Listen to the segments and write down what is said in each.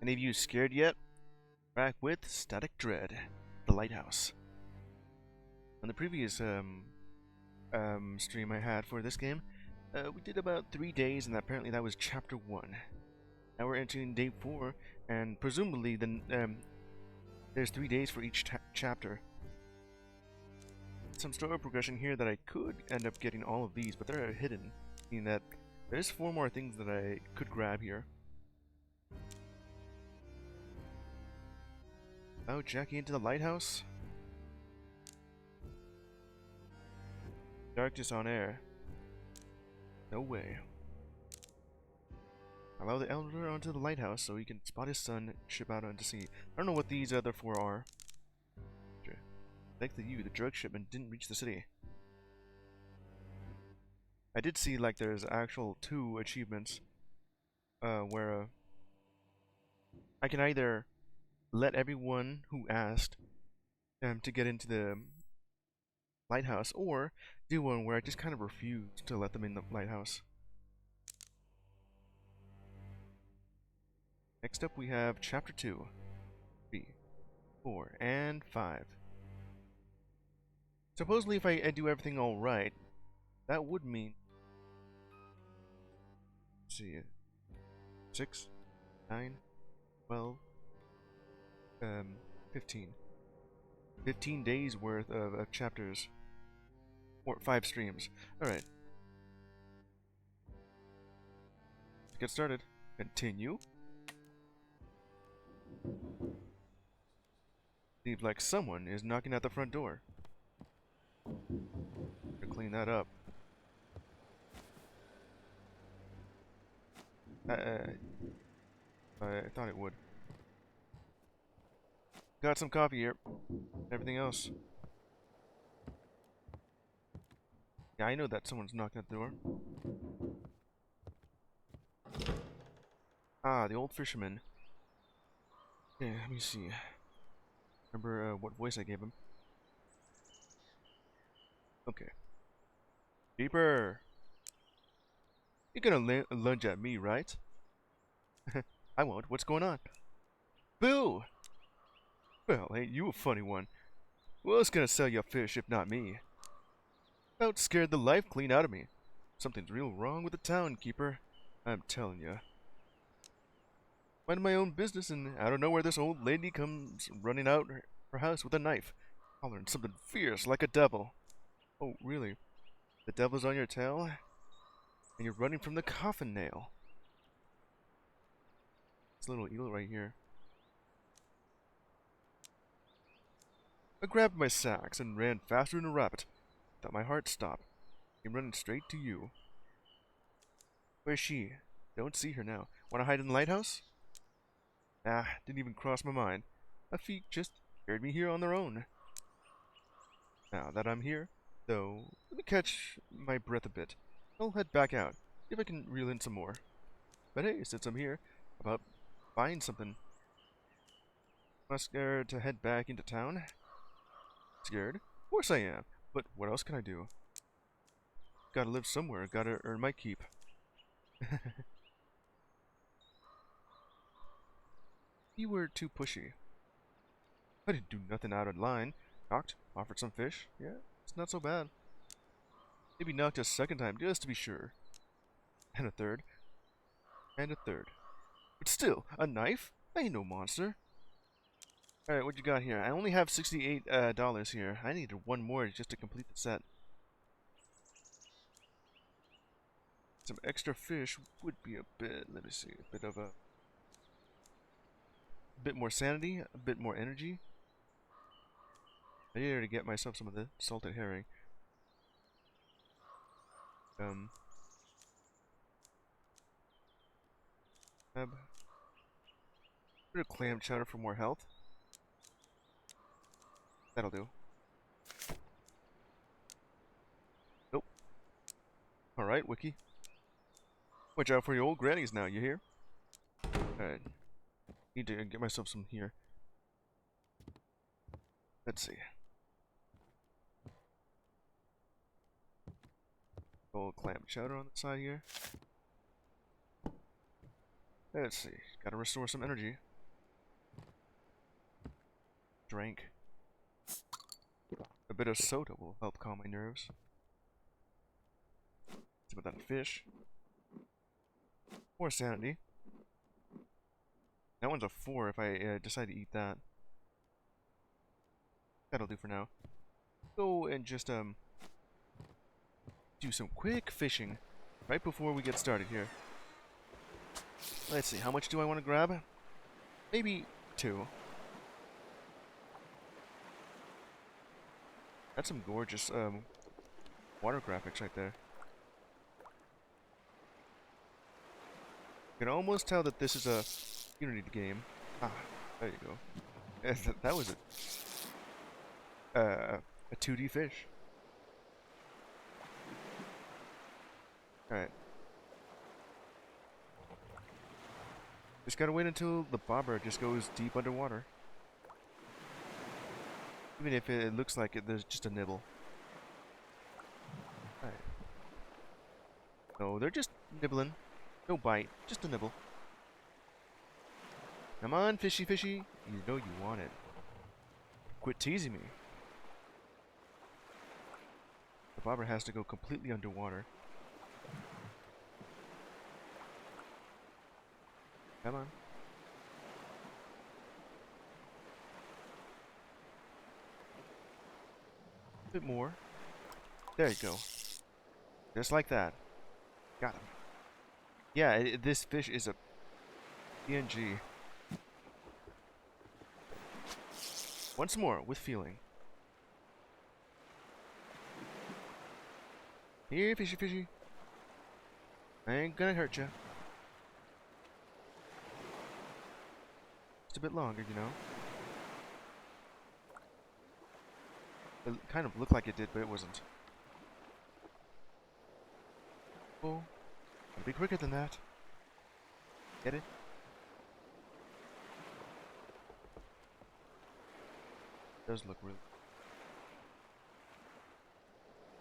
Any of you scared yet? Back with Static Dread, the Lighthouse. On the previous stream I had for this game, we did about 3 days, and apparently that was chapter 1. Now we're entering day 4, and presumably then there's 3 days for each chapter. Some story progression here that I could end up getting all of these, but they're hidden, meaning that there's 4 more things that I could grab here. Oh, Jackie into the lighthouse? Darkness on air. No way. Allow the elder onto the lighthouse so he can spot his son and ship out onto sea. I don't know what these other 4 are. Thanks to you, the drug shipment didn't reach the city. I did see like there's actual 2 achievements where I can either let everyone who asked to get into the lighthouse, or do one where I just kind of refuse to let them in the lighthouse. Next up we have chapter 2, 3, 4, and 5. Supposedly if I do everything alright, that would mean, let's see, 6, 9, 12, 15. 15 days worth of chapters. Or 5 streams. Alright. Let's get started. Continue. Seems like someone is knocking at the front door. To clean that up. I thought it would. Got some coffee here. Everything else. Yeah, I know that someone's knocking at the door. Ah, the old fisherman. Yeah, let me see. Remember what voice I gave him. Okay. Keeper! You're gonna lunge at me, right? I won't. What's going on? Boo! Well, ain't you a funny one? Who else gonna sell you a fish if not me? About scared the life clean out of me. Something's real wrong with the town, Keeper. I'm telling ya. Minding my own business, and I don't know where this old lady comes running out her house with a knife, hollering something fierce like a devil. Oh, really? The devil's on your tail? And you're running from the coffin nail. This little eel right here. I grabbed my sacks and ran faster than a rabbit. Thought my heart stopped. Came running straight to you. Where's she? Don't see her now. Wanna hide in the lighthouse? Nah, didn't even cross my mind. My feet just carried me here on their own. Now that I'm here, though, let me catch my breath a bit. I'll head back out, see if I can reel in some more. But hey, since I'm here, how about buying something? Am I scared to head back into town? Scared? Of course I am. But what else can I do? Gotta live somewhere, gotta earn my keep. You were too pushy. I didn't do nothing out of line. Knocked, offered some fish. Yeah, it's not so bad. Maybe knocked a second time just to be sure. And a third. And a third. But still, a knife? I ain't no monster. Alright, what you got here? I only have $68 here. I needed 1 more just to complete the set. Some extra fish would be a bit, let me see, a bit of a bit more sanity, a bit more energy. I needed to get myself some of the salted herring. Bit of clam chowder for more health. That'll do. Nope. Alright, Wiki. Watch out for your old grannies now, you hear? Alright. Need to get myself some here. Let's see. Old clam chowder on the side here. Let's see. Gotta restore some energy. drank. A bit of soda will help calm my nerves. It's about that fish. More sanity. That one's a 4 if I decide to eat that. That'll do for now. Go and just do some quick fishing right before we get started here. Let's see, how much do I want to grab? Maybe 2. That's some gorgeous water graphics right there. You can almost tell that this is a Unity game. Ah, there you go. That was a 2D fish. Alright. Just gotta wait until the bobber just goes deep underwater. Even if it looks like there's just a nibble. Alright. No, they're just nibbling. No bite, just a nibble. Come on, fishy fishy. You know you want it. Quit teasing me. The bobber has to go completely underwater. Come on. A bit more. There you go. Just like that. Got him. Yeah, this fish is a PNG. Once more, with feeling. Here, fishy fishy. I ain't gonna hurt ya. Just a bit longer, you know. It kind of looked like it did, but it wasn't. Oh, gotta be quicker than that. Get it? Does look really.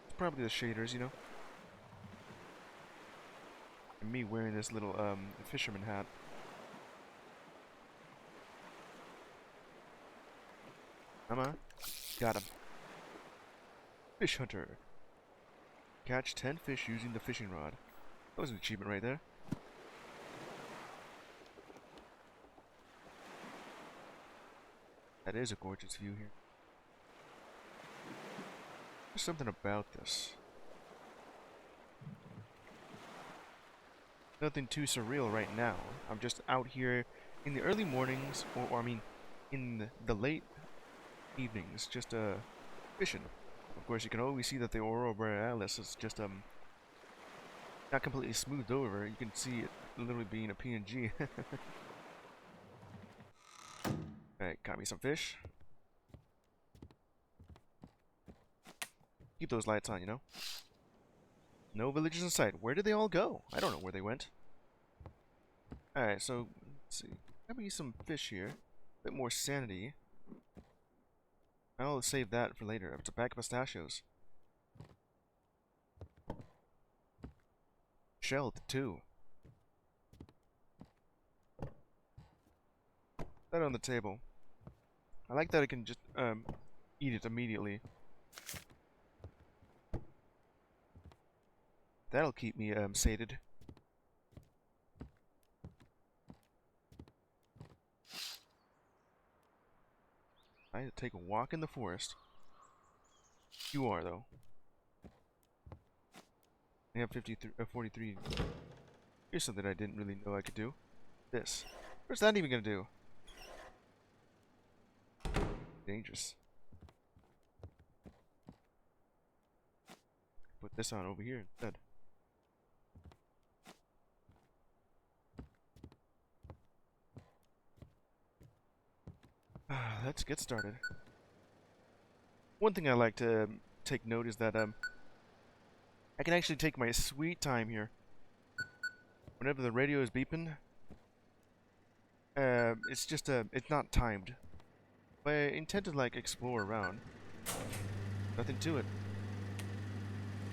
It's probably the shaders, you know. And me wearing this little fisherman hat. Come on. Got him. Fish hunter. Catch 10 fish using the fishing rod. That was an achievement right there. That is a gorgeous view here. There's something about this. Nothing too surreal right now. I'm just out here in the early mornings, or I mean, in the late evenings, just fishing. Of course, you can always see that the Aurora Borealis is just not completely smoothed over. You can see it literally being a PNG. Alright, got me some fish. Keep those lights on, you know. No villagers in sight. Where did they all go? I don't know where they went. Alright, so let's see. Maybe some fish here. A bit more sanity. I'll save that for later. It's a bag of pistachios. Shelled, too. That on the table. I like that I can just eat it immediately. That'll keep me sated. I had to take a walk in the forest. You are, though. I have 43. Here's something I didn't really know I could do. This. What's that even gonna do? Dangerous. Put this on over here instead. Let's get started. One thing I like to take note is that I can actually take my sweet time here. Whenever the radio is beeping, it's just it's not timed. But I intend to like explore around. Nothing to it.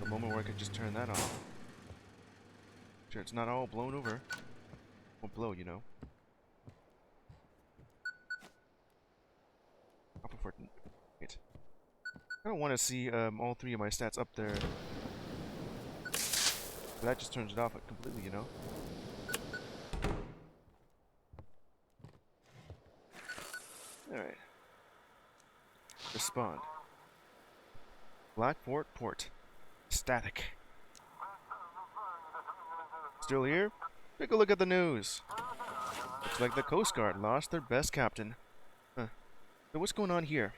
The moment where I could just turn that off. Sure, it's not all blown over. Won't blow, you know. Off important. Wait. I don't want to see all three of my stats up there. But that just turns it off completely, you know? Alright. Respond. Black Fort Port. Static. Still here? Take a look at the news. Looks like the Coast Guard lost their best captain. Huh. So what's going on here?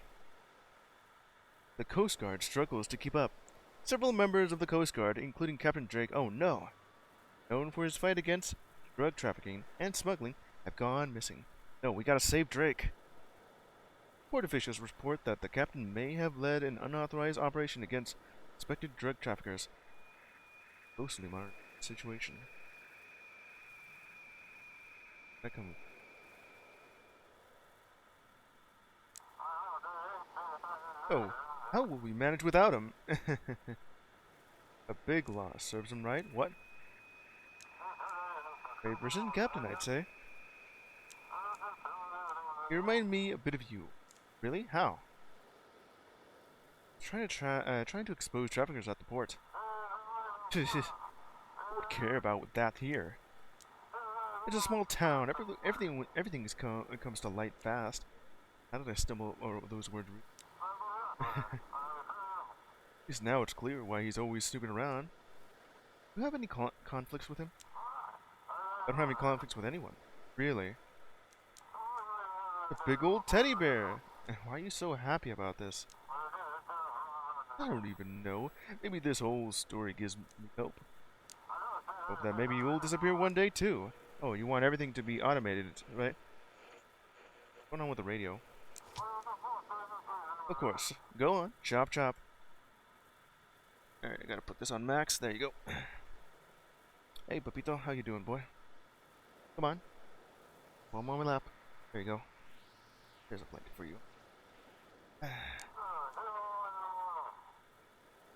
The Coast Guard struggles to keep up. Several members of the Coast Guard, including Captain Drake, oh no, known for his fight against drug trafficking and smuggling, have gone missing. No, we gotta save Drake. Port officials report that the captain may have led an unauthorized operation against suspected drug traffickers. Closely monitor the situation. That come. Oh, how will we manage without him? A big loss serves him right. What? Very persistent captain, I'd say. You remind me a bit of you. Really? How? Trying to expose traffickers at the port. Who would care about that here? It's a small town. Everything comes to light fast. How did I stumble over those words? At least now it's clear why he's always snooping around. Do you have any conflicts with him? I don't have any conflicts with anyone. Really? A big old teddy bear! Why are you so happy about this? I don't even know. Maybe this whole story gives me hope. Hope that maybe you'll disappear one day too. Oh, you want everything to be automated, right? What's going on with the radio? Of course. Go on. Chop chop. Alright, I gotta put this on max. There you go. Hey, Papito. How you doing, boy? Come on. Come on my lap. There you go. Here's a blanket for you.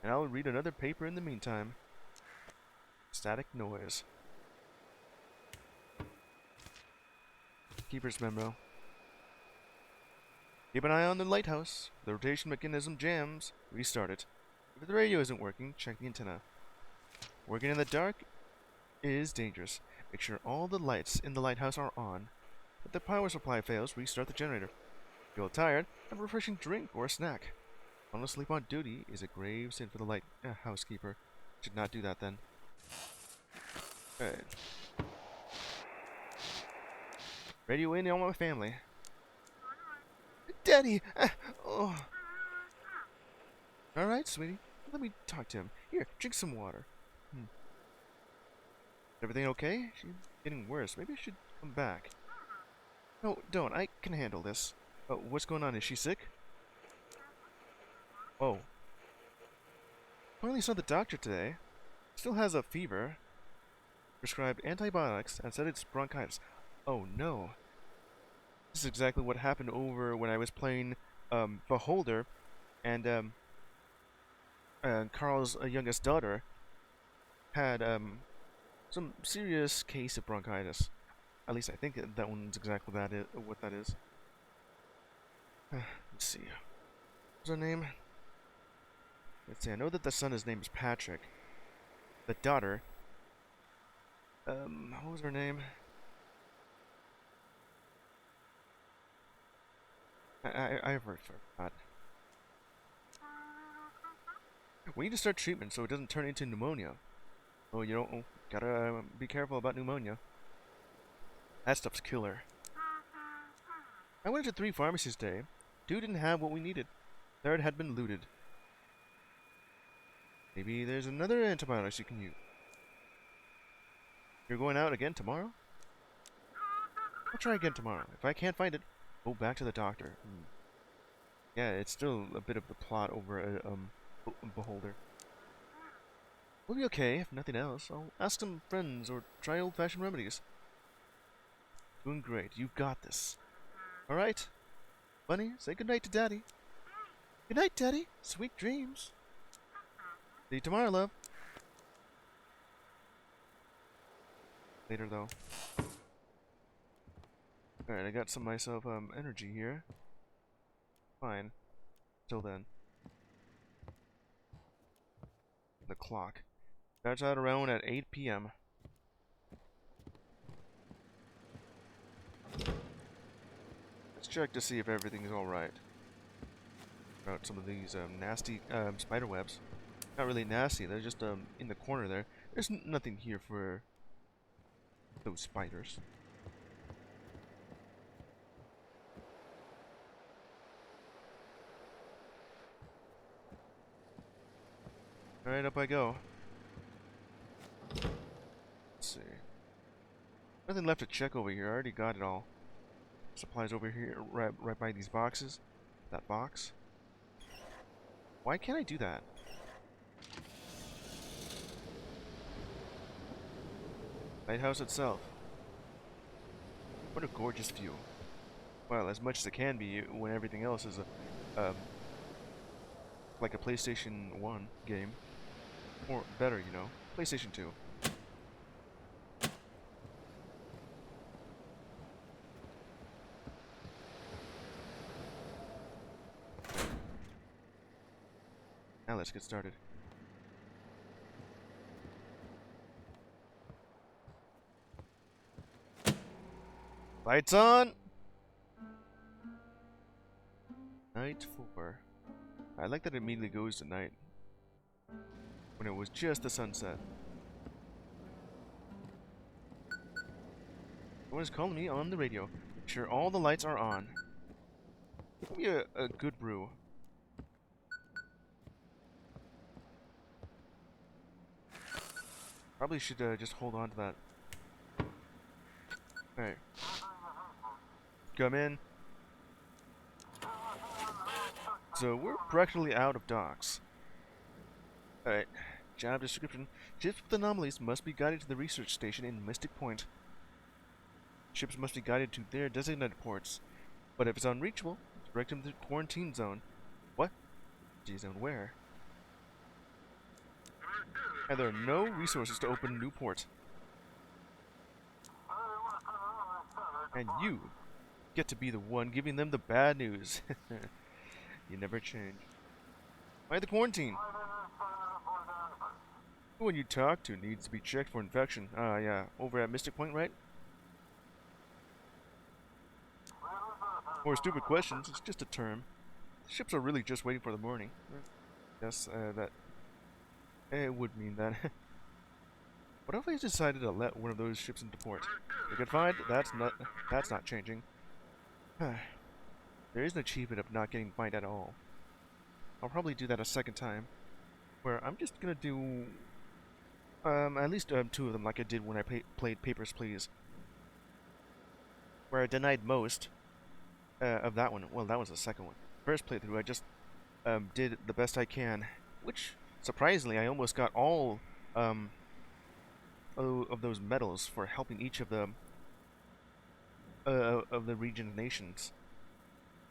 And I'll read another paper in the meantime. Static noise. Keeper's memo. Keep an eye on the lighthouse. The rotation mechanism jams. Restart it. If the radio isn't working, check the antenna. Working in the dark is dangerous. Make sure all the lights in the lighthouse are on. If the power supply fails, restart the generator. Feel tired? Have a refreshing drink or a snack. Falling asleep on duty is a grave sin for the housekeeper. Should not do that then. Alright. Radio in on my family. Daddy! Oh. Alright, sweetie. Let me talk to him. Here, drink some water. Everything okay? She's getting worse. Maybe I should come back. No, don't. I can handle this. What's going on? Is she sick? Oh. Finally saw the doctor today. Still has a fever. Prescribed antibiotics and said it's bronchitis. Oh no. This is exactly what happened over when I was playing Beholder, and Carl's youngest daughter had some serious case of bronchitis. At least I think that one's exactly what that is. Let's see. What's her name? Let's see. I know that the son's name is Patrick. The daughter. What was her name? I forgot. We need to start treatment so it doesn't turn into pneumonia. Oh, you don't gotta be careful about pneumonia. That stuff's killer. I went to 3 pharmacies today. 2 didn't have what we needed. 3rd had been looted. Maybe there's another antibiotics you can use. You're going out again tomorrow? I'll try again tomorrow. If I can't find it, go back to the doctor. Yeah, it's still a bit of the plot over a Beholder. We'll be okay, if nothing else. I'll ask some friends or try old-fashioned remedies. Doing great. You've got this. Alright? Bunny, say goodnight to Daddy. Good night, Daddy. Sweet dreams. See you tomorrow, love. Later, though. Alright, I got some myself energy here. fine. Till then. The clock. Starts out around at 8 p.m. Let's check to see if everything's alright. About some of these nasty spider webs. Not really nasty, they're just in the corner there. There's nothing here for those spiders. Alright, up I go. Let's see. Nothing left to check over here. I already got it all. Supplies over here, right by these boxes. That box. Why can't I do that? Lighthouse itself. What a gorgeous view. Well, as much as it can be when everything else is like a PlayStation 1 game. Or better, you know. PlayStation 2. Now let's get started. Lights on! Night 4. I like that it immediately goes to night. When it was just the sunset. Someone is calling me on the radio. Make sure all the lights are on. Give me a good brew. Probably should just hold on to that. Alright. Come in. So we're practically out of docks. Alright. Job description. Ships with anomalies must be guided to the research station in Mystic Point. Ships must be guided to their designated ports. But if it's unreachable, direct them to the quarantine zone. What? G-zone where? And there are no resources to open a new port. And you get to be the one giving them the bad news. You never change. Why the quarantine? Who you talk to needs to be checked for infection. Ah, yeah. Over at Mystic Point, right? More stupid questions. It's just a term. Ships are really just waiting for the morning. Yes, that... It would mean that. What if I decided to let one of those ships into port? A good find? That's not changing. There is an achievement of not getting fined at all. I'll probably do that a second time. Where I'm just gonna do... at least 2 of them like I did when I played Papers, Please. Where I denied most of that one. Well, that was the second one. First playthrough, I just did the best I can. Which, surprisingly, I almost got all of those medals for helping each of the region nations.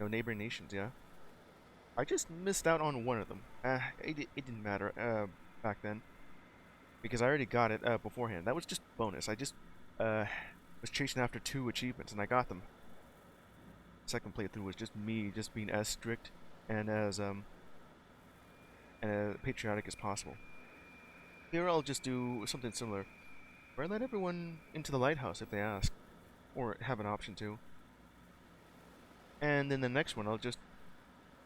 No, neighboring nations, yeah. I just missed out on one of them. It didn't matter back then. Because I already got it beforehand. That was just bonus. I just was chasing after 2 achievements and I got them. Second playthrough was just me just being as strict and as patriotic as possible. Here I'll just do something similar, where I let everyone into the lighthouse if they ask, or have an option to. And then the next one I'll just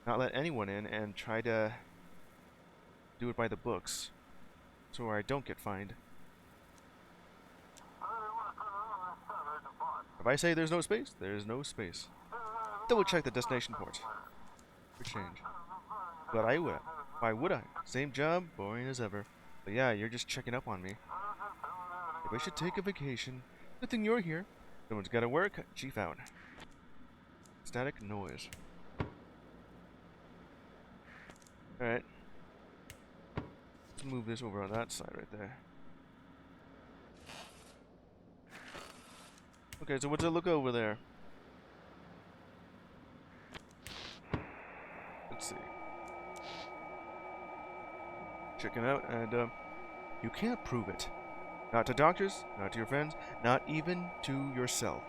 not let anyone in and try to do it by the books, so I don't get fined. If I say there's no space, there's no space. Double check the destination port for change. But why would I? Same job, boring as ever. But yeah, you're just checking up on me. If I should take a vacation, good thing you're here. Someone's gotta work, chief out. Static noise. Alright. Let's move this over on that side right there. Okay, so what's it look over there? Let's see. Checking out, and you can't prove it. Not to doctors, not to your friends, not even to yourself.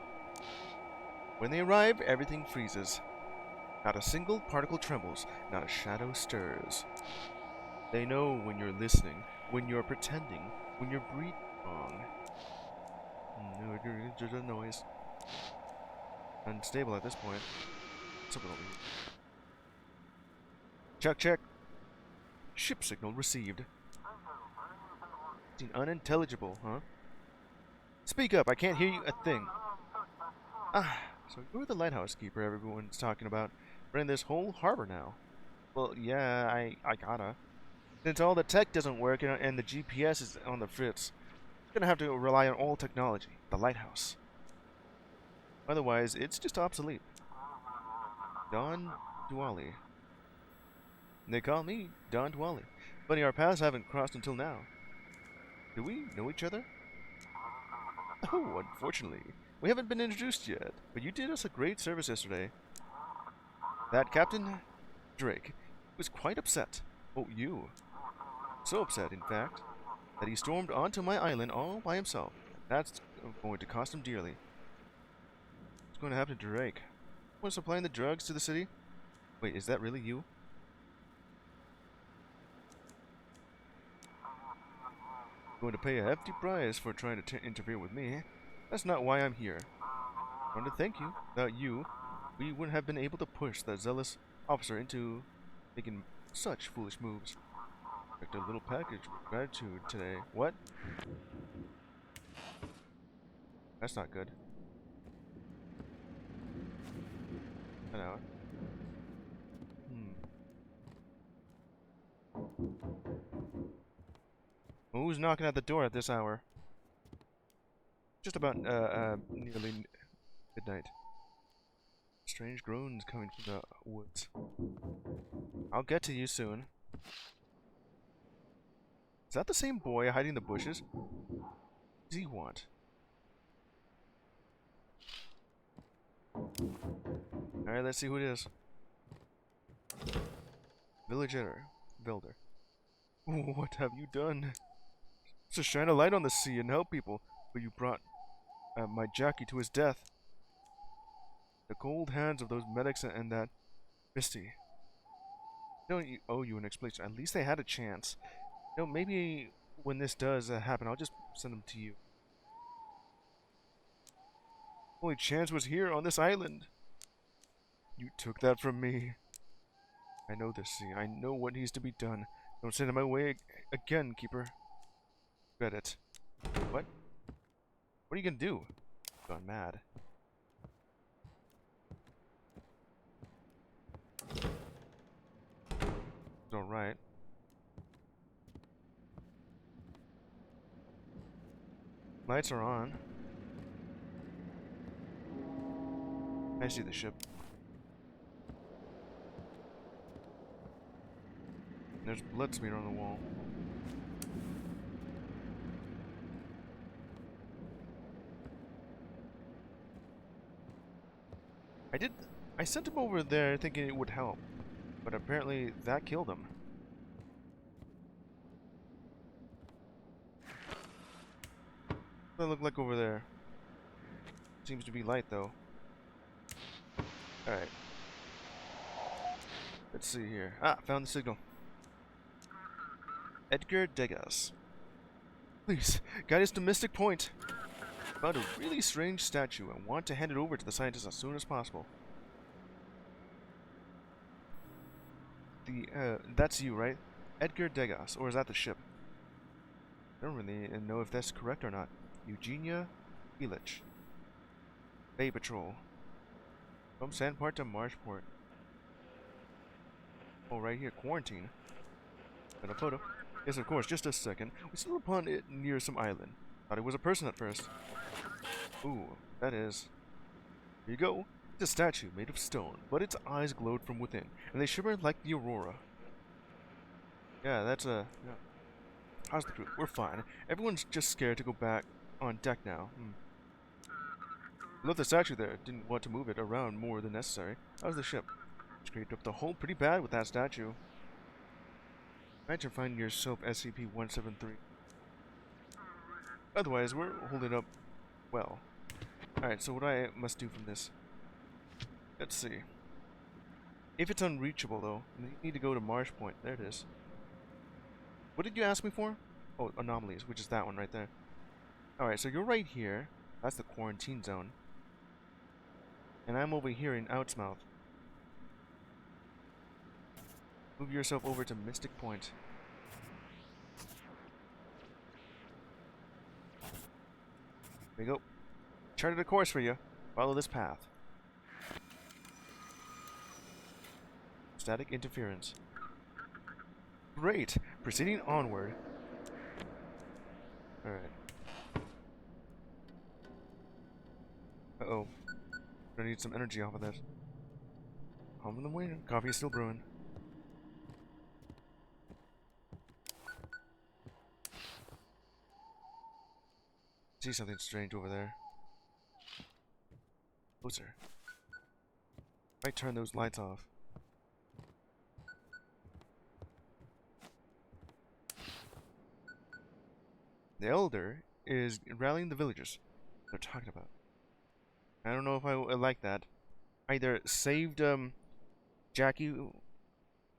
When they arrive, everything freezes. Not a single particle trembles, not a shadow stirs. They know when you're listening, when you're pretending, when you're breathing wrong. No, just a noise. Unstable at this point. Something over here. Check, check. Ship signal received. Unintelligible, huh? Speak up, I can't hear you a thing. Ah, so you're the lighthouse keeper everyone's talking about. Running this whole harbor now. Well, yeah, I gotta. Since all the tech doesn't work and the GPS is on the fritz, I'm gonna have to rely on old technology, the lighthouse. Otherwise, it's just obsolete. Don Dwally. They call me Don Dwally. Funny, our paths haven't crossed until now. Do we know each other? Oh, unfortunately. We haven't been introduced yet, but you did us a great service yesterday. That Captain Drake was quite upset. Oh, you. So upset, in fact, that he stormed onto my island all by himself. That's going to cost him dearly. What's going to happen to Drake? Was supplying the drugs to the city? Wait, is that really you? Going to pay a hefty price for trying to interfere with me. That's not why I'm here. I want to thank you. Without you, we wouldn't have been able to push that zealous officer into making such foolish moves. Expect a little package with gratitude today. What? That's not good. I know. Who's knocking at the door at this hour? Just about, nearly midnight. Strange groans coming from the woods. I'll get to you soon. Is that the same boy hiding in the bushes? What does he want? Alright, let's see who it is. Villager. Builder. What have you done? To shine a light on the sea and help people, but you brought my Jackie to his death. The cold hands of those medics and that Misty. Don't owe you an explanation. At least they had a chance. You know, maybe when this does happen, I'll just send them to you. Only chance was here on this island. You took that from me. I know this sea. I know what needs to be done. Don't send it my way again, Keeper. Bet it. What? What are you gonna do? Gone mad. It's alright. Lights are on. I see the ship. There's blood smear on the wall. I sent him over there thinking it would help, but apparently that killed him. What does it look like over there? Seems to be light though. Alright. Let's see here. Ah, found the signal. Edgar Degas. Please, guide us to Mystic Point. Found a really strange statue and want to hand it over to the scientists as soon as possible. That's you, right? Edgar Degas, or is that the ship? I don't really know if that's correct or not. Eugenia Ilich. Bay Patrol. From Sandport to Marshport. Oh, right here, quarantine. Got a photo. Yes, of course, just a second. We stumbled upon it near some island. Thought it was a person at first. Ooh, that is. Here you go. It's a statue made of stone, but its eyes glowed from within, and they shimmered like the aurora. Yeah, that's a... Yeah. How's the crew? We're fine. Everyone's just scared to go back on deck now. Left the statue there. Didn't want to move it around more than necessary. How's the ship? Scraped up the hole pretty bad with that statue. Imagine finding yourself SCP-173. Otherwise, we're holding up well. Alright, so what I must do from this? Let's see. If it's unreachable, though, you need to go to Marsh Point. There it is. What did you ask me for? Oh, anomalies, which is that one right there. Alright, so you're right here. That's the quarantine zone. And I'm over here in Outsmouth. Move yourself over to Mystic Point. There you go. Charted a course for you. Follow this path. Static interference. Great! Proceeding onward. Alright. Uh-oh. Gonna need some energy off of this. Home in the way. Coffee is still brewing. See something strange over there. Closer. Might turn those lights off. The Elder is rallying the villagers. They're talking about. I don't know if I like that. Either saved Jackie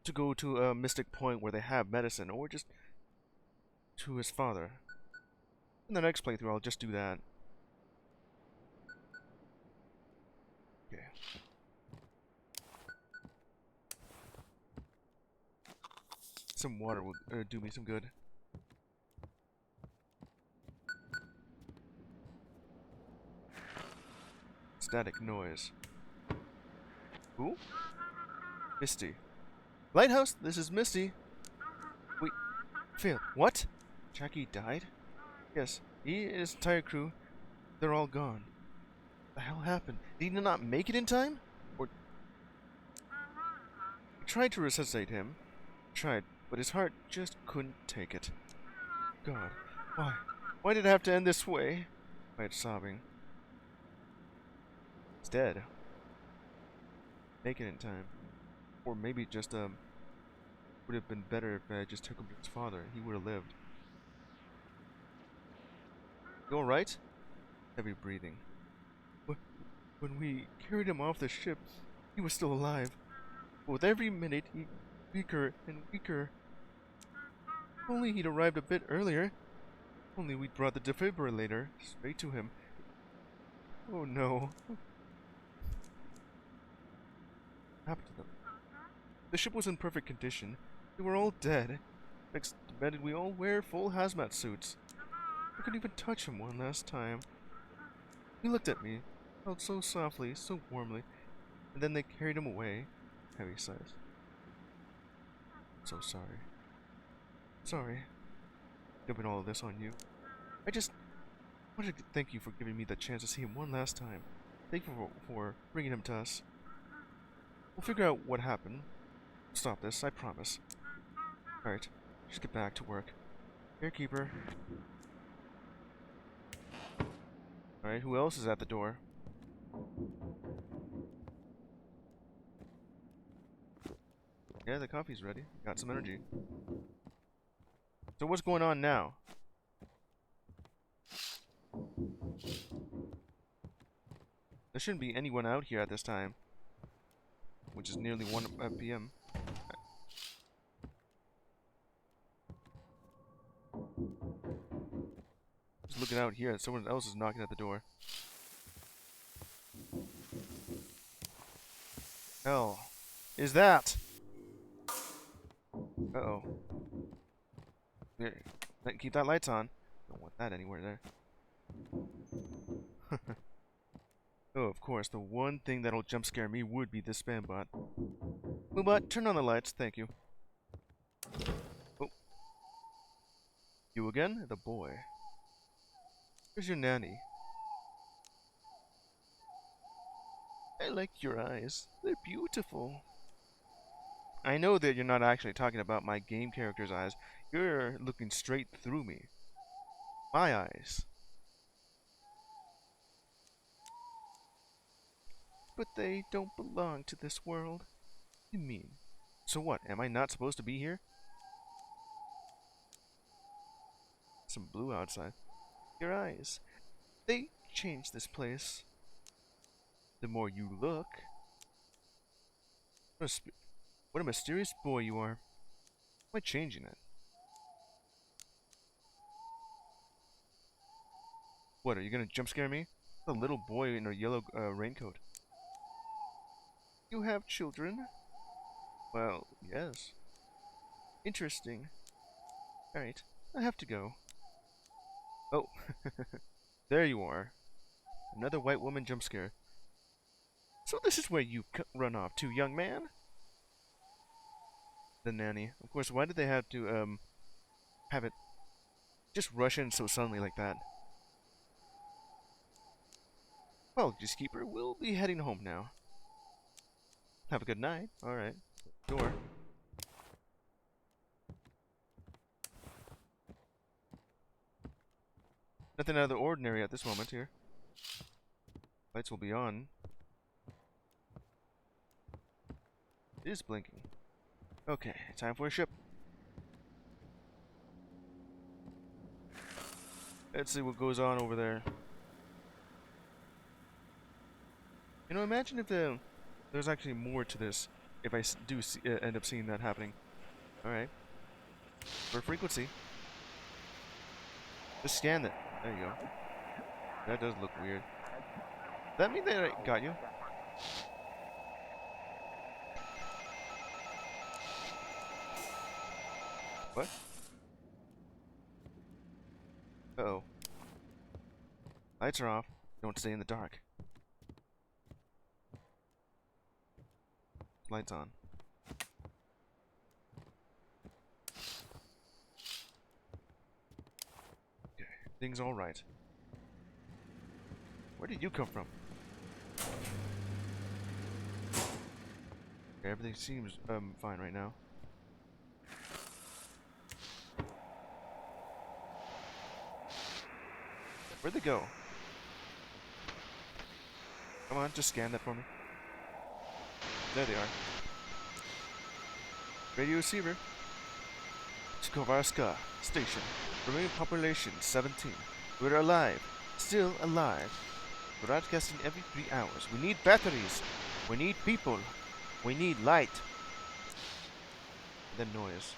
to go to a Mystic Point where they have medicine, or just to his father. In the next playthrough, I'll just do that. Okay. Some water will do me some good. Static noise. Who? Misty. Lighthouse, this is Misty. Wait, Phil, what? Jackie died? Yes, he and his entire crew, they're all gone. What the hell happened? Did he not make it in time? Or... We tried to resuscitate him. Tried, but his heart just couldn't take it. God, why? Why did it have to end this way? I cried, sobbing. He's dead. Make it in time. Or maybe just, would have been better if I just took him to his father. He would have lived. You alright? Heavy breathing. When we carried him off the ship, he was still alive. But with every minute, he weaker and weaker. If only he'd arrived a bit earlier. If only we'd brought the defibrillator straight to him. Oh no. What happened to them? The ship was in perfect condition. They were all dead. Next demanded we all wear full hazmat suits. I couldn't even touch him one last time. He looked at me, felt so softly, so warmly, and then they carried him away. Heavy sighs. So sorry. Sorry. Dumping all of this on you. I just wanted to thank you for giving me the chance to see him one last time. Thank you for bringing him to us. We'll figure out what happened. Stop this, I promise. Alright, just get back to work. Carekeeper. Alright, who else is at the door? Yeah, the coffee's ready. Got some energy. So what's going on now? There shouldn't be anyone out here at this time. Which is nearly 1 p.m. Just looking out here, someone else is knocking at the door. Hell is that? Uh-oh. Here, keep that lights on. Don't want that anywhere there. Oh, of course, the one thing that'll jump scare me would be this spam bot. Moobot, turn on the lights, thank you. Oh. You again? The boy. Where's your nanny? I like your eyes. They're beautiful. I know that you're not actually talking about my game character's eyes. You're looking straight through me. My eyes. But they don't belong to this world. What do you mean? So what? Am I not supposed to be here? Some blue outside. Your eyes. They change this place. The more you look. What a mysterious boy you are. Why changing it? What, are you gonna jump scare me? A little boy in a yellow raincoat. You have children? Well, yes. Interesting. Alright, I have to go. Oh, there you are. Another white woman jump scare. So this is where you run off to, young man? The nanny. Of course, why did they have to, have it just rush in so suddenly like that? Apologies, keeper. We'll be heading home now. Have a good night. Alright. Door. Nothing out of the ordinary at this moment here. Lights will be on. It is blinking. Okay, time for a ship. Let's see what goes on over there. You know, imagine if there's actually more to this. If I do end up seeing that happening. Alright. For frequency. Just scan it. There you go. That does look weird. Does that mean that I got you? What? Uh-oh. Lights are off. Don't stay in the dark. Lights on. Okay, things all right. Where did you come from? Okay, everything seems fine right now. Where'd they go? Come on, just scan that for me. There they are. Radio receiver. Skovarska Station. Remaining population 17. We're alive. Still alive. Broadcasting every 3 hours. We need batteries. We need people. We need light. Then noise.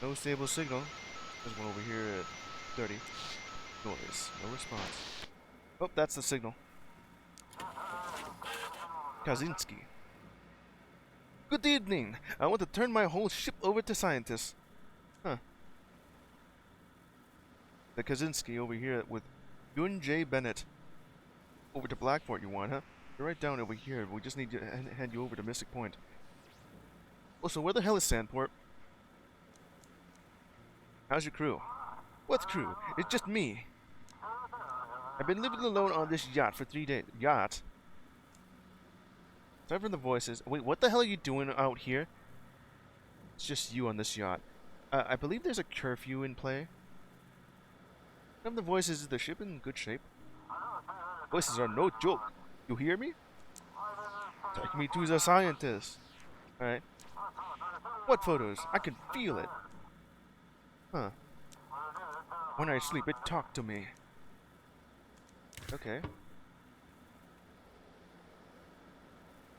No stable signal. There's one over here at 30. Noise. No response. Oh, that's the signal. Kaczynski. Good evening. I want to turn my whole ship over to scientists. Huh. The Kaczynski over here with Gun J. Bennett. Over to Blackport you want, huh? You're right down over here. We just need to hand you over to Mystic Point. Also, where the hell is Sandport? How's your crew? What crew? It's just me. I've been living alone on this yacht for 3 days. Yacht? Aside from the voices. Wait, what the hell are you doing out here? It's just you on this yacht. I believe there's a curfew in play. From the voices, is the ship in good shape? Voices are no joke. You hear me? Take me to the scientist. Alright. What photos? I can feel it. Huh. When I sleep, it talked to me. Okay.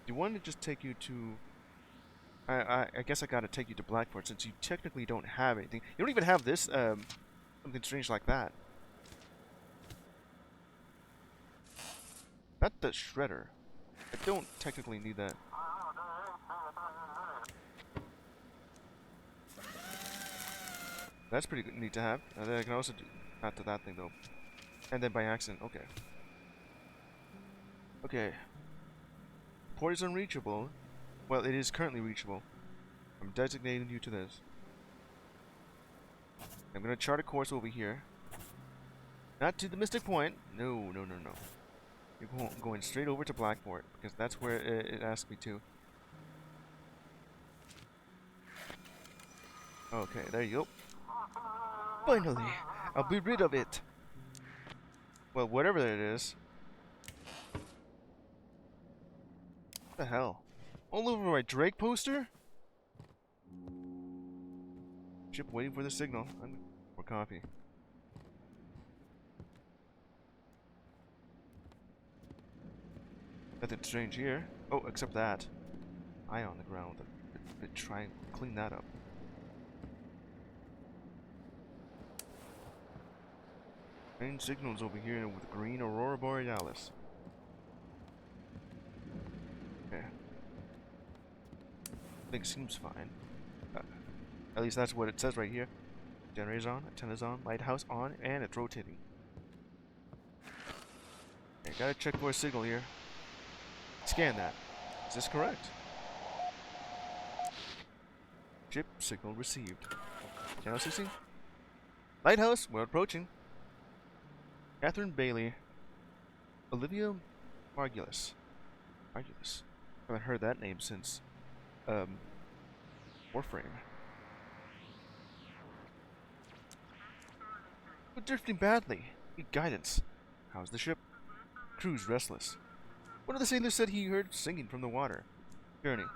Do you want to just take you to... I guess I gotta take you to Blackport since you technically don't have anything. You don't even have this, something strange like that. Not the shredder. I don't technically need that. That's pretty neat to have. And then I can also do... Not to that thing, though. And then by accident. Okay. Okay. Port is unreachable. Well, it is currently reachable. I'm designating you to this. I'm gonna chart a course over here. Not to the Mystic Point. No, no, no, no. You're going straight over to Blackport, because that's where it asked me to. Okay, there you go. Finally, I'll be rid of it. Well, whatever it is. What the hell? All over my Drake poster? Ship waiting for the signal. More coffee. Nothing strange here. Oh, except that. eye on the ground with a triangle. Clean that up. Strange signals over here with green aurora borealis. Okay. Thing seems fine. At least that's what it says right here. Generator's on, antenna's on, lighthouse on, and it's rotating. Okay, gotta check for a signal here. Scan that. Is this correct? Ship signal received. Channel 16? Lighthouse, we're approaching. Catherine Bailey. Olivia Margulis. Margulis. Haven't heard that name since, Warframe. We're drifting badly. Need guidance. How's the ship? Crew's restless. One of the sailors said he heard singing from the water. Journey.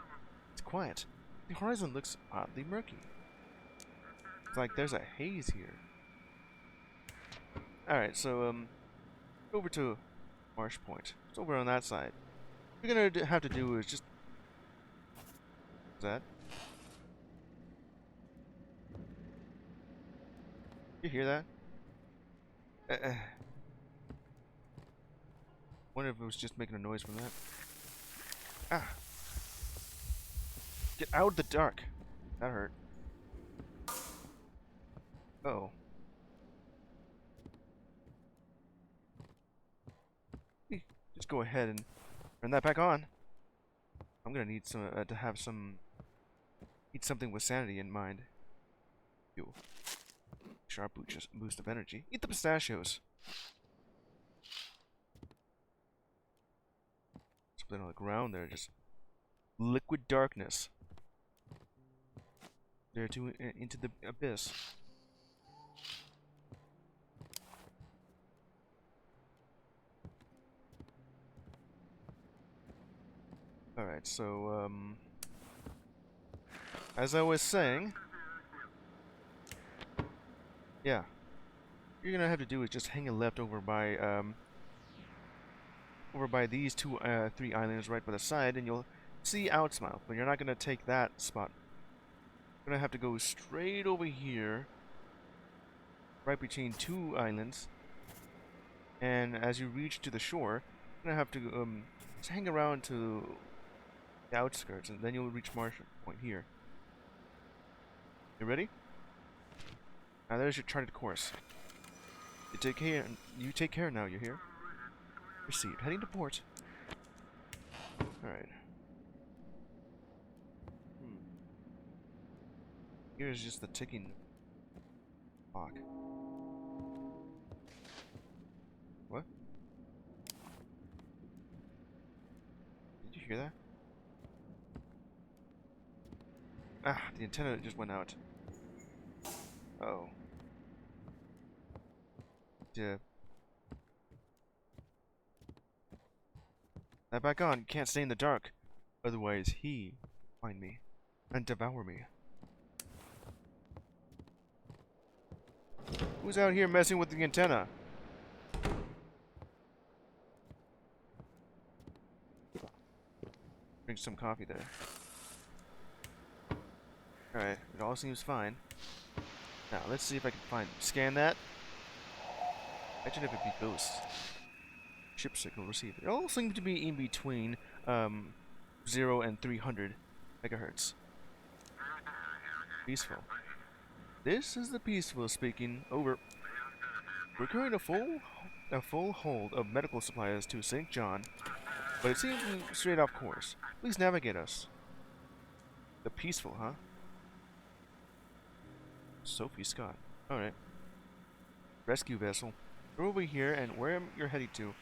It's quiet. The horizon looks oddly murky. It's like there's a haze here. Alright, so, over to Marsh Point. It's over on that side. What you're gonna have to do is just... What's that? You hear that? Wonder if it was just making a noise from that. Ah! Get out of the dark! That hurt. Uh-oh. Just go ahead and turn that back on. I'm gonna need some to have some... Need something with sanity in mind. Yo. Sharp boost of energy. Eat the pistachios. Something on the ground there, just liquid darkness. There to into the abyss. Alright, so as I was saying, yeah, you're gonna have to do is just hang a left over by these three islands right by the side, and you'll see Outsmouth. But you're not gonna take that spot. You're gonna have to go straight over here, right between two islands. And as you reach to the shore, you're gonna have to just hang around to the outskirts, and then you'll reach Marsh Point here. You ready? Now there's your charted course. You take care now, you hear? Received. Heading to port. Alright. Here's just the ticking clock. What? Did you hear that? Ah, the antenna just went out. Uh-oh. Yeah. That back on. You can't stay in the dark. Otherwise, he will find me and devour me. Who's out here messing with the antenna? Drink some coffee there. Alright, it all seems fine. Now, let's see if I can find them. Scan that. Imagine if it be ghosts. Ship signal received. It all seems to be in between 0 and 300 megahertz. Peaceful. This is the Peaceful speaking. Over. We're carrying a full hold of medical supplies to St. John, but it seems straight off course. Please navigate us. The Peaceful, huh? Sophie Scott. Alright. Rescue vessel. You're over here, and where you're heading to?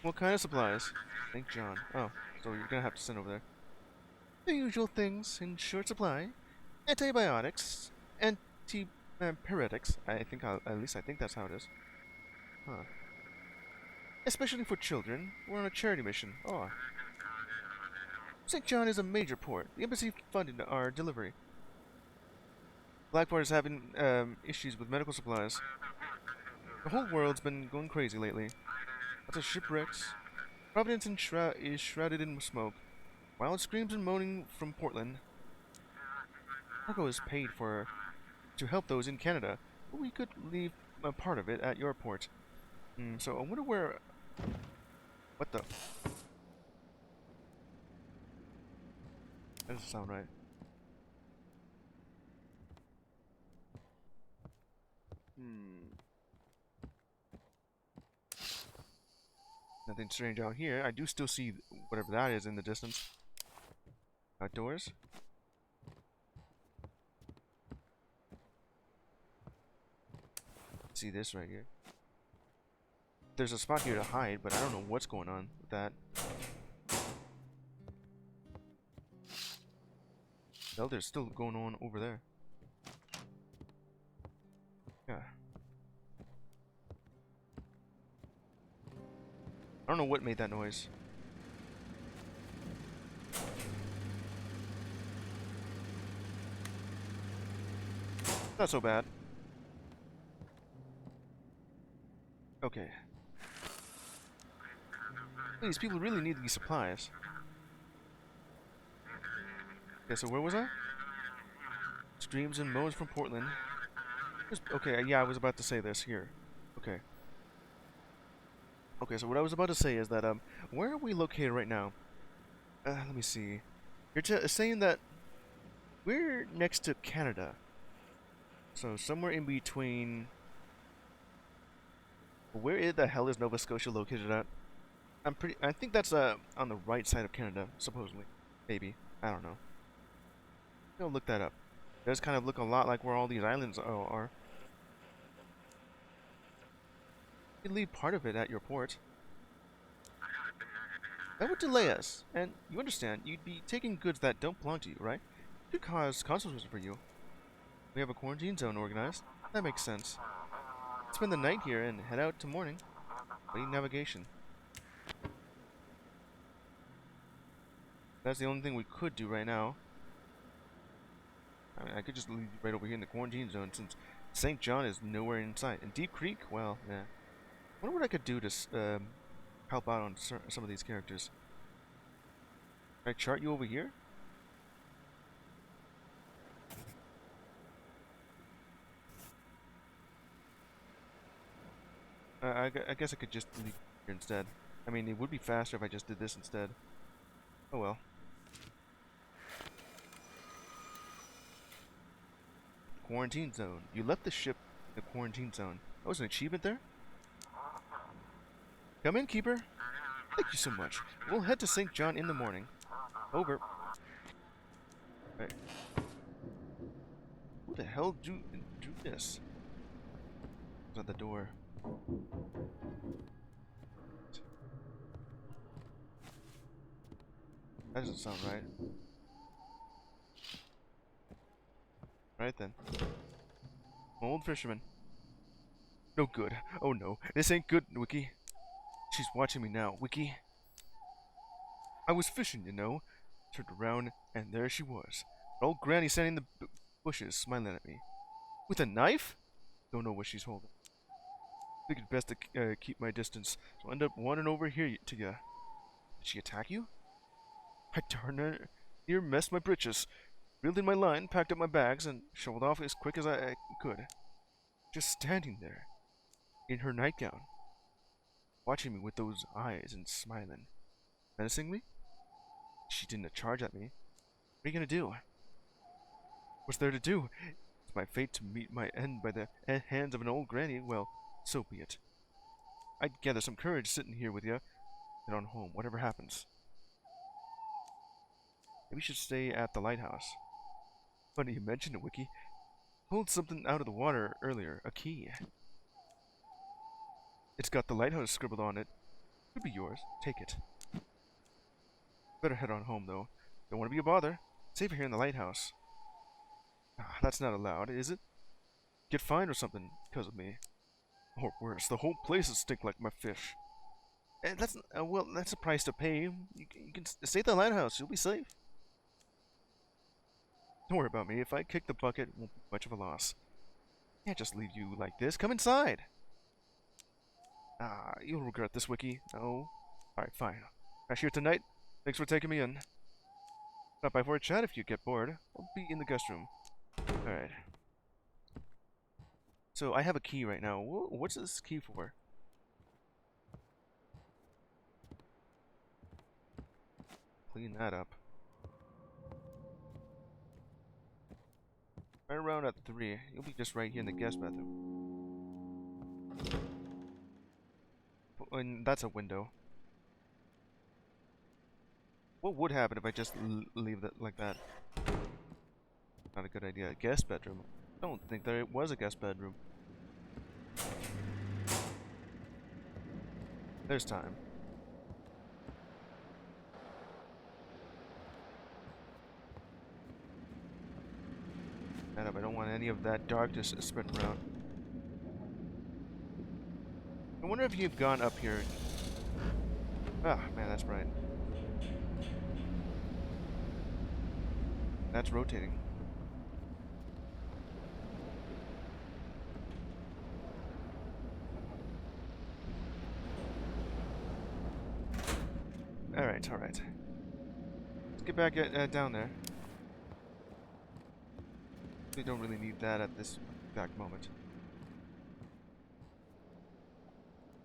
What kind of supplies? St. John. Oh, so you're gonna have to send over there. The usual things in short supply. Antibiotics. Antipyretics. At least I think that's how it is. Huh. Especially for children. We're on a charity mission. Oh. St. John is a major port. The embassy funded our delivery. Blackwater is having issues with medical supplies. The whole world's been going crazy lately. Lots of shipwrecks. Providence is shrouded in smoke. Wild screams and moaning from Portland. Cargo is paid for to help those in Canada, but we could leave a part of it at your port. So I wonder where... What the... That doesn't sound right. Nothing strange out here. I do still see whatever that is in the distance. Outdoors. See this right here. There's a spot here to hide, but I don't know what's going on with that. Well, there's still going on over there. Yeah. I don't know what made that noise. Not so bad. Okay. These people really need these supplies. Okay, so where was I? Screams and moans from Portland. Okay, yeah, I was about to say this here. Okay. Okay, so what I was about to say is that, where are we located right now? Let me see. You're saying that we're next to Canada. So somewhere in between... Where the hell is Nova Scotia located at? I think that's, on the right side of Canada, supposedly. Maybe. I don't know. Go look that up. It does kind of look a lot like where all these islands are. You can leave part of it at your port. That would delay us, and you understand, you'd be taking goods that don't belong to you, right? It could cause consequences for you. We have a quarantine zone organized. That makes sense. Spend the night here and head out to morning. Waiting navigation. That's the only thing we could do right now. I mean, I could just leave you right over here in the quarantine zone since St. John is nowhere in sight. And Deep Creek, well, nah. I wonder what I could do to help out on some of these characters. Can I chart you over here? I guess I could just leave here instead. I mean, it would be faster if I just did this instead. Oh well. Quarantine zone. You left the ship in the quarantine zone. That was an achievement there? Come in, Keeper. Thank you so much. We'll head to St. John in the morning. Over. Right. Who the hell drew this? Who's at the door? That doesn't sound right. Right then. Old fisherman. No good. Oh no. This ain't good, Wiki. She's watching me now, Wiki. I was fishing, you know. Turned around, and there she was. Old Granny standing in the bushes, smiling at me. With a knife? Don't know what she's holding. Figured best to keep my distance, so I end up wandering over here to ya. Did she attack you? I darn her. Near messed my britches. Reeled in my line, packed up my bags, and shoveled off as quick as I could. Just standing there, in her nightgown, watching me with those eyes and smiling. Menacingly? She didn't charge at me. What are you gonna do? What's there to do? It's my fate to meet my end by the hands of an old granny. Well, so be it. I'd gather some courage sitting here with you. Head on home, whatever happens. Maybe we should stay at the lighthouse. Funny you mentioned it, Wiki. Pulled something out of the water earlier. A key. It's got the lighthouse scribbled on it. Could be yours. Take it. Better head on home, though. Don't want to be a bother. Safe here in the lighthouse. Ah, that's not allowed, is it? Get fined or something because of me. Or worse, the whole place will stink like my fish. And that's well, that's a price to pay. You can stay at the lighthouse. You'll be safe. Don't worry about me. If I kick the bucket, it won't be much of a loss. Can't just leave you like this. Come inside. Ah, you'll regret this, Wiki. Oh. Alright, fine. Crash here tonight. Thanks for taking me in. Stop by for a chat if you get bored. I'll be in the guest room. Alright. So I have a key right now. What's this key for? Clean that up. Right around at 3. You'll be just right here in the guest bathroom. And that's a window. What would happen if I just leave it like that? Not a good idea. Guest bedroom. I don't think there was a guest bedroom. There's time. I don't want any of that darkness spreading around. I wonder if you've gone up here. Ah, man, that's bright. That's rotating. Alright, alright. Let's get back down there. We don't really need that at this exact moment.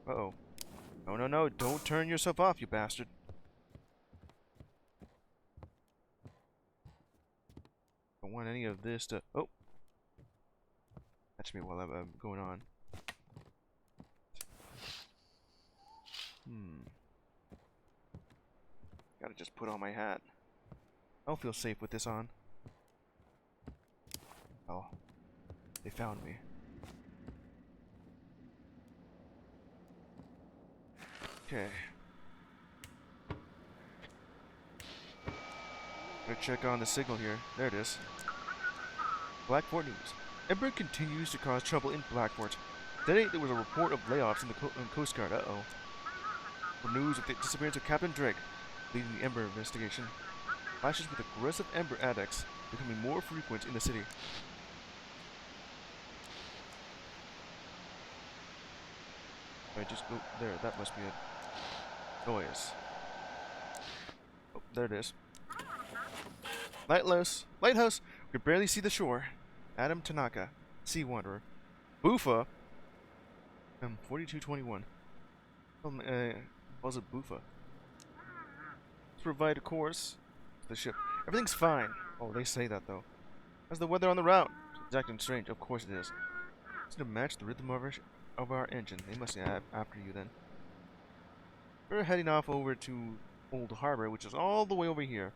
Uh-oh. No, no, no. Don't turn yourself off, you bastard. Don't want any of this to... Oh! Catch me while I'm going on. Gotta just put on my hat. I'll feel safe with this on. Oh. They found me. Okay. Better check on the signal here. There it is. Blackport News. Ember continues to cause trouble in Blackport. Today there was a report of layoffs in the Coast Guard. Uh-oh. For news of the disappearance of Captain Drake, leading the Ember investigation. Clashes with aggressive Ember addicts becoming more frequent in the city. Alright, just go there. That must be a noise. Oh, there it is. Lighthouse. Lighthouse. We can barely see the shore. Adam Tanaka. Sea Wanderer. Boofa. 4221. Was it Boofa? Let's provide a course to the ship. Everything's fine. Oh, they say that though. How's the weather on the route? It's acting strange. Of course it is. It's to match the rhythm of our engine. They must be after you then. We're heading off over to Old Harbor, which is all the way over here.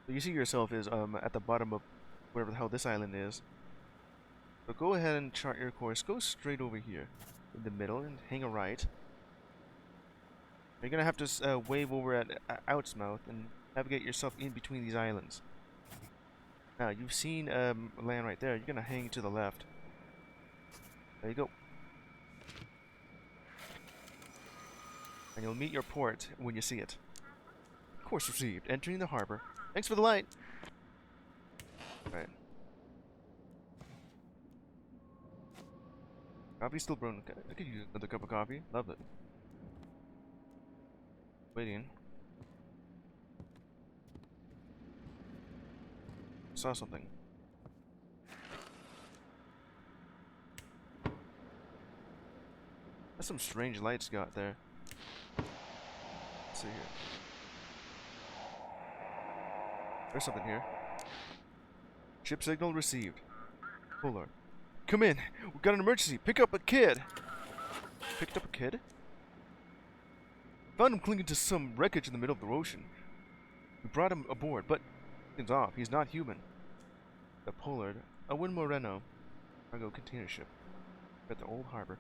So you see yourself is at the bottom of wherever the hell this island is. So go ahead and chart your course. Go straight over here in the middle and hang a right. You're gonna have to wave over at Outsmouth and navigate yourself in between these islands. Now you've seen land right there. You're gonna hang to the left. There you go. And you'll meet your port when you see it. Course received. Entering the harbor. Thanks for the light. Right. Coffee's still brewing. I could use another cup of coffee. Love it. Waiting. Saw something. That's some strange lights got there. Let's see here. There's something here. Ship signal received. Oh lord. Come in. We've got an emergency. Pick up a kid. Picked up a kid? Found him clinging to some wreckage in the middle of the ocean. We brought him aboard, but things off. He's not human. The Pollard, a Win Moreno cargo container ship at the Old Harbor.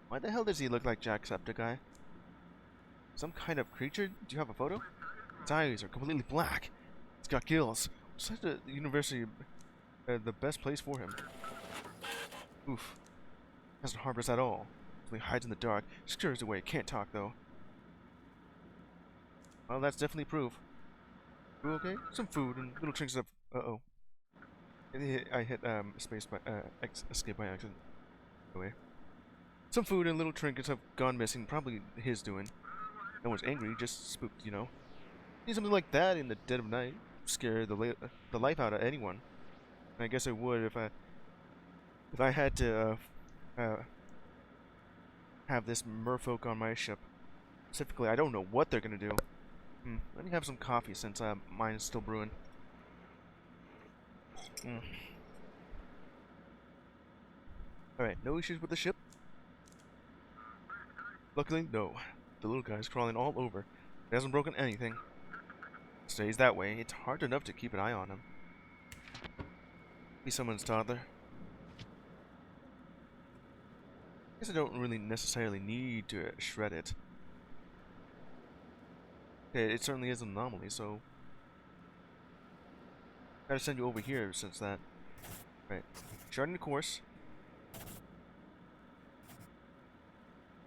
Why the hell does he look like Jacksepticeye? Some kind of creature? Do you have a photo? His eyes are completely black. He's got gills. Such a university, the best place for him. Oof. Doesn't harbor us at all. He hides in the dark. Scurries away. Can't talk though. Well, that's definitely proof. You okay? Some food and little trinkets of. Uh-oh. I hit space by escape by accident. Anyway. Some food and little trinkets have gone missing. Probably his doing. No one's angry, just spooked, you know. Need something like that in the dead of night. Scare the life out of anyone. And I guess I would if I had to have this merfolk on my ship. Specifically, I don't know what they're gonna do. Let me have some coffee since mine is still brewing. Alright, no issues with the ship? Luckily, no. The little guy's crawling all over. He hasn't broken anything. Stays that way. It's hard enough to keep an eye on him. Be someone's toddler. Guess I don't really necessarily need to shred it. Okay, it certainly is an anomaly, so gotta send you over here since that. Right. Charting the course.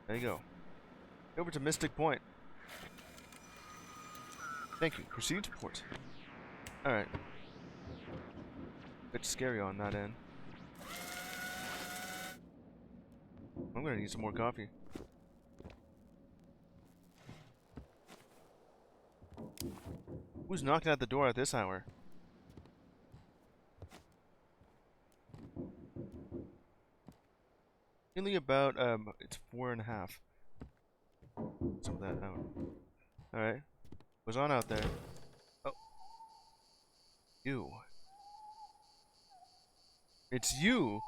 There you go. Over to Mystic Point. Thank you. Proceed to port. Alright. Bit scary on that end. I'm gonna need some more coffee. Who's knocking at the door at this hour? Nearly about, it's 4:30. Some of that out. Alright. What's on out there? Oh. You. It's you!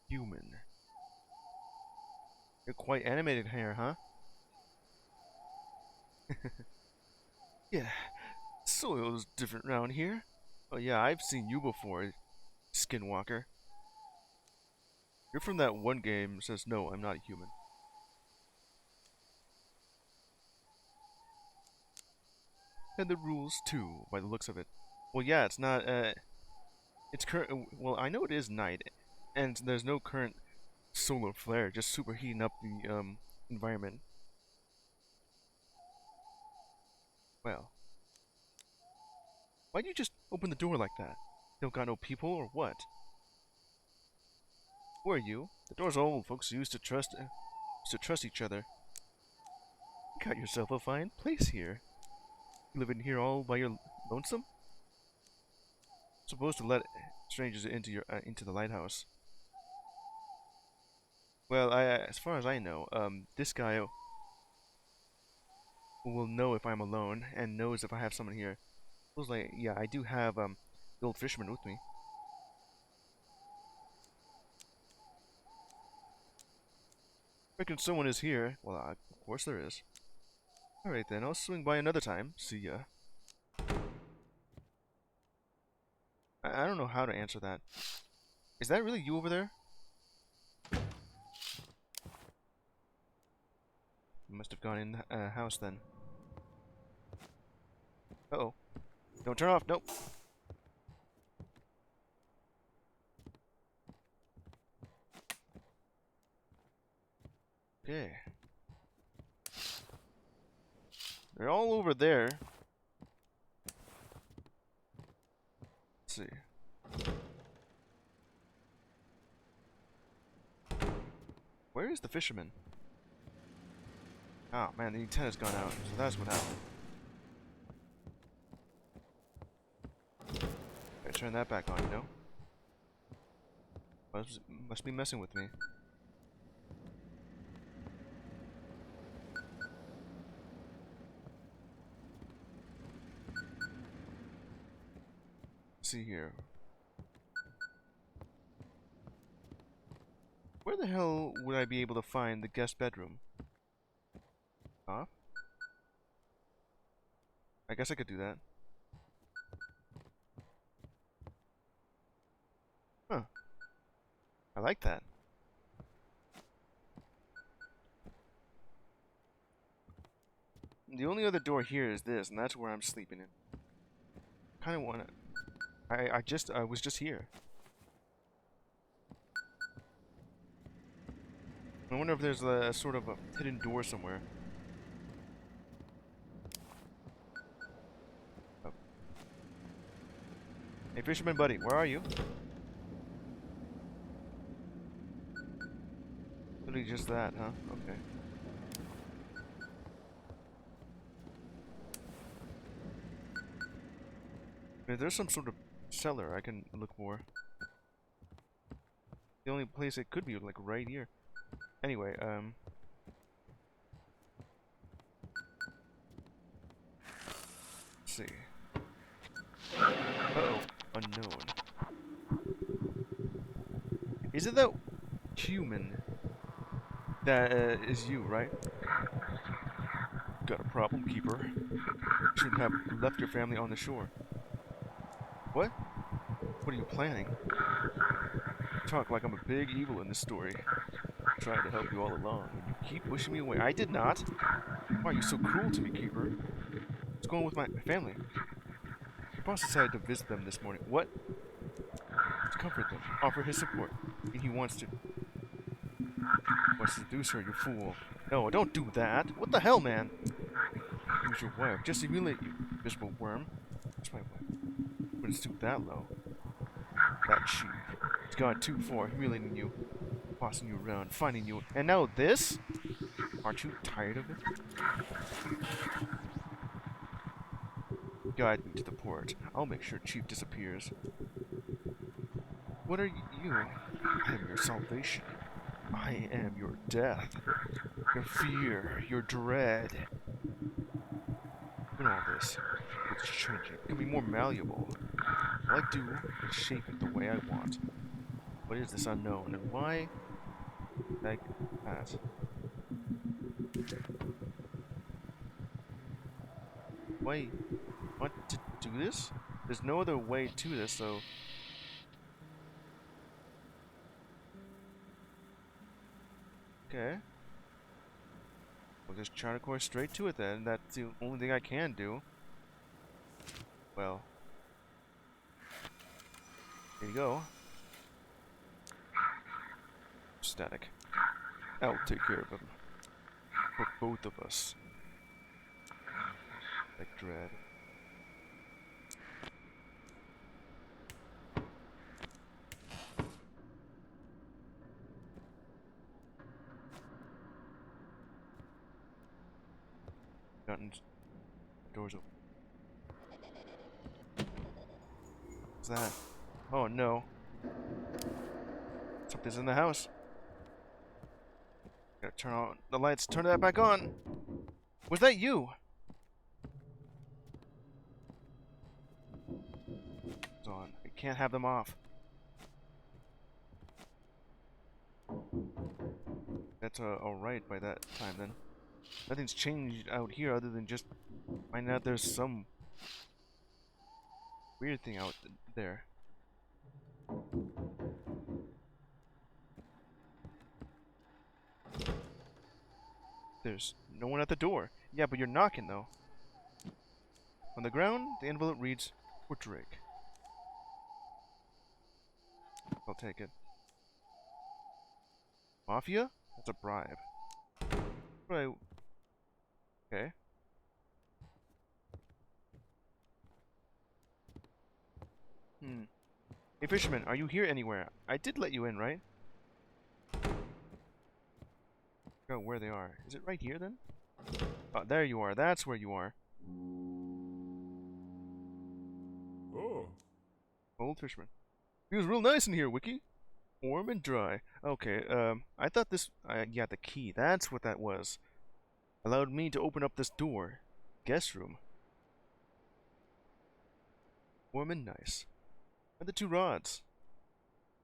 Human. You're quite animated here, huh? Yeah. Soil's different round here. Oh yeah, I've seen you before, Skinwalker. You're from that one game, says no, I'm not a human. And the rules too, by the looks of it. Well yeah, it's not, it's current, well I know it is night, and there's no current solar flare, just superheating up the, environment. Well. Why'd you just open the door like that? Don't got no people or what? Who are you? The door's old. Folks used to trust each other. You got yourself a fine place here. You live in here all by your lonesome? Supposed to let strangers into your into the lighthouse. Well, as far as I know, this guy will know if I'm alone and knows if I have someone here. Feels like, yeah, I do have the old fisherman with me. Reckon someone is here. Well, of course there is. Alright then, I'll swing by another time. See ya. I don't know how to answer that. Is that really you over there? You must have gone in the house then. Uh-oh. Don't turn off, nope. Okay. They're all over there. Let's see. Where is the fisherman? Oh man, the antenna's gone out, so that's what happened. Gotta turn that back on, you know? Must be messing with me. Let's see here. Where the hell would I be able to find the guest bedroom? Huh? I guess I could do that. Huh. I like that. The only other door here is this, and that's where I'm sleeping in. Kind of wanna... I was just here. I wonder if there's a sort of a hidden door somewhere. Oh. Hey, fisherman buddy, where are you? Literally just that, huh? Okay. There's some sort of cellar I can look for. The only place it could be, like, right here. Anyway, let's see. Uh-oh. Unknown. Is it that human that is you, right? Got a problem, Keeper. Shouldn't have left your family on the shore. What? What are you planning? You talk like I'm a big evil in this story. I tried to help you all along, and you keep pushing me away. I did not. Why are you so cruel to me, Keeper? What's going on with my family? Your boss decided to visit them this morning. What? To comfort them, offer his support. And he wants to seduce her, you fool. No, don't do that. What the hell, man? Use your wife. Just humiliate you, miserable worm. That's my wife. But it's too that low. That cheap. It's gone too far, humiliating you, bossing you around, finding you, and now this? Aren't you tired of it? Guide me to the port. I'll make sure Chief disappears. What are you? I am your salvation. I am your death. Your fear, your dread. In all this, it's changing, becoming more malleable. All I do is shape it the way I want. What is this unknown, and why like that? Why want to do this? There's no other way to this, so okay. We'll just chart a course straight to it then. That's the only thing I can do. Well, there you go. Static. I'll take care of him. For both of us. Like dread. Nothing's doors open. What's that? Oh no. Something's in the house. Gotta turn on the lights, turn that back on. Was that you? It's on. I can't have them off. That's alright by that time then. Nothing's changed out here other than just finding out there's some weird thing out there. There's no one at the door. Yeah, but you're knocking though. On the ground, the envelope reads, for Drake. I'll take it. Mafia? That's a bribe. Right. Okay. Hey, fisherman, are you here anywhere? I did let you in, right? Oh, where they are. Is it right here, then? Oh, there you are. That's where you are. Oh. Old fisherman. Feels real nice in here, Wiki. Warm and dry. Okay, I thought this... yeah, the key. That's what that was. Allowed me to open up this door. Guest room. Warm and nice. And the 2 rods.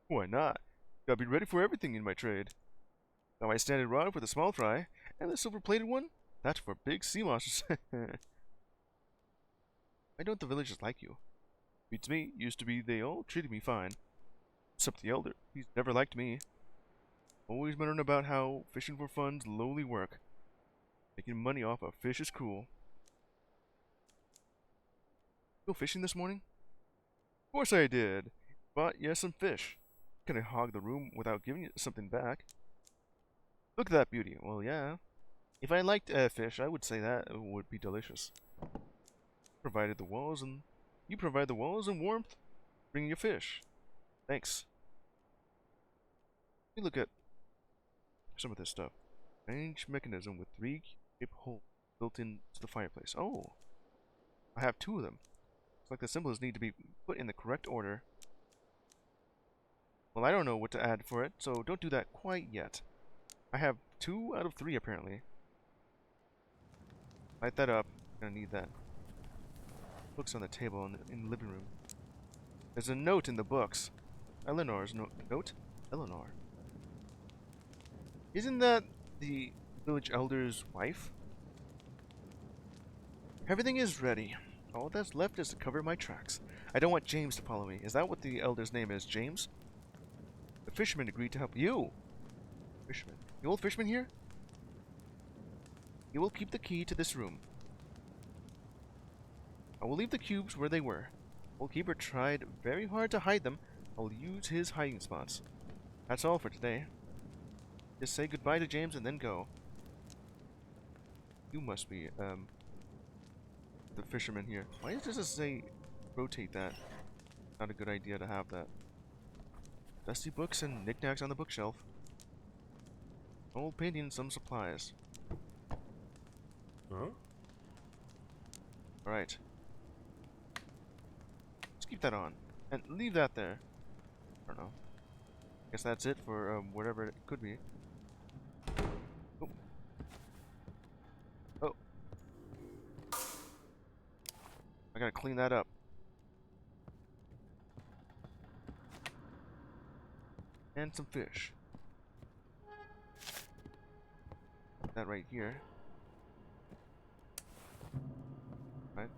Why not? Gotta be ready for everything in my trade. Now my standard rod for the small fry, and the silver-plated one, that's for big sea monsters. Why don't the villagers like you? Beats me. Used to be they all treated me fine. Except the elder. He's never liked me. Always muttering about how fishing for fun's lowly work. Making money off of fish is cruel. Go fishing this morning? Of course I did. But yes, some fish. Can I hog the room without giving you something back? Look at that beauty. Well, yeah. If I liked fish, I would say that it would be delicious. Provided the walls and... You provide the walls and warmth. Bring your fish. Thanks. Let me look at some of this stuff. Strange mechanism with 3 cape holes built into the fireplace. Oh. I have 2 of them. Looks like the symbols need to be put in the correct order. Well, I don't know what to add for it, so don't do that quite yet. I have 2 out of 3 apparently. Light that up. Gonna need that. Books on the table in the living room. There's a note in the books. Eleanor's note? Eleanor. Isn't that the village elder's wife? Everything is ready. All that's left is to cover my tracks. I don't want James to follow me. Is that what the elder's name is, James? The fisherman agreed to help you. Fisherman. The old fisherman here? He will keep the key to this room. I will leave the cubes where they were. The old keeper tried very hard to hide them. I will use his hiding spots. That's all for today. Just say goodbye to James and then go. You must be, the fisherman here. Why does it say rotate that? Not a good idea to have that. Dusty books and knickknacks on the bookshelf. Old painting and some supplies. Huh? Alright. Let's keep that on. And leave that there. I don't know. Guess that's it for whatever it could be. Oh. Oh. I gotta clean that up. And some fish. Put that right here. Right.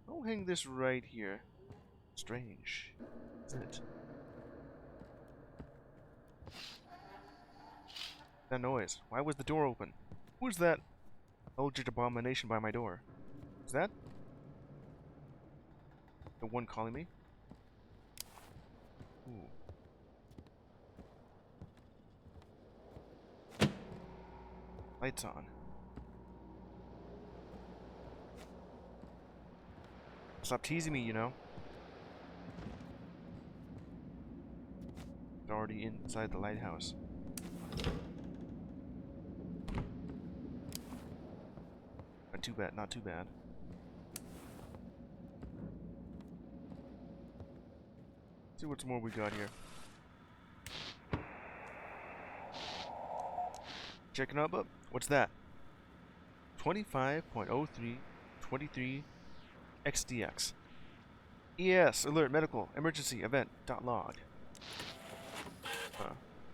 I'll hang this right here. Strange, isn't it? That noise. Why was the door open? Who's that eldritch abomination by my door? Is that the one calling me? Ooh. Lights on. Stop teasing me, you know. It's already inside the lighthouse. Not too bad, not too bad. Let's see what's more we got here. Checking up. What's that? 25.0323 XDX. ES alert medical emergency event .log.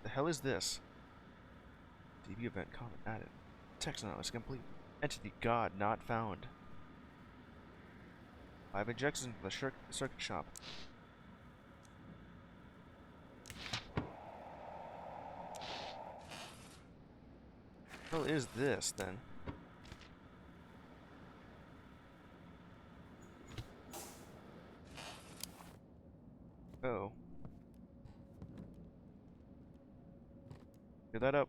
The hell is this? DB event comment added. Text analysis complete. Entity God not found. 5 injections from the circuit shop. What the hell is this then? Oh. Get that up.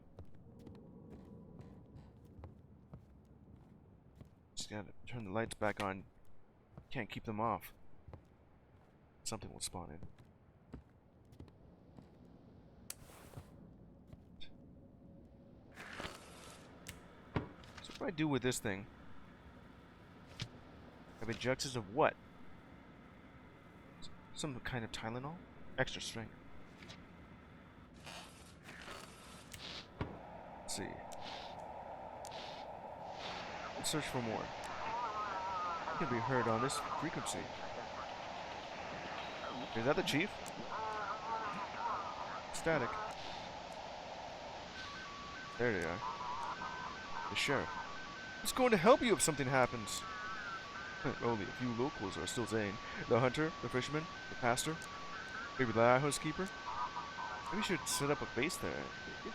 Just gotta turn the lights back on. Can't keep them off. Something will spawn in. So what do I do with this thing? Have injections of what? Some kind of Tylenol? Extra strength. Let's see. Let's search for more. It can be heard on this frequency. Is that the chief? Static. There they are. The sheriff. It's going to help you if something happens. Only a few locals are still saying. The hunter, the fisherman, the pastor, maybe the lighthouse keeper. Maybe we should set up a base there.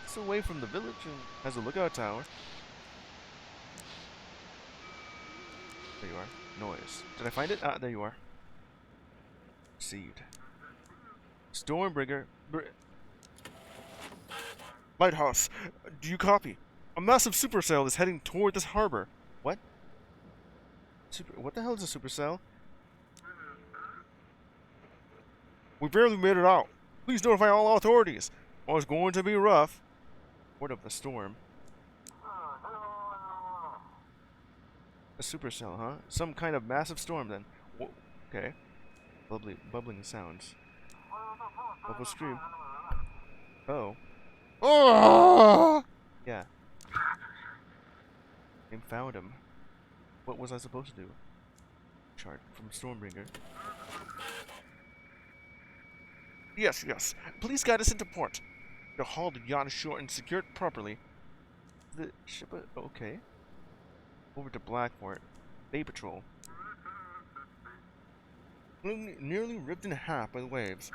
It's away from the village and has a lookout tower. There you are. Noise. Did I find it? Ah, there you are. Received. Stormbringer. Lighthouse. Do you copy? A massive supercell is heading toward this harbor. What? What the hell is a supercell? We barely made it out. Please notify all authorities. Oh, it's going to be rough. Word of the storm. A supercell, huh? Some kind of massive storm then. Whoa. Okay. Bubbling sounds. Bubble stream. Oh. Oh! Yeah. I found him. What was I supposed to do? Chart from Stormbringer. Yes, yes. Please guide us into port. The hull to yacht ashore and secure it properly. The ship. Okay. Over to Blackport. Bay Patrol. Nearly ripped in half by the waves.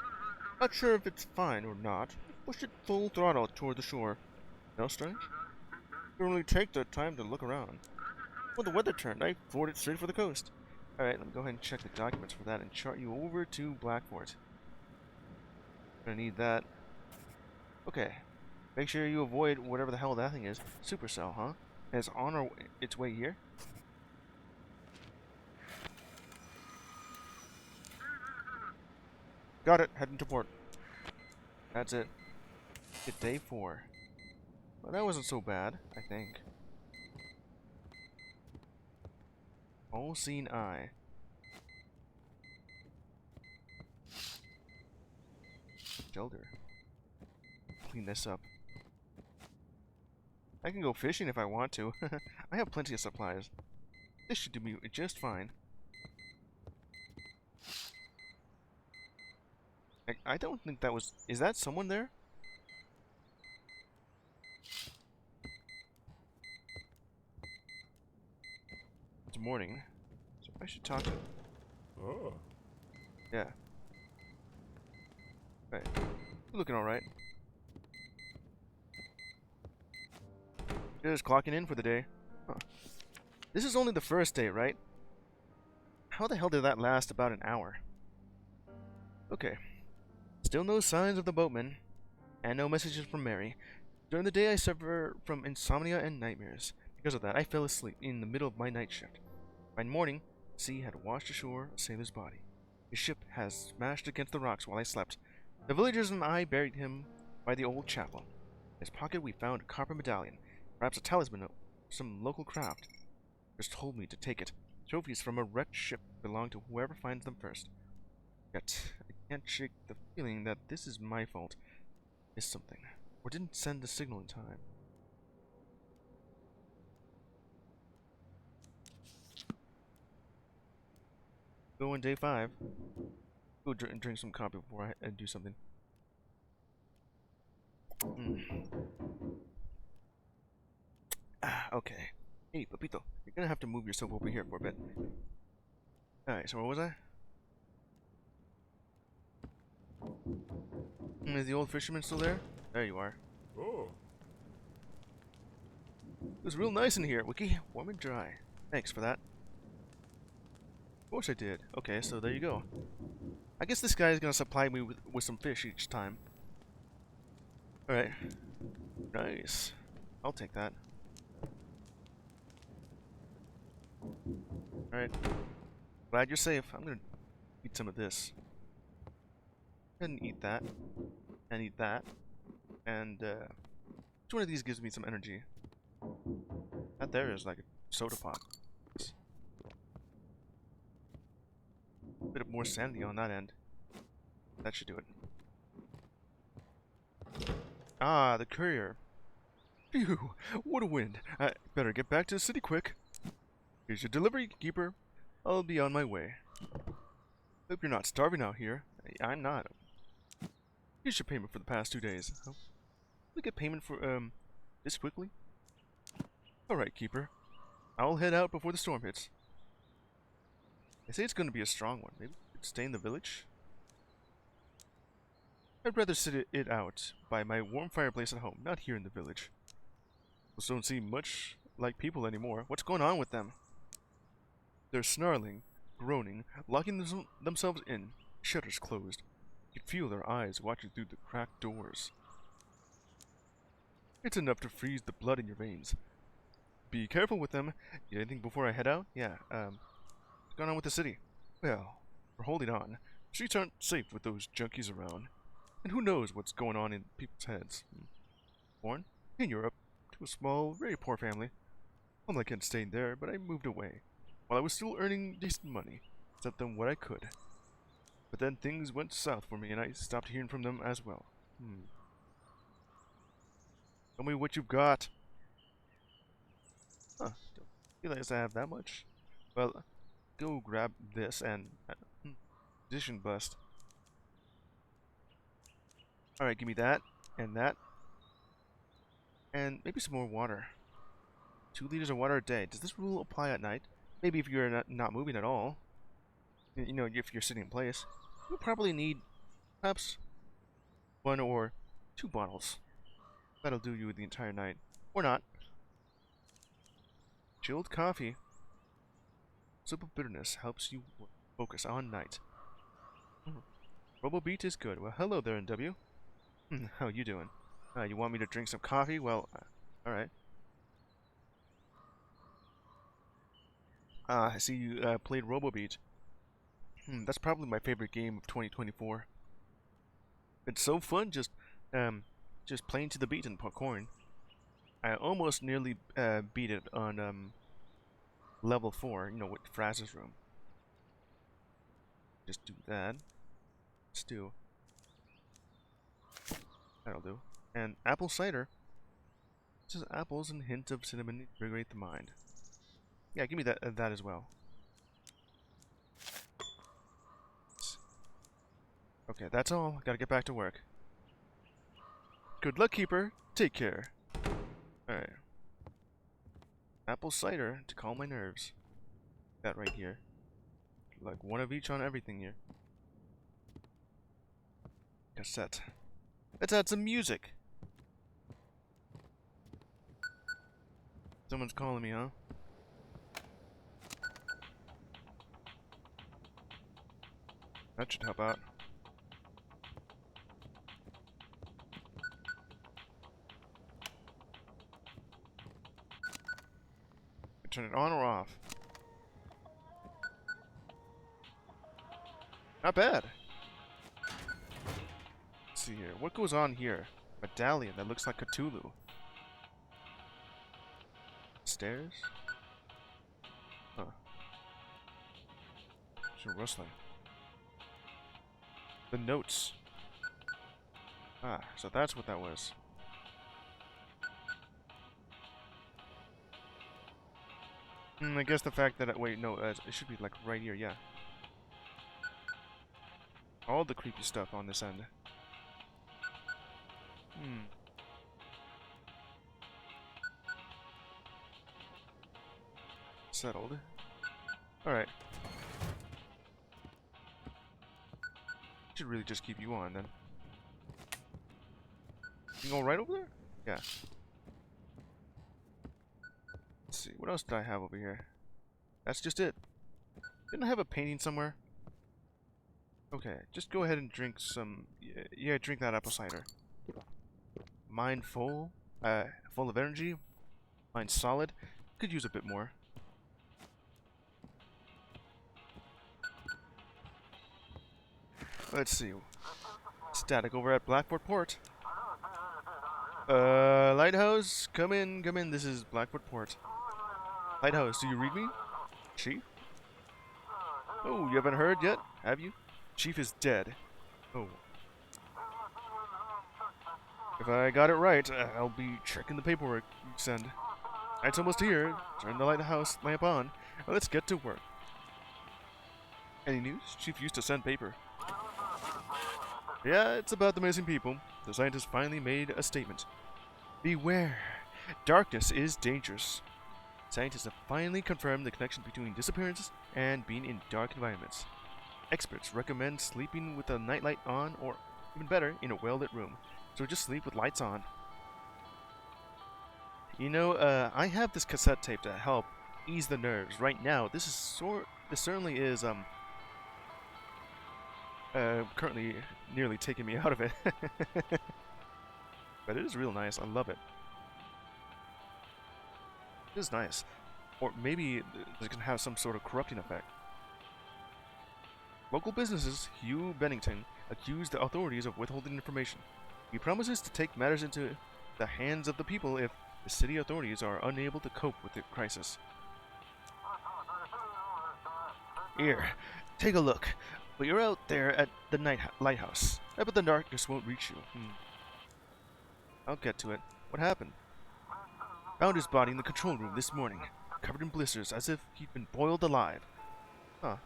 Not sure if it's fine or not. Push it full throttle toward the shore. No strange? Don't really take the time to look around. When the weather turned, I floored it straight for the coast. Alright, let me go ahead and check the documents for that and chart you over to Blackport. Gonna need that. Okay. Make sure you avoid whatever the hell that thing is. Supercell, huh? And it's on its way here? Got it. Heading to port. That's it. It's day 4. Well, that wasn't so bad, I think. All-seeing eye. Shelter. Clean this up. I can go fishing if I want to. I have plenty of supplies. This should do me just fine. I don't think that was... Is that someone there? It's morning. So I should talk to him. Oh. Yeah. Right. You're looking alright. Just clocking in for the day. Huh. This is only the first day, right? How the hell did that last about an hour? Okay. Still no signs of the boatman, and no messages from Mary. During the day I suffer from insomnia and nightmares. Because of that, I fell asleep in the middle of my night shift. By morning, the sea had washed ashore a sailor's body. His ship has smashed against the rocks while I slept. The villagers and I buried him by the old chapel. In his pocket we found a copper medallion, perhaps a talisman of some local craft. Just told me to take it. Trophies from a wrecked ship belong to whoever finds them first. Yet, I can't shake the feeling that this is my fault. Missed something, or didn't send the signal in time. Go on day 5. Go drink some coffee before I do something. Okay. Hey, Papito, you're gonna have to move yourself over here for a bit. Alright, so where was I? Is the old fisherman still there? There you are. Oh. It was real nice in here, Wiki. Warm and dry. Thanks for that. Of course I did. Okay, so there you go. I guess this guy is gonna supply me with some fish each time. Alright. Nice. I'll take that. Alright. Glad you're safe. I'm gonna eat some of this. Go ahead and eat that. And eat that. And, which one of these gives me some energy? That there is like a soda pop. A bit of more sanity on that end. That should do it. Ah, the courier. Phew, what a wind. I better get back to the city quick. Here's your delivery, keeper. I'll be on my way. Hope you're not starving out here. I'm not. Here's your payment for the past 2 days. Huh? We get payment for, this quickly? Alright, keeper. I'll head out before the storm hits. They say it's going to be a strong one. Maybe we could stay in the village? I'd rather sit it out by my warm fireplace at home, not here in the village. Those don't seem much like people anymore. What's going on with them? They're snarling, groaning, locking themselves in, shutters closed. You could feel their eyes watching through the cracked doors. It's enough to freeze the blood in your veins. Be careful with them. Need anything before I head out? Yeah, what's going on with the city? Well, we're holding on. Streets aren't safe with those junkies around. And who knows what's going on in people's heads. Born in Europe, to a small, very poor family. All my kids stayed there, but I moved away. while I was still earning decent money, sent them what I could. But then things went south for me, and I stopped hearing from them as well. Tell me what you've got. Huh, don't realize I have that much. Well, go grab this and... Position bust. Alright, give me that, and that. And maybe some more water. 2 liters of water a day. Does this rule apply at night? Maybe if you're not moving at all. You know, if you're sitting in place. You'll probably need, perhaps, 1 or 2 bottles. That'll do you the entire night. Or not. Chilled coffee. Sip of bitterness helps you focus on night. RoboBeat is good. Well, hello there, NW. How you doing? You want me to drink some coffee? Well, alright. I see you played RoboBeat. That's probably my favorite game of 2024. It's so fun just playing to the beat and parkouring. I almost nearly beat it on level 4, you know, with Fraz's room. Just do that. Stew. That'll do. And apple cider. This is apples and hint of cinnamon to invigorate the mind. Yeah, give me that as well. Okay, that's all. Gotta get back to work. Good luck, Keeper. Take care. Alright. Apple cider to calm my nerves. That right here. Like 1 of each on everything here. Cassette. Let's add some music. Someone's calling me, huh? That should help out. Turn it on or off? Not bad. Let's see here. What goes on here? Medallion that looks like Cthulhu. Stairs? Huh. Some rustling. The notes. Ah, so that's what that was. I guess the fact that wait, no, it should be like right here, yeah. All the creepy stuff on this end. Settled. Alright. Should really just keep you on then. You go right over there? Yeah. Let's see, what else did I have over here? That's just it. Didn't I have a painting somewhere? Okay, just go ahead and drink some... Yeah, drink that apple cider. Mind full? Full of energy? Mind solid? Could use a bit more. Let's see. Static over at Blackford Port. Lighthouse, come in, come in. This is Blackford Port. Lighthouse, do you read me? Chief? Oh, you haven't heard yet, have you? Chief is dead. Oh. If I got it right, I'll be checking the paperwork you send. Night's almost here. Turn the lighthouse lamp on. Now let's get to work. Any news? Chief used to send paper. Yeah, it's about the missing people. The scientists finally made a statement. Beware. Darkness is dangerous. Scientists have finally confirmed the connection between disappearances and being in dark environments. Experts recommend sleeping with a nightlight on, or even better, in a well-lit room. So just sleep with lights on. You know, I have this cassette tape to help ease the nerves. Right now, this certainly is currently nearly taking me out of it. But it is real nice. I love it. It is nice. Or maybe it can have some sort of corrupting effect. Local businesses, Hugh Bennington, accused the authorities of withholding information. He promises to take matters into the hands of the people if the city authorities are unable to cope with the crisis. Here, take a look. But you're out there at the lighthouse. I bet the darkness won't reach you. I'll get to it. What happened? Found his body in the control room this morning, covered in blisters, as if he'd been boiled alive. Huh.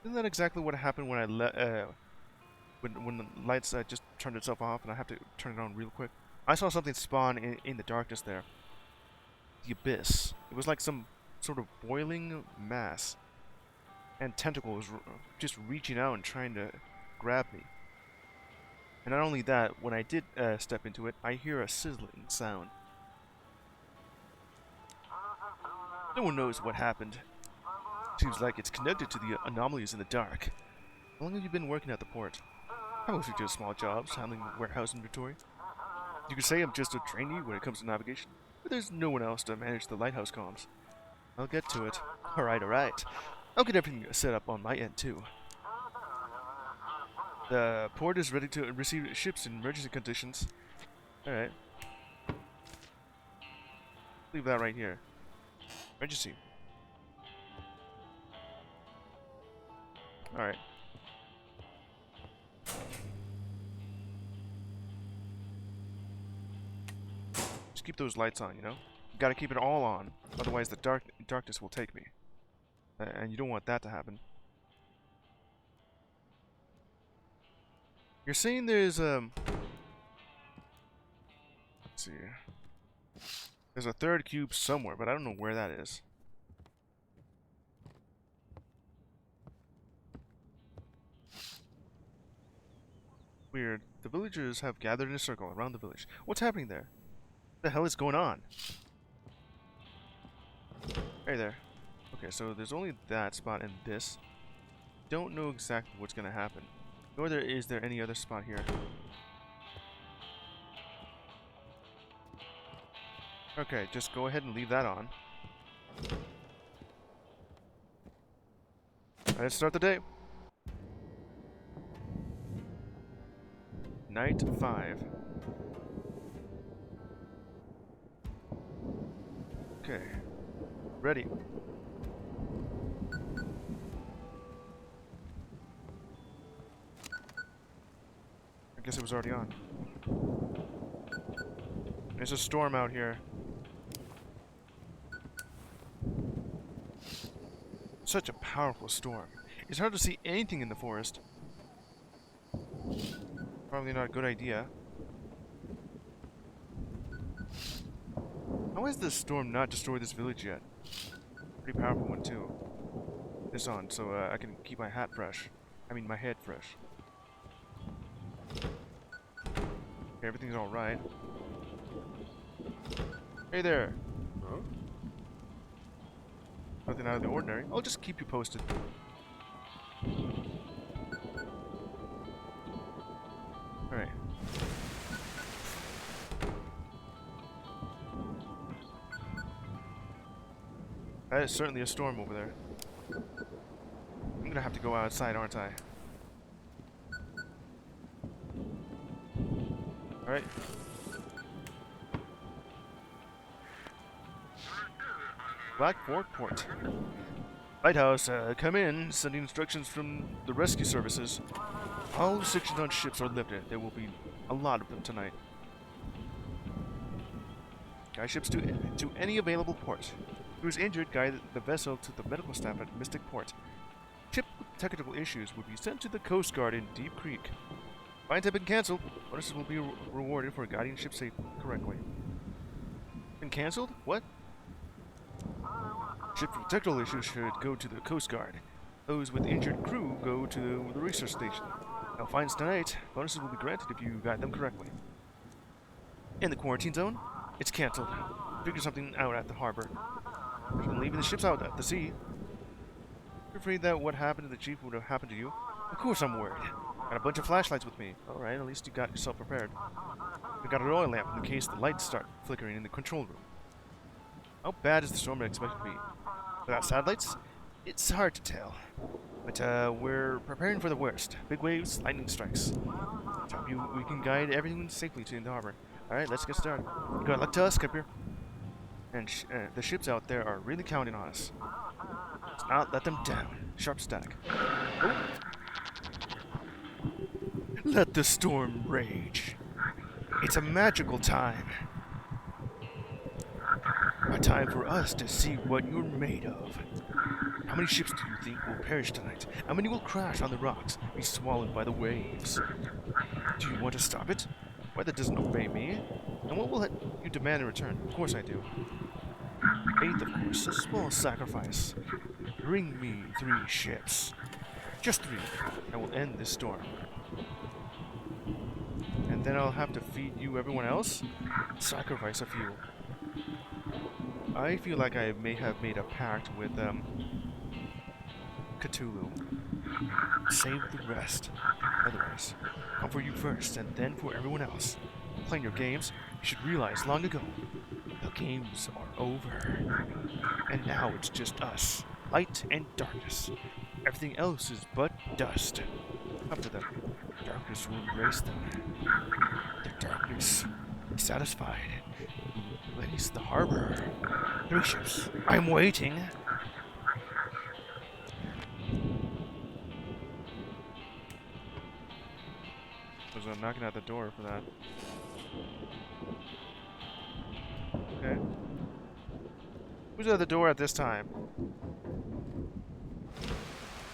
Isn't that exactly what happened when when the lights just turned itself off and I have to turn it on real quick? I saw something spawn in the darkness there. The abyss. It was like some sort of boiling mass. And tentacles just reaching out and trying to grab me. And not only that, when I did step into it, I hear a sizzling sound. No one knows what happened. Seems like it's connected to the anomalies in the dark. How long have you been working at the port? I mostly do small jobs, handling warehouse inventory. You could say I'm just a trainee when it comes to navigation, but there's no one else to manage the lighthouse comms. I'll get to it. Alright. I'll get everything set up on my end too. The port is ready to receive ships in emergency conditions. Alright. Leave that right here. Emergency. Alright. Just keep those lights on, you know? You gotta keep it all on, otherwise the darkness will take me. And you don't want that to happen. You're saying there's let's see. There's a third cube somewhere, but I don't know where that is. Weird. The villagers have gathered in a circle around the village. What's happening there? What the hell is going on? Hey there. Okay, so there's only that spot and this. Don't know exactly what's gonna happen. Nor is there any other spot here. Okay, just go ahead and leave that on. Let's start the day. Night 5. Okay. Ready. I guess it was already on. There's a storm out here. Such a powerful storm. It's hard to see anything in the forest. Probably not a good idea. How has this storm not destroyed this village yet? Pretty powerful one too. This on, so I can keep my hat fresh. I mean my head fresh. Okay, everything's alright. Hey there! Huh? Nothing out of the ordinary. I'll just keep you posted. Alright. That is certainly a storm over there. I'm gonna have to go outside, aren't I? Alright. Black Fork Port. Lighthouse, come in. Sending instructions from the rescue services. All restrictions on ships are lifted. There will be a lot of them tonight. Guide ships to any available port. Who is injured, guide the vessel to the medical staff at Mystic Port. Ship with technical issues will be sent to the Coast Guard in Deep Creek. Fines have been cancelled. Bonuses will be rewarded for guiding ship safe correctly. Been cancelled? What? Ships with technical issues should go to the Coast Guard. Those with injured crew go to the research station. No fines tonight. Bonuses will be granted if you guide them correctly. In the quarantine zone? It's cancelled. Figure something out at the harbor. We've been leaving the ships out at the sea. You're afraid that what happened to the chief would have happened to you? Of course I'm worried. Got a bunch of flashlights with me. Alright, at least you got yourself prepared. We got an oil lamp in case the lights start flickering in the control room. How bad is the storm expected to be? Without satellites? It's hard to tell. But we're preparing for the worst. Big waves, lightning strikes. So we can guide everyone safely to the harbor. Alright, let's get started. Good luck to us, Skipper. And the ships out there are really counting on us. Let's not let them down. Sharp stack. Oh. Let the storm rage. It's a magical time. A time for us to see what you're made of. How many ships do you think will perish tonight? How many will crash on the rocks, be swallowed by the waves? Do you want to stop it? Why, that doesn't obey me. And what will you demand in return? Of course I do. Faith, of course, a small sacrifice. Bring me 3 ships. Just 3. I will end this storm. And then I'll have to feed you everyone else? Sacrifice a few. I feel like I may have made a pact with, Cthulhu. Save the rest. Otherwise, come for you first, and then for everyone else. Playing your games, you should realize long ago, the games are over. And now it's just us, light and darkness. Everything else is but dust. After the darkness will embrace them. The darkness is satisfied. Lays the harbor. 3 ships. I'm waiting. I'm knocking at the door for that. Okay. Who's at the door at this time?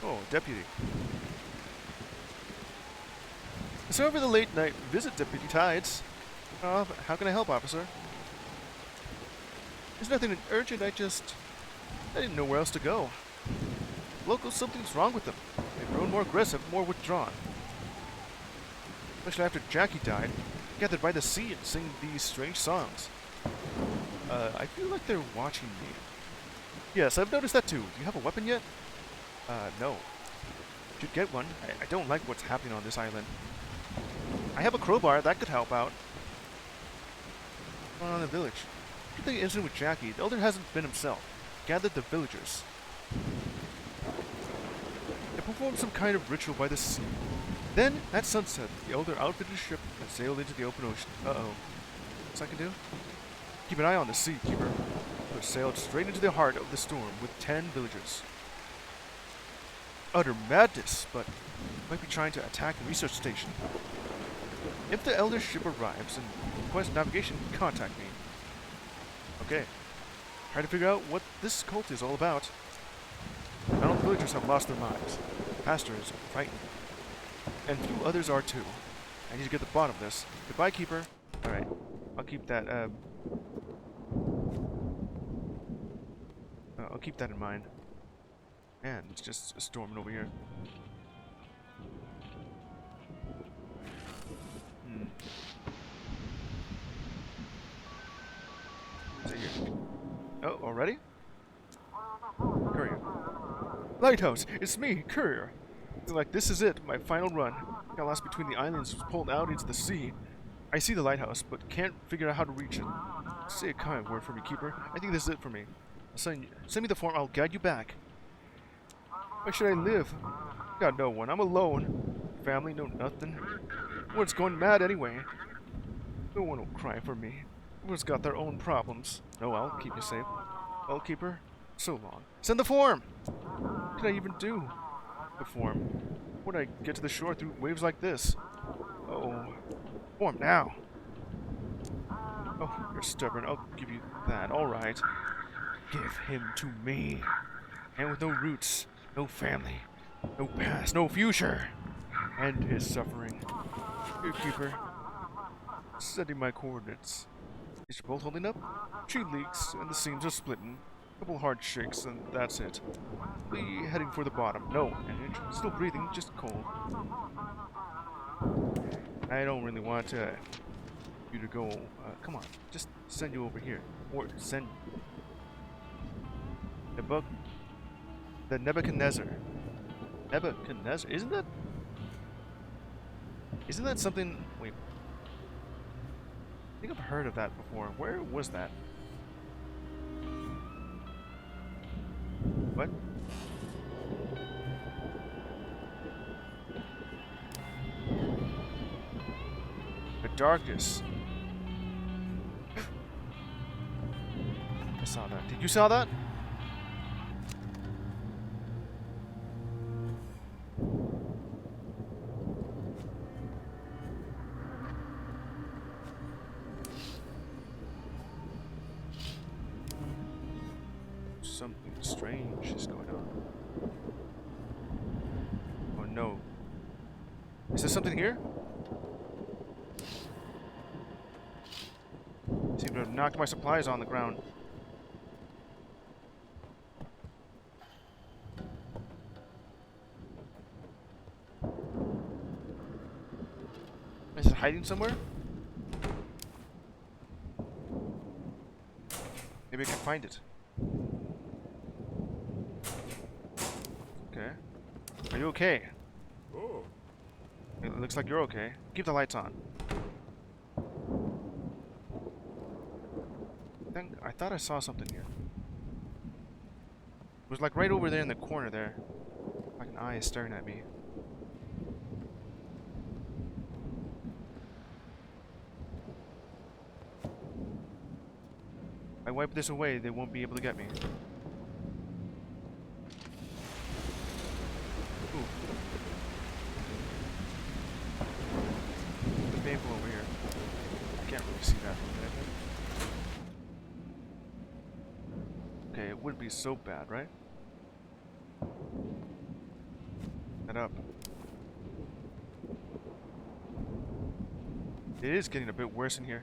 Oh, deputy. So for the late night visit, Deputy Tides. How can I help, officer? There's nothing urgent, I didn't know where else to go. Locals, something's wrong with them. They've grown more aggressive, more withdrawn. Especially after Jackie died, gathered by the sea and sing these strange songs. I feel like they're watching me. Yes, I've noticed that too. Do you have a weapon yet? No. Should get one. I don't like what's happening on this island. I have a crowbar, that could help out. What's going on in the village? After the incident with Jackie, the elder hasn't been himself. Gathered the villagers. They performed some kind of ritual by the sea. Then, at sunset, the elder outfitted his ship and sailed into the open ocean. Uh-oh. What's I can do? Keep an eye on the sea, keeper. Who sailed straight into the heart of the storm with 10 villagers. Utter madness, but might be trying to attack the research station. If the elder's ship arrives and requests navigation, contact me. Okay. Try to figure out what this cult is all about. Not all the villagers have lost their minds. The pastor is frightened. And few others are too. I need to get to the bottom of this. Goodbye, keeper. Alright. I'll keep that, I'll keep that in mind. Man, it's just storming over here. What's it here? Oh, already? Courier. Lighthouse! It's me, Courier! Looks like this is it, my final run. Got lost between the islands, was pulled out into the sea. I see the lighthouse, but can't figure out how to reach it. Say a kind word for me, keeper. I think this is it for me. Send me the form, I'll guide you back. Why should I live? Got no one, I'm alone. Family, no nothing. Everyone's going mad anyway. No one will cry for me. Everyone's got their own problems. No, I'll keep you safe. Well, keeper, so long. Send the form! What could I even do? The form. When I get to the shore through waves like this? Oh, form now. Oh, you're stubborn. I'll give you that. All right. Give him to me. And with no roots, no family, no past, no future. End his suffering. Here, keeper. Sending my coordinates. Is your boat holding up? She leaks, and the seams are splitting. Couple hard shakes, and that's it. Be heading for the bottom. No, and still breathing, just cold. I don't really want you to go. Come on, just send you over here, or send the Nebuchadnezzar. Nebuchadnezzar, isn't that something? Wait, I think I've heard of that before. Where was that? What? The darkness. I saw that. Did you saw that? Something strange is going on. Oh no. Is there something here? Seem to have knocked my supplies on the ground. Is it hiding somewhere? Maybe I can find it. Okay. Are you okay? Oh. It looks like you're okay. Keep the lights on. I thought I saw something here. It was like right over there in the corner there. Like an eye staring at me. If I wipe this away, they won't be able to get me. Ooh. The painful over here. I can't really see that from there. Okay, it wouldn't be so bad, right? Head up. It is getting a bit worse in here.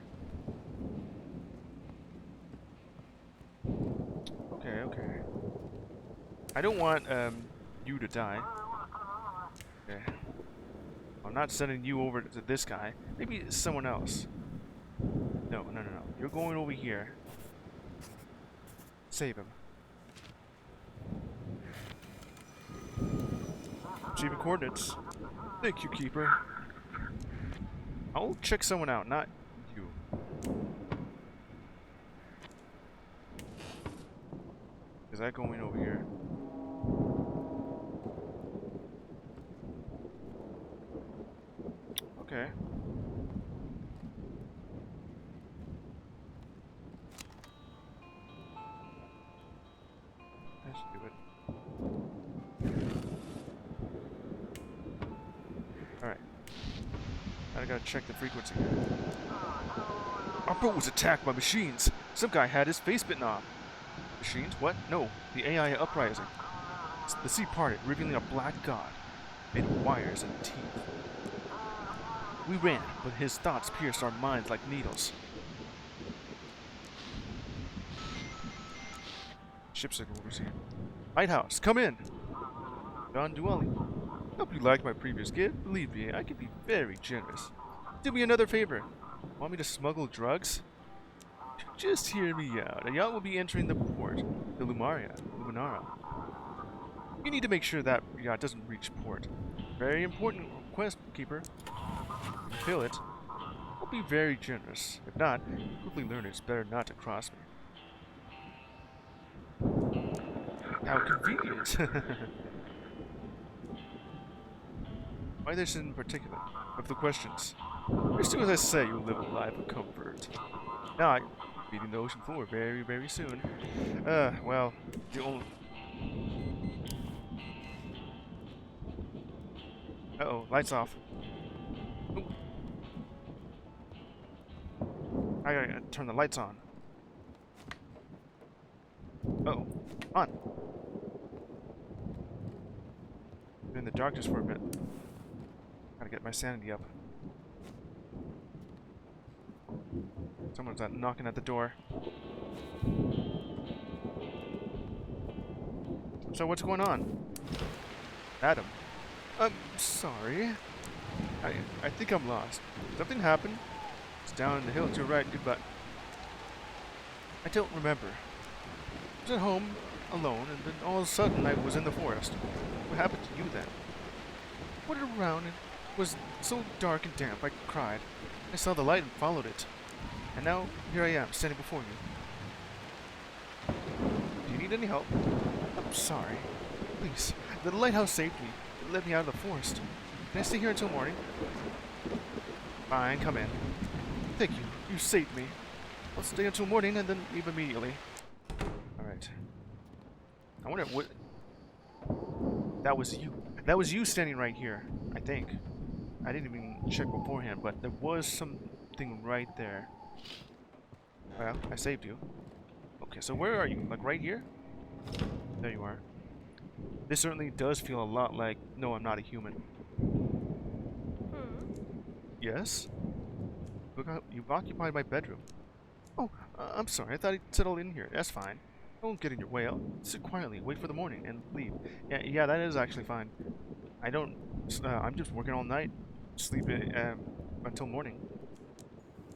Okay, okay. I don't want you to die. Okay. I'm not sending you over to this guy. Maybe someone else. No, no, no, no. You're going over here. Save him. Achieving coordinates. Thank you, Keeper. I'll check someone out, not you. Is that going over here? Okay. That's stupid. Alright. I gotta check the frequency. Our boat was attacked by machines. Some guy had his face bitten off. Machines? What? No. The AI uprising. The sea parted, revealing a black god made of wires and teeth. We ran, but his thoughts pierced our minds like needles. Ship signal orders here. Lighthouse, come in! Don Duelli. Hope you liked my previous gift. Believe me, I can be very generous. Do me another favor. Want me to smuggle drugs? Just hear me out. A yacht will be entering the port, the Luminara. You need to make sure that yacht doesn't reach port. Very important request, Keeper. If you feel it, I'll be very generous. If not, quickly learn it's better not to cross me. How convenient. Why this in particular? Of the questions. As soon as I say, you'll live a life of comfort. Now, I'm beating the ocean floor very, very soon. Well, the only... Uh-oh, lights off. Ooh. I gotta turn the lights on. Uh-oh, on. Been in the darkness for a bit. Gotta get my sanity up. Someone's knocking at the door. So what's going on? Adam. I'm sorry. I think I'm lost. Something happened? It's down the hill to your right. Goodbye. I don't remember. I was at home, alone, and then all of a sudden I was in the forest. What happened to you then? I wandered around and it was so dark and damp I cried. I saw the light and followed it. And now, here I am, standing before you. Do you need any help? I'm sorry. Please, the lighthouse saved me. It led me out of the forest. Can I stay here until morning? Fine, come in. Thank you. You saved me. I'll stay until morning and then leave immediately. Alright. I wonder what... That was you. That was you standing right here, I think. I didn't even check beforehand, but there was something right there. Well, I saved you. Okay, so where are you? Like right here? There you are. This certainly does feel a lot like, no, I'm not a human. Yes? You've occupied my bedroom. Oh, I'm sorry. I thought he'd settle in here. That's fine. I won't get in your way. I'll sit quietly, wait for the morning, and leave. Yeah, that is actually fine. I don't... I'm just working all night. Sleeping until morning.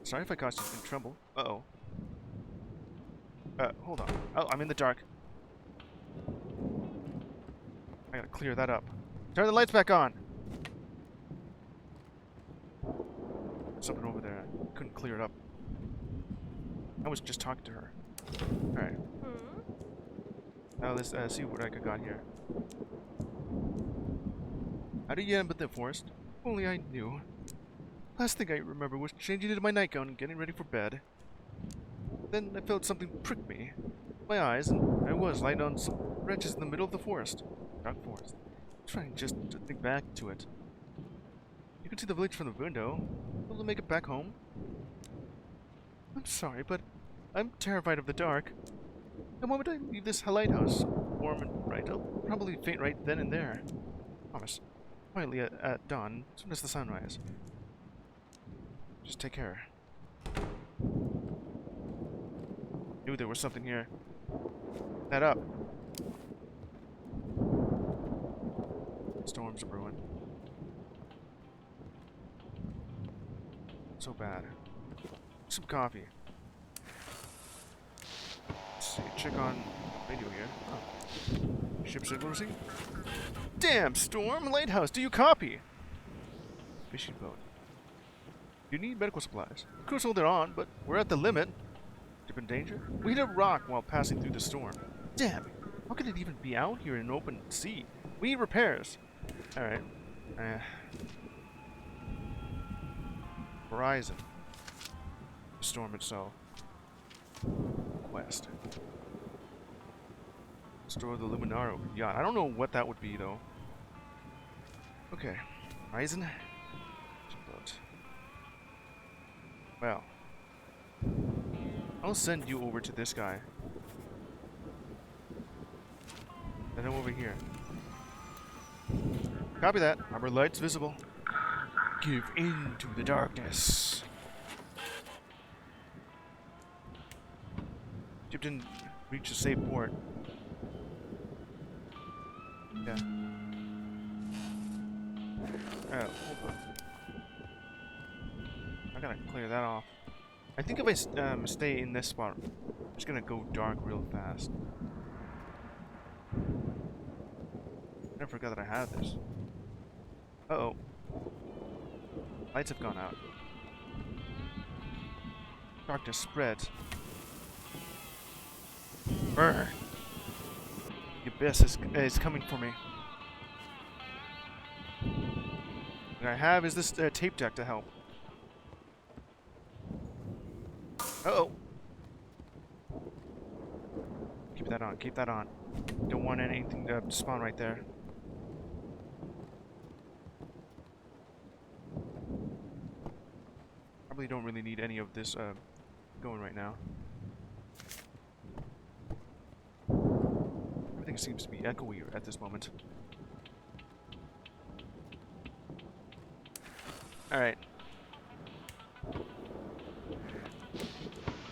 Sorry if I caused you in trouble. Uh-oh. Hold on. Oh, I'm in the dark. I gotta clear that up. Turn the lights back on! Something over there. I couldn't clear it up. I was just talking to her. Alright. Now let's see what I got here. How did you end up in the forest? If only I knew. Last thing I remember was changing into my nightgown and getting ready for bed. Then I felt something prick me. My eyes, and I was lying on some branches in the middle of the forest. Dark forest. I'm trying just to think back to it. You can see the village from the window. Able to make it back home? I'm sorry, but I'm terrified of the dark. The moment I leave this lighthouse, warm and bright, I'll probably faint right then and there. Promise. Quietly at dawn, as soon as the sun rises. Just take care. Knew there was something here. That up. Storms are brewing. So bad. Some coffee. Let's see, check on radio here. Oh. Ship signal received. Damn, Storm! Lighthouse, do you copy? Fishing boat. You need medical supplies. Of course, hold it on, but we're at the limit. Ship in danger? We hit a rock while passing through the storm. Damn! How could it even be out here in open sea? We need repairs. Alright. Horizon. The storm itself. Quest. Restore the Luminaro yacht. I don't know what that would be, though. Okay. Horizon. Boat. Well. I'll send you over to this guy. And then over here. Copy that. Harbor lights visible. Give in to the darkness. Ship didn't reach a safe port. Yeah. Hold on. I gotta clear that off. I think if I stay in this spot, it's gonna go dark real fast. I forgot that I had this. Uh-oh. Lights have gone out. Darkness spreads. Brr. The abyss is coming for me. What I have is this tape deck to help. Uh-oh. Keep that on, keep that on. Don't want anything to spawn right there. Probably don't really need any of this going right now. Everything seems to be echoey at this moment. Alright.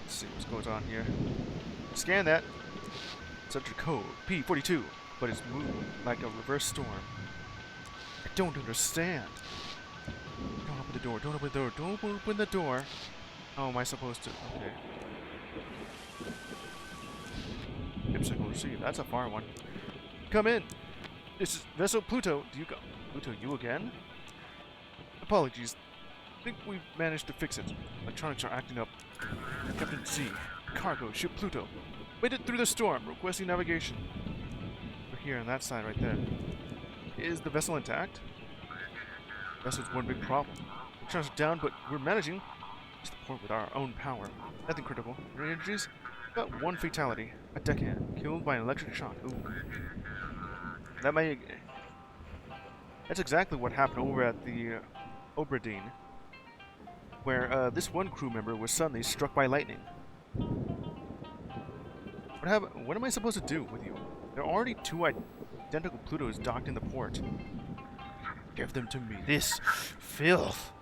Let's see what goes on here. Scan that. It's under code P42, but it's moving like a reverse storm. I don't understand. Don't open the door, don't open the door, don't open the door. How am I supposed to? Okay. Ship signal received. That's a far one. Come in. This is Vessel Pluto. Do you go? Pluto, you again? Apologies. I think we've managed to fix it. Electronics are acting up. Captain C. Cargo, ship Pluto. Made it through the storm, requesting navigation. We're here on that side right there. Is the vessel intact? Vessel's one big problem. Electronics are down, but we're managing. Just the port with our own power. Nothing critical. Energies? Got one fatality. A deckhand. Killed by an electric shock. Ooh. That may... That's exactly what happened over at the Obradine, where this one crew member was suddenly struck by lightning. What am I supposed to do with you? There are already 2 identical Plutos docked in the port. Give them to me. This filth.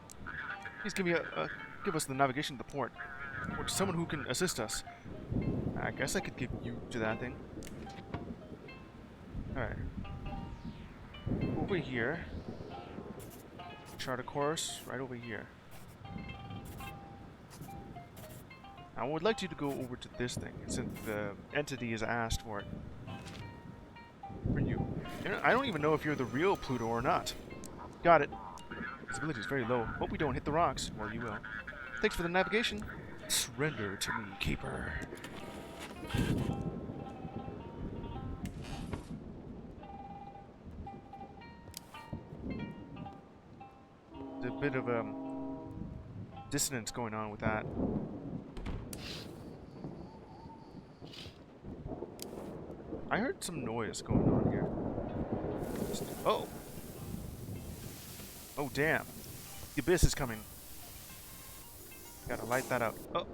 Please give us the navigation to the port, or to someone who can assist us. I guess I could give you to that thing. All right. Over here. Chart a course right over here. I would like you to go over to this thing, since the entity has asked for it. For you. I don't even know if you're the real Pluto or not. Got it. Visibility is very low. Hope we don't hit the rocks. Well, you will. Thanks for the navigation. Surrender to me, Keeper. There's a bit of dissonance going on with that. I heard some noise going on here. Oh! Oh, damn. The abyss is coming. Gotta light that up. Oh!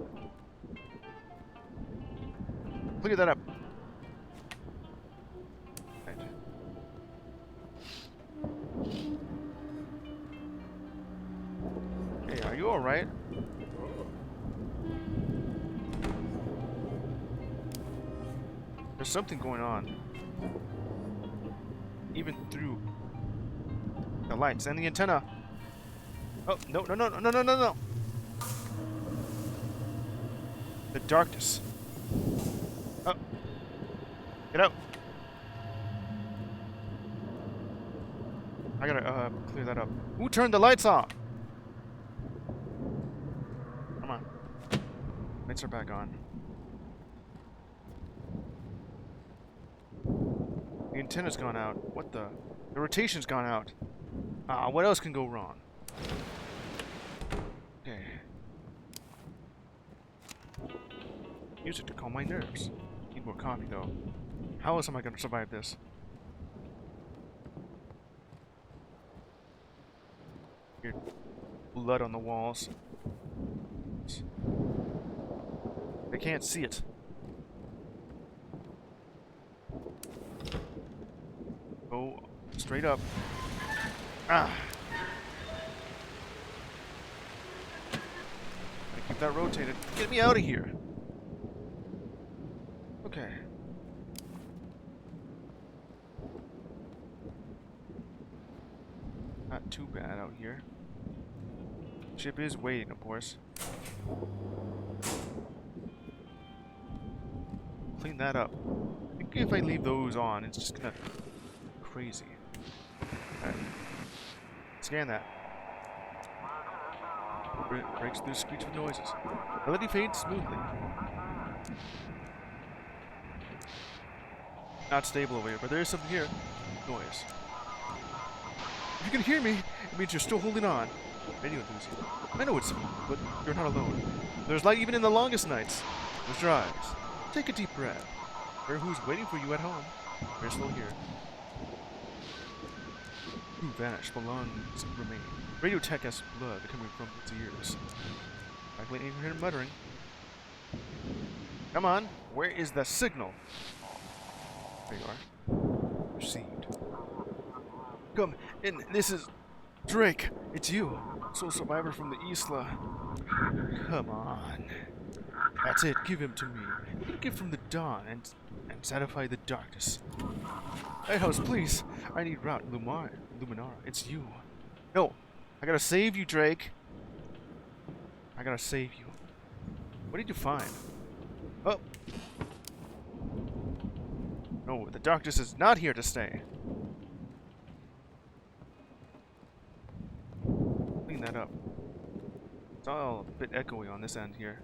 Clear that up. Right. Hey, are you alright? There's something going on. Even through the lights and the antenna. Oh, no, no, no, no, no, no, no, no. The darkness. Oh. Get out. I gotta, clear that up. Who turned the lights off? Come on. Lights are back on. The antenna's gone out. What the? The rotation's gone out. Ah, what else can go wrong? Okay. Use it to calm my nerves. Need more coffee, though. How else am I going to survive this? Weird blood on the walls. I can't see it. Go straight up. Ah! Gotta keep that rotated. Get me out of here! Okay. Not too bad out here. Ship is waiting, of course. Clean that up. I think if I leave those on, it's just gonna crazy. Alright. Scan that. Breaks through screech of noises. Melody fades smoothly. Not stable over here, but there is something here. Noise. If you can hear me, it means you're still holding on. Radio enthusiast. I know it's simple, but you're not alone. There's light even in the longest nights. Close your eyes. Take a deep breath. Remember who's waiting for you at home. We're still here. Who vanished, but lungs remain. Radio tech has blood coming from its ears. I can hear him muttering. Come on, where is the signal? There you are. Received. Come in, this is Drake. It's you, sole survivor from the Isla. Come on. That's it, give him to me. A gift from the dawn and satisfy the darkness. Lighthouse, please. I need route Luminara. It's you. No, I gotta save you, Drake. I gotta save you. What did you find? Oh. No, the darkness is not here to stay. Clean that up. It's all a bit echoey on this end here.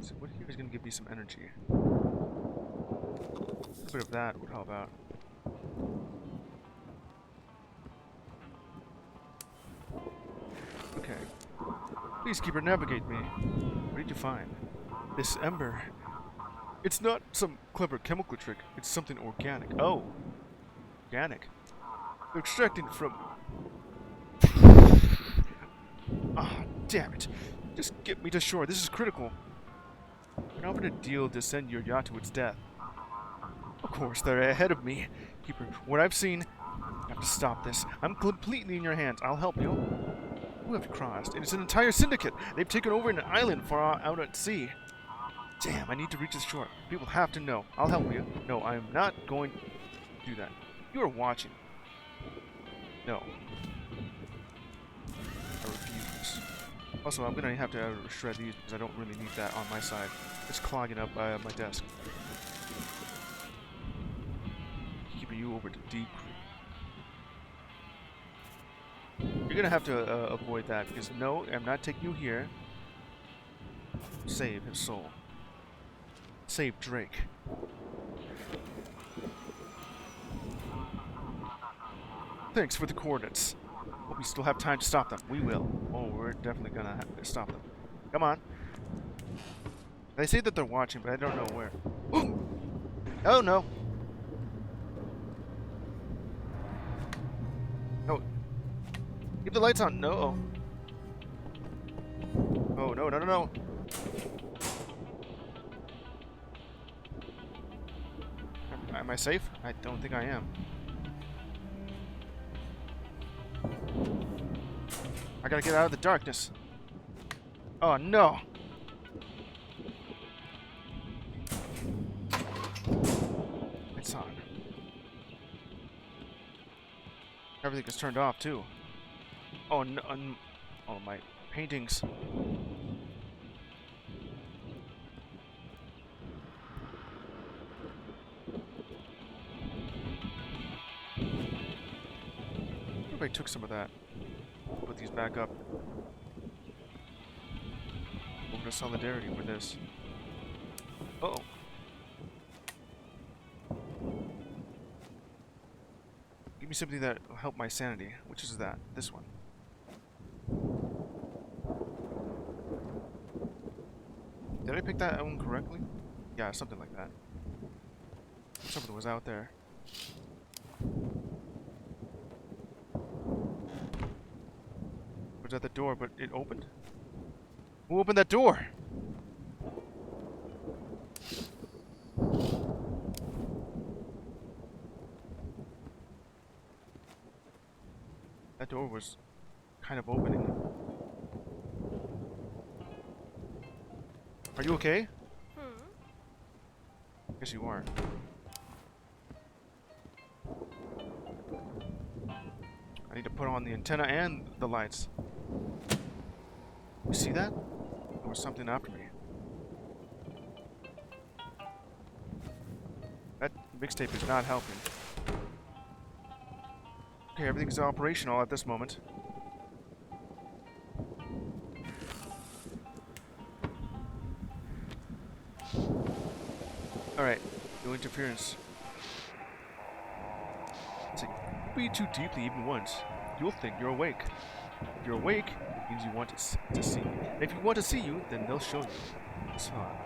So what here is going to give me some energy? A bit of that would help out. Okay. Please, Keeper, navigate me. What did you find? This ember. It's not some clever chemical trick. It's something organic. Oh. Organic. They're extracting from... Ah, damn it. Just get me to shore. This is critical. and offered a deal to send your yacht to its death. Of course, they're ahead of me. Keeper, what I've seen, you have to stop this. I'm completely in your hands. I'll help you. Who have you crossed? It's an entire syndicate. They've taken over an island far out at sea. Damn, I need to reach the shore. People have to know. I'll help you. No, I'm not going to do that. You are watching. No. I refuse. Also, I'm gonna have to shred these because I don't really need that on my side. It's clogging up my desk. Keeping you over to D Crew. You're gonna have to avoid that because no, I'm not taking you here. Save his soul. Save Drake. Thanks for the coordinates. Hope we still have time to stop them. We will. Oh, we're definitely gonna have to stop them. Come on. They say that they're watching, but I don't know where. Oh no. No. Keep the lights on. No. Oh no, no, no, no. Am I safe? I don't think I am. I gotta get out of the darkness. Oh no! It's on. Everything is turned off too. Oh no! Oh, my paintings. I took some of that. Put these back up. Over to solidarity with this. Uh-oh. Give me something that will help my sanity. Which is that? This one. Did I pick that one correctly? Yeah, something like that. Something was out there. It was at the door, but it opened. Who opened that door? That door was kind of opening. Are you okay? Guess you are. I need to put on the antenna and the lights. You see that? There was something after me. That mixtape is not helping. Okay, everything's operational at this moment. Alright, no interference. It's like, breathe too deeply even once. You'll think you're awake. If you're awake, it means you want to see me. And if you want to see you, then they'll show you. It's fine.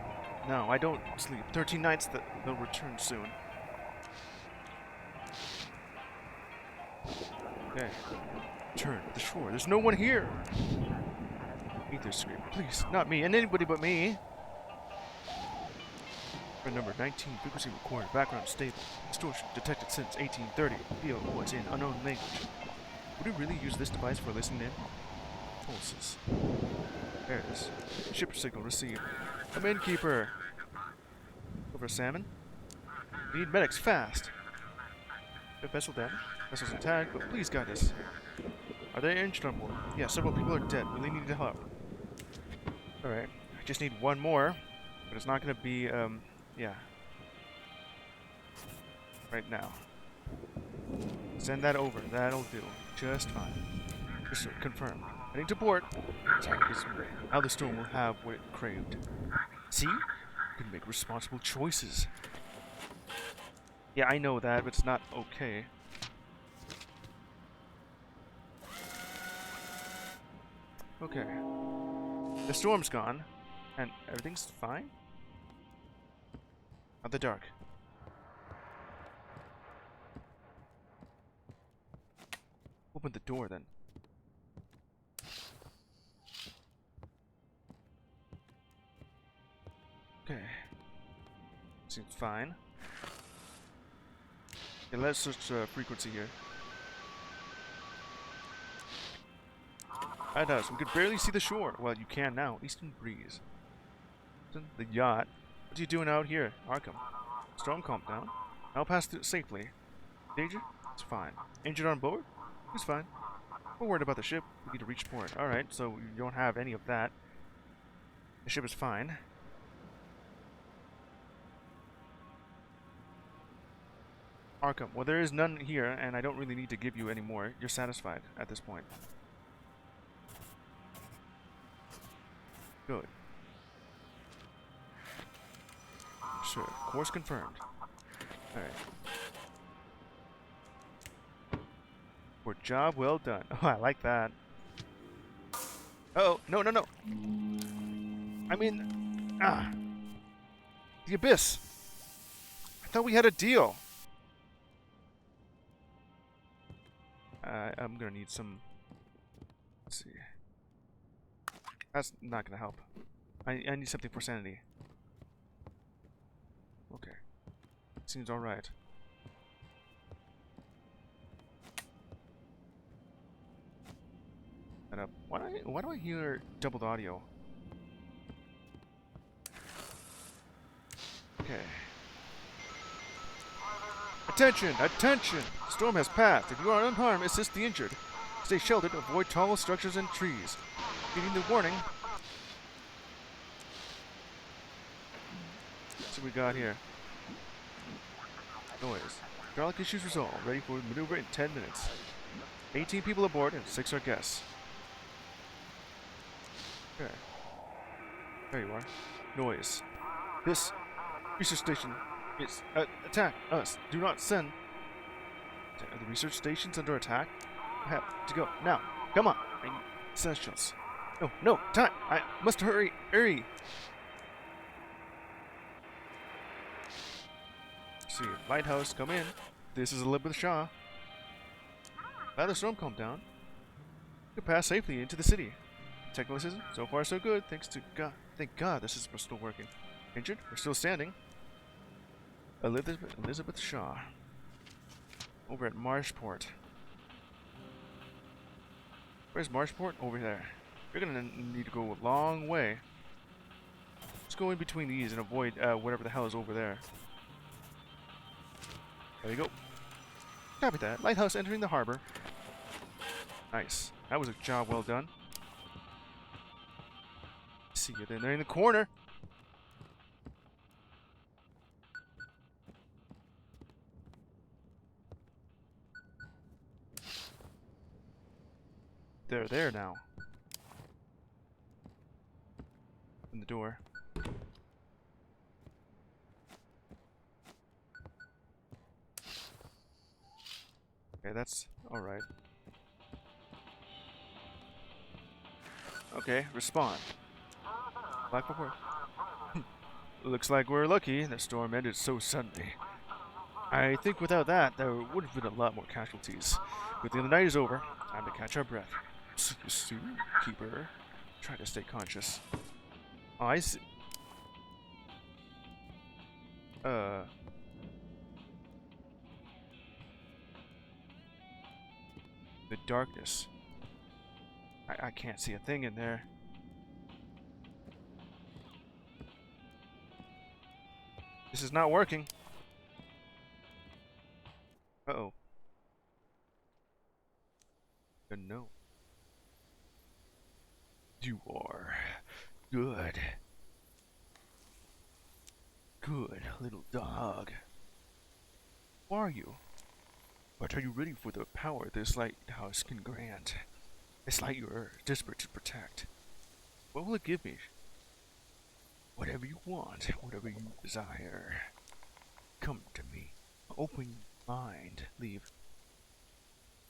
No, I don't sleep. 13 nights, they'll return soon. Okay. Turn to the shore. There's no one here. Ether scream. Please, not me, and anybody but me. For number 19, frequency recorded. Background stable. Distortion detected since 1830. Field was in unknown language. Would you really use this device for listening in? Pulses. There it is. Ship signal received. Come in, Keeper. Over salmon. We need medics fast. The vessel damage. Vessel's intact, but please guide us. Are they injured on board? Yeah, several people are dead. Really need help. Alright. I just need one more. But it's not gonna be, yeah. Right now. Send that over. That'll do. Just fine. Sure, confirmed. Heading to port. Now the storm will have what it craved. See? You can make responsible choices. Yeah, I know that, but it's not okay. Okay. The storm's gone, and everything's fine? Out the dark. Open the door, then. Okay. Seems fine. Okay, let's switch frequency here. Lighthouse, we could barely see the shore. Well, you can now. Eastern breeze. The yacht. What are you doing out here, Arkham? Storm calmed down. I'll pass through safely. Danger? It's fine. Injured on board? It's fine. We're worried about the ship. We need to reach port. Alright, so you don't have any of that. The ship is fine. Arkham, well, there is none here, and I don't really need to give you any more. You're satisfied at this point. Good. Sure, course confirmed. Alright. For job well done. Oh, I like that. Uh-oh, no, no, no. I mean, the abyss. I thought we had a deal. I'm gonna need some. Let's see. That's not gonna help. I need something for sanity. Okay. Seems alright. Why do I hear doubled audio? Okay. Attention! Attention! The storm has passed. If you are unharmed, assist the injured. Stay sheltered. Avoid tall structures and trees. Heeding the warning. So we got here. Noise. Hydraulic issues resolved. Ready for maneuver in 10 minutes. 18 people aboard and 6 are guests. Okay. There you are. Noise. This research station is attack us. Do not send. Are the research stations under attack? I have to go now. Come on. I need essentials. No, no, time. I must hurry. Hurry. See, Lighthouse, come in. This is Elizabeth Shaw. Now the storm calmed down. You can pass safely into the city. Technical assistance? So far, so good. Thanks to God. Thank God this is still working. Injured? We're still standing. Elizabeth Shaw. Over at Marshport. Where's Marshport? Over there. You're gonna need to go a long way. Let's go in between these and avoid whatever the hell is over there. There you go. Copy that. Lighthouse entering the harbor. Nice. That was a job well done. See you then. They're in the corner. They're there now. In the door. Okay, that's alright. Okay, respond. Black report. Looks like we're lucky the storm ended so suddenly. I think without that, there would have been a lot more casualties. Good thing the night is over. Time to catch our breath. Soon, keeper. Try to stay conscious. Oh, I see. The darkness. I can't see a thing in there. This is not working. Uh-oh. No. You are good. Good little dog. Who are you? But are you ready for the power this lighthouse can grant? This light you are desperate to protect. What will it give me? Whatever you want, whatever you desire. Come to me. Open your mind. Leave.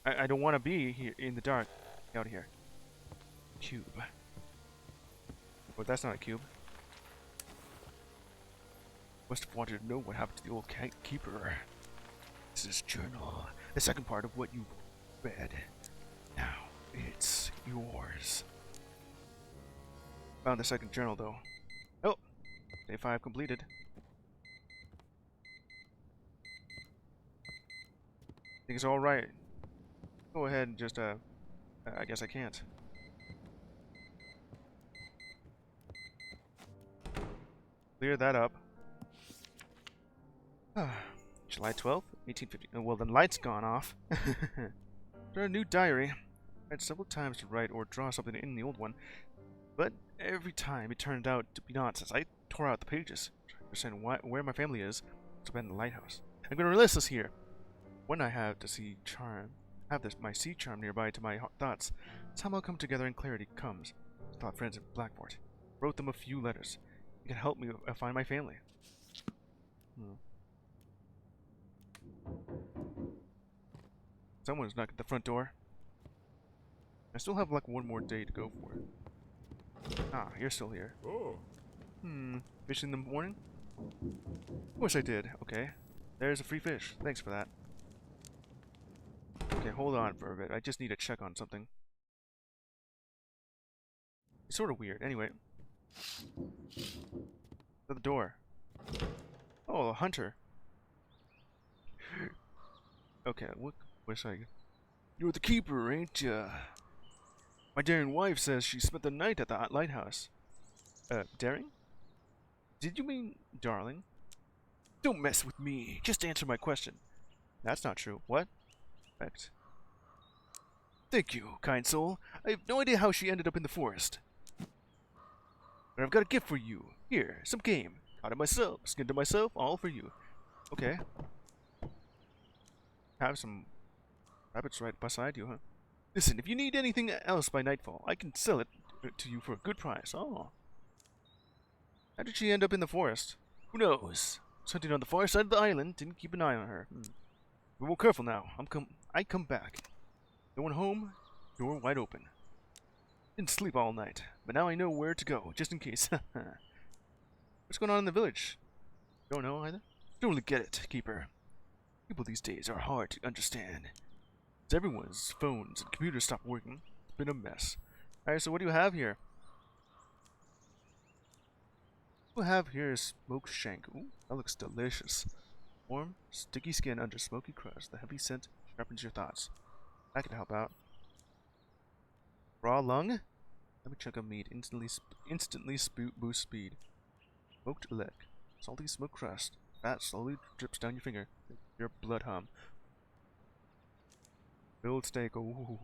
I don't want to be here in the dark. Out of here. Cube. Well, that's not a cube. Must have wanted to know what happened to the old keeper. This is journal. The second part of what you read. Now, it's yours. Found the second journal, though. Oh! Day 5 completed. Think it's alright. Go ahead and just, I guess I can't. Clear that up. July 12th, 1850. Oh, well, the light's gone off. Start a new diary. I had several times to write or draw something in the old one, but every time it turned out to be nonsense. I tore out the pages, trying to understand where my family is. It's been in the lighthouse. I'm going to relist this here. When I have my sea charm nearby to my thoughts, time will come together and clarity comes. Thought friends in Blackport. Wrote them a few letters. You can help me find my family. Someone's knocking at the front door. I still have like one more day to go for it. Ah, you're still here. Oh. Fish in the morning? Of course I did. Okay. There's a free fish. Thanks for that. Okay, hold on for a bit. I just need to check on something. It's sort of weird. Anyway. To the door. Oh, a hunter. Okay, what should I... You're the keeper, ain't ya? My daring wife says she spent the night at the lighthouse. Daring? Did you mean darling? Don't mess with me. Just answer my question. That's not true. What? Correct. Thank you, kind soul. I have no idea how she ended up in the forest. But I've got a gift for you. Here, some game. Caught it myself, skinned it myself, all for you. Okay. Have some rabbits right beside you, huh? Listen, if you need anything else by nightfall, I can sell it to you for a good price. Oh. How did she end up in the forest? Who knows? Was hunting on the far side of the island, didn't keep an eye on her. Be more careful now. I come back. No one home, door wide open. Didn't sleep all night, but now I know where to go, just in case. What's going on in the village? Don't know either? Don't really get it, keeper. People these days are hard to understand. As everyone's phones and computers stop working, it's been a mess. Alright, so what do you have here? What we have here is smoked shank. Ooh, that looks delicious. Warm, sticky skin under smoky crust. The heavy scent sharpens your thoughts. That can help out. Raw lung? Every chunk of meat instantly boosts speed. Smoked leg. Salty smoked crust. Fat slowly drips down your finger. Your blood hum. Grilled steak. Ooh.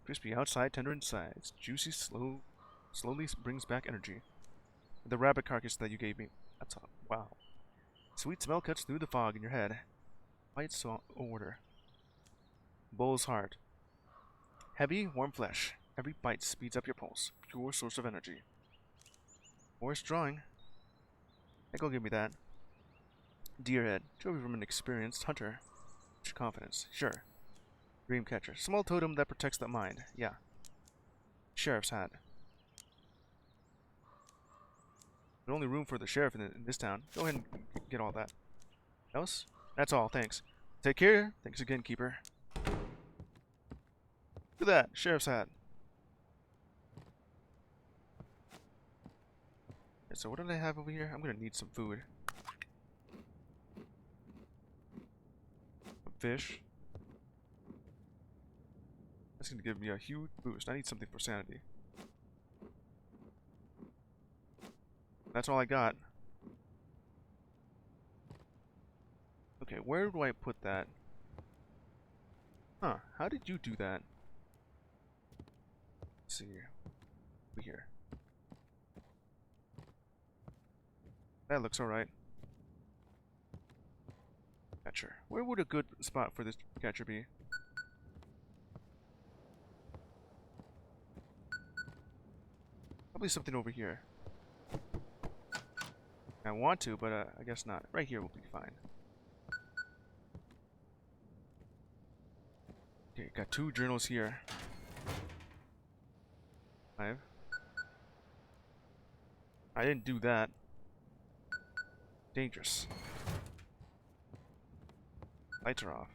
Crispy outside, tender inside. It's juicy, slowly brings back energy. The rabbit carcass that you gave me. That's all. Wow. Sweet smell cuts through the fog in your head. Bites order. Bull's heart. Heavy, warm flesh. Every bite speeds up your pulse. Pure source of energy. Forest drawing. Hey, go give me that. Deerhead. Trophy from an experienced hunter. Confidence. Sure. Dreamcatcher. Small totem that protects the mind. Yeah. Sheriff's hat. There's only room for the sheriff in this town. Go ahead and get all that. Else? That's all, thanks. Take care. Thanks again, keeper. Look at that. Sheriff's hat. Okay, so what did I have over here? I'm gonna need some food. Some fish. That's gonna give me a huge boost. I need something for sanity. That's all I got. Okay, where do I put that? Huh, how did you do that? Let's see here. Over here. That looks alright. Catcher. Where would a good spot for this catcher be? Probably something over here. I want to, but I guess not. Right here will be fine. Okay, got 2 journals here. 5. I didn't do that. Dangerous. Lights are off.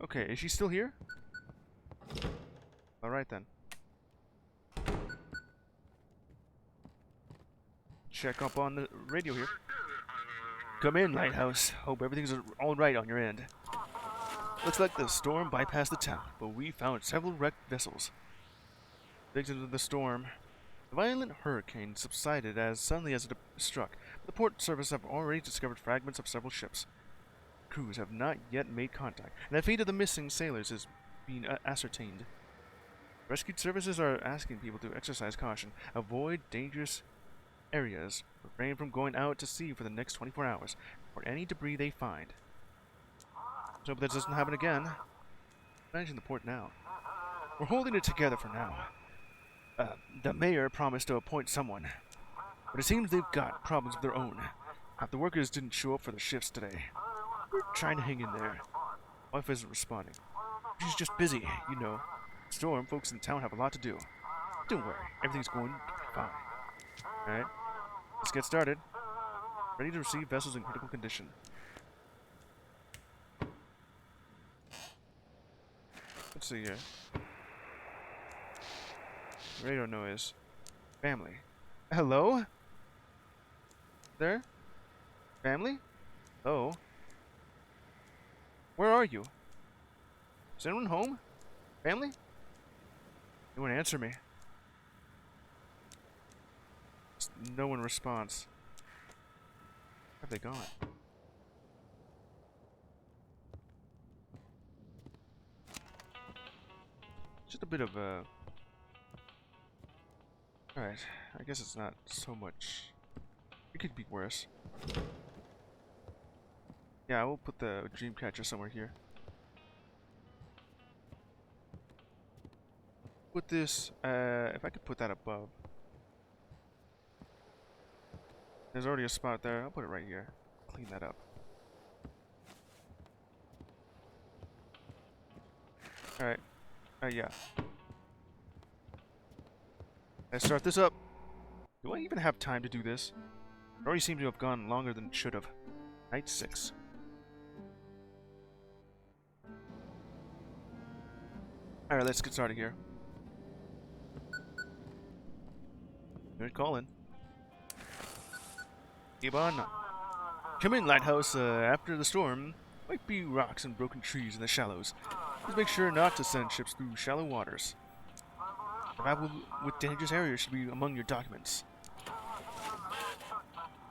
Okay, is she still here? Alright then. check up on the radio here. Come in, Lighthouse. Hope everything's all right on your end. Looks like the storm bypassed the town, but we found several wrecked vessels. Victims of the storm. The violent hurricane subsided as suddenly as it struck. The port service have already discovered fragments of several ships. Crews have not yet made contact, and the fate of the missing sailors is being ascertained. Rescue services are asking people to exercise caution, avoid dangerous areas, refrain from going out to sea for the next 24 hours, or any debris they find. Let's hope that doesn't happen again. Managing the port now. We're holding it together for now. The mayor promised to appoint someone, but it seems they've got problems of their own. Half the workers didn't show up for the shifts today. We're trying to hang in there. Wife isn't responding. She's just busy, you know. Storm, folks in town have a lot to do. Don't worry, everything's going fine. Alright, let's get started. Ready to receive vessels in critical condition. Let's see here. Radio noise. Family. Hello? There? Family? Hello? Where are you? Is anyone home? Family? Anyone answer me? No one responds. Where have they gone? Just a bit of a... Alright, I guess it's not so much... It could be worse. Yeah, I will put the Dreamcatcher somewhere here. Put this, if I could put that above. There's already a spot there. I'll put it right here. Clean that up. Alright. Yeah. Let's start this up. Do I even have time to do this? It already seemed to have gone longer than it should have. Night 6. Alright, let's get started here. Good calling. Keep on. Come in, Lighthouse. After the storm, might be rocks and broken trees in the shallows. Please make sure not to send ships through shallow waters. The map with dangerous areas should be among your documents.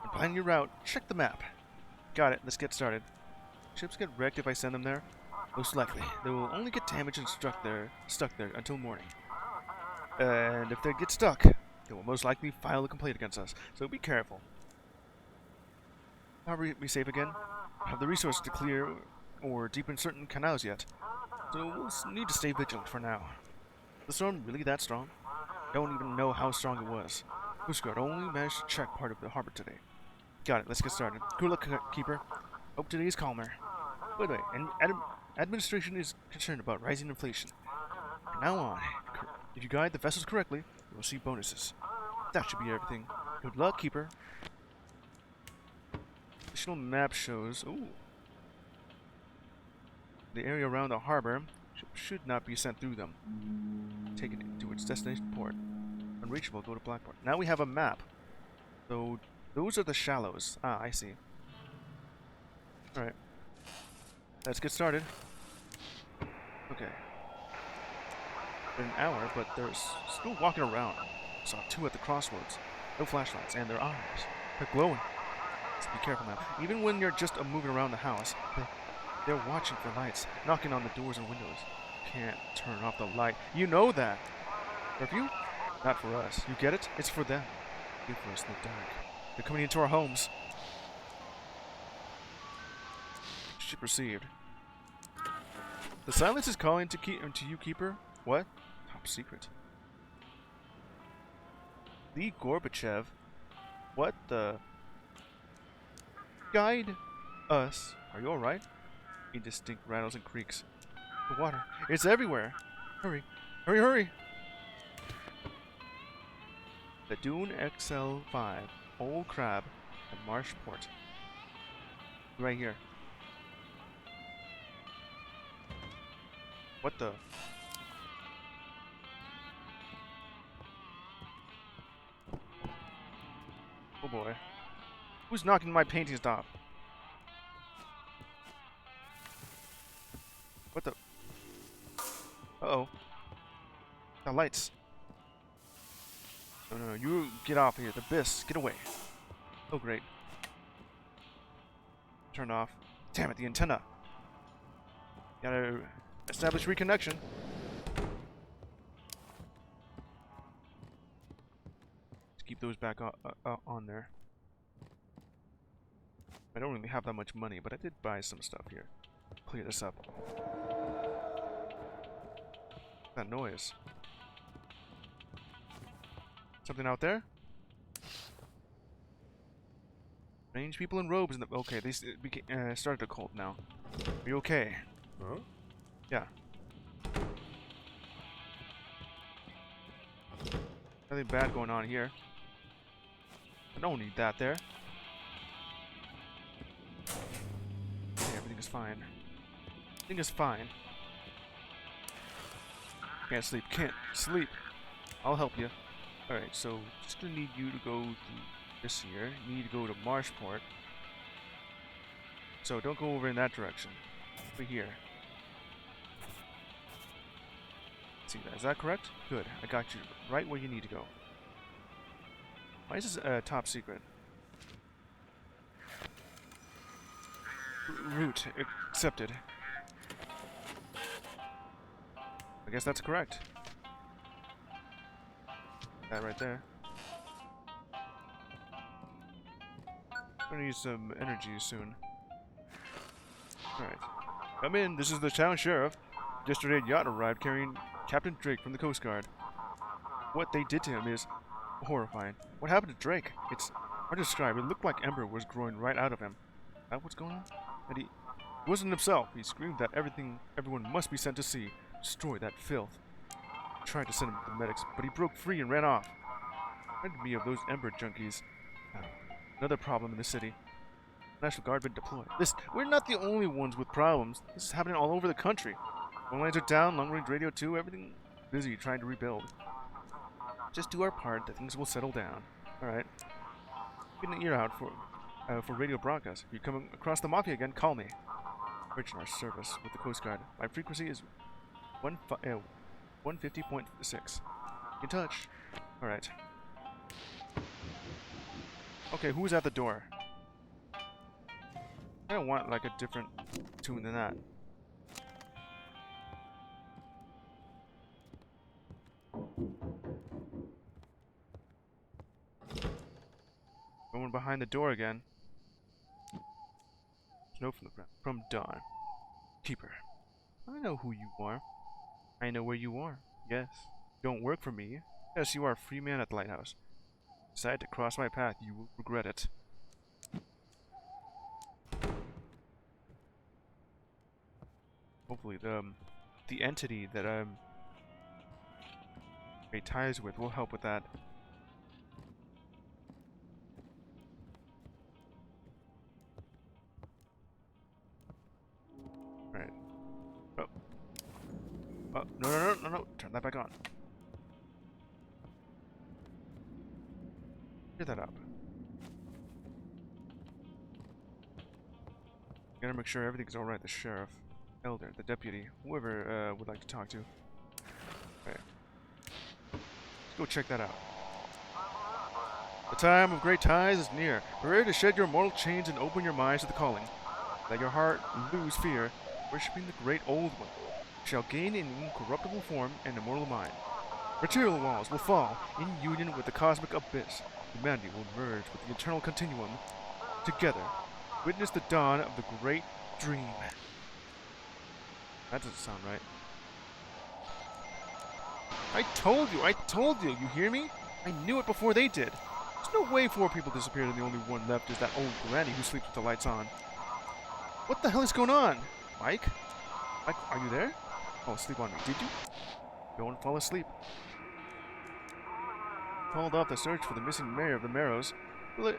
When planning your route, check the map. Got it. Let's get started. Ships get wrecked if I send them there? Most likely. They will only get damaged and stuck there until morning. And if they get stuck, they will most likely file a complaint against us, so be careful. How are we safe again? Have the resources to clear or deepen certain canals yet, so we'll need to stay vigilant for now. Is the storm really that strong? I don't even know how strong it was. Coast Guard only managed to check part of the harbor today. Got it, let's get started. Good luck, Keeper. Hope today is calmer. By the way, administration is concerned about rising inflation. From now on, if you guide the vessels correctly, you will see bonuses. That should be everything. Good luck, Keeper. Additional map shows... Ooh. The area around the harbor should not be sent through them. Take it to its destination port. Unreachable, go to Blackport. Now we have a map. So, those are the shallows. Ah, I see. Alright. Let's get started. Okay. Been an hour, but they're still walking around. Saw 2 at the crossroads. No flashlights, and their eyes. They're glowing. So be careful now. Even when you're just moving around the house, they're watching for lights, knocking on the doors and windows. Can't turn off the light. You know that. Curfew? Not for us. You get it? It's for them. Good for us in the dark. They're coming into our homes. Ship received. The silence is calling to you, Keeper. What? Top secret. Lee Gorbachev. What the? Guide us. Are you alright? Indistinct rattles and creaks. The water. It's everywhere. Hurry. Hurry, hurry. The Dune XL5. Old Crab and Marshport. Right here. What the? Oh boy. Who's knocking my paintings off? What the? Uh-oh. The lights. No, no, no. You get off here. The abyss. Get away. Oh, great. Turned off. Damn it, the antenna. Gotta establish reconnection. Let's keep those back on there. I don't really have that much money, but I did buy some stuff here. Clear this up. That noise. Something out there? Strange people in robes in the... Okay, they started a cult now. Are you okay? Huh? Yeah. Nothing bad going on here. I don't need that there. Okay, everything is fine. Everything is fine. Can't sleep. Can't sleep. I'll help you. Alright, so just gonna need you to go through this here. You need to go to Marshport. So don't go over in that direction. Over here. See that? Is that correct? Good. I got you right where you need to go. Why is this top secret? Route accepted. I guess that's correct. That right there. I'm gonna use some energy soon. Alright. Come in, this is the town sheriff. Yesterday a yacht arrived carrying Captain Drake from the Coast Guard. What they did to him is horrifying. What happened to Drake? It's hard to describe. It looked like ember was growing right out of him. Is that what's going on? And he wasn't himself. He screamed that everyone must be sent to sea. Destroy that filth. I tried to send him to the medics, but he broke free and ran off. Reminded me of those ember junkies. Another problem in the city. National Guard been deployed. We're not the only ones with problems. This is happening all over the country. Phone lines are down, long-range radio too, everything busy trying to rebuild. Just do our part, that things will settle down. Alright. Get an ear out for radio broadcast. If you come across the Mafia again, call me. Urgent our service with the Coast Guard. My frequency is 150.6. In touch. Alright. Okay, who's at the door? I don't want like a different tune than that. Someone behind the door again. Snow from Dawn. Keeper. I know who you are. I know where you are. Yes. You don't work for me. Yes, you are a free man at the Lighthouse. Decide to cross my path, you will regret it. Hopefully the entity that I'm made ties with will help with that. Right. Oh. Oh, no. Turn that back on. Clear that up. Gotta make sure everything's alright. The sheriff, elder, the deputy, whoever would like to talk to. Okay. Let's go check that out. The time of great tides is near. Prepare to shed your mortal chains and open your minds to the calling. Let your heart lose fear, worshiping the great old one. You shall gain an incorruptible form and immortal mind. Material walls will fall in union with the cosmic abyss. Humanity will merge with the eternal continuum. Together, witness the dawn of the great dream. That doesn't sound right. I told you, you hear me? I knew it before they did. There's no way 4 people disappeared and the only one left is that old granny who sleeps with the lights on. What the hell is going on? Mike? Mike, are you there? Oh, sleep on me, did you? Don't fall asleep. Called off the search for the missing mayor of the Marrows.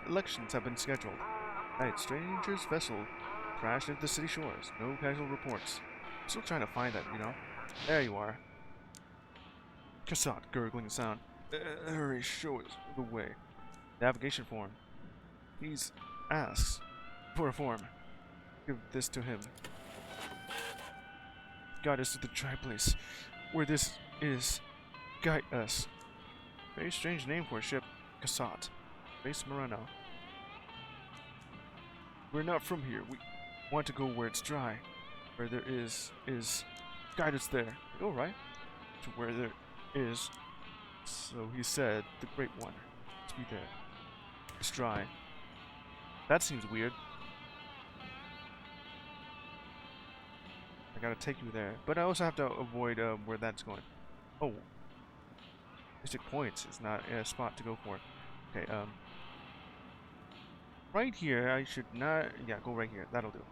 Elections have been scheduled. Night, stranger's vessel crashed into the city shores. No casual reports. Still trying to find that, you know. There you are. Cassette, gurgling sound. Hurry, show us the way. Navigation form. He's asks for a form. Give this to him. Guide us to the dry place. Where this is. Guide us. Very strange name for a ship. Cassat. Base Moreno. We're not from here. We want to go where it's dry. Where there is. Guide us there. Go right. To where there is. So he said, the Great One. Let's be there. It's dry. That seems weird. I gotta take you there. But I also have to avoid where that's going. Oh. Mystic Points is not a spot to go for. Okay, right here, I should not... Yeah, go right here. That'll do.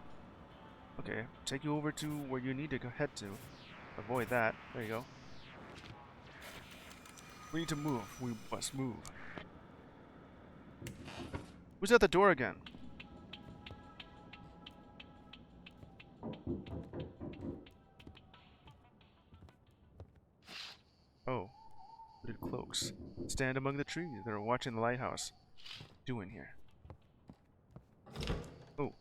Okay, take you over to where you need to head to. Avoid that. There you go. We need to move. We must move. Who's at the door again? Oh. Hooded cloaks. Stand among the trees. They're watching the lighthouse. Doing here. Oh.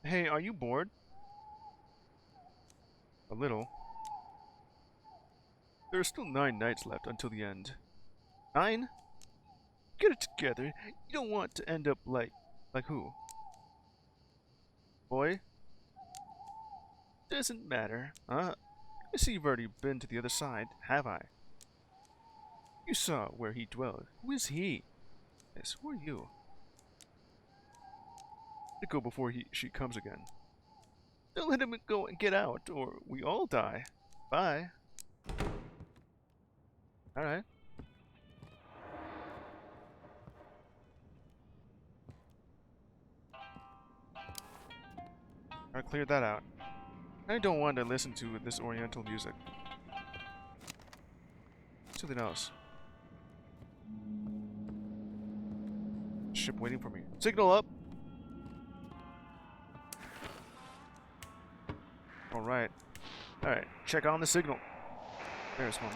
Hey, are you bored? A little. There are still 9 nights left until the end. 9? Get it together. You don't want to end up like who? Boy? Doesn't matter. I see you've already been to the other side, have I? You saw where he dwelled. Who is he? Yes, who are you? To go before she comes again. Don't let him go and get out, or we all die. Bye. Alright. I cleared that out. I don't want to listen to this oriental music. Something else. Ship waiting for me. Signal up! Alright. Alright, check on the signal. There's one.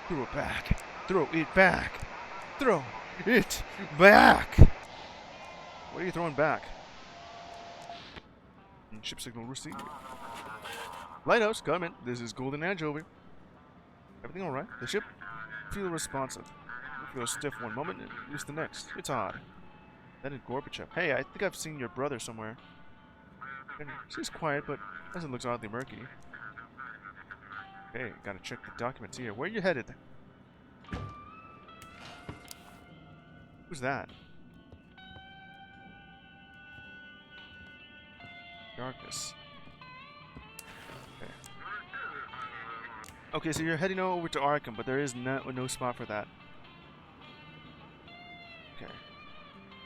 Throw it back. Throw it back. Throw it back! What are you throwing back? Ship signal received. Lighthouse, come in. This is Golden Anchovy. Everything alright? The ship? Feel responsive. You feel stiff one moment and loose the next. It's odd. Then in Gorbachev. Hey, I think I've seen your brother somewhere. She's quiet, but doesn't look oddly murky. Okay, gotta check the documents here. Where are you headed? Who's that? Darkness. Okay. Okay, so you're heading over to Arkham, but there is no spot for that. Okay.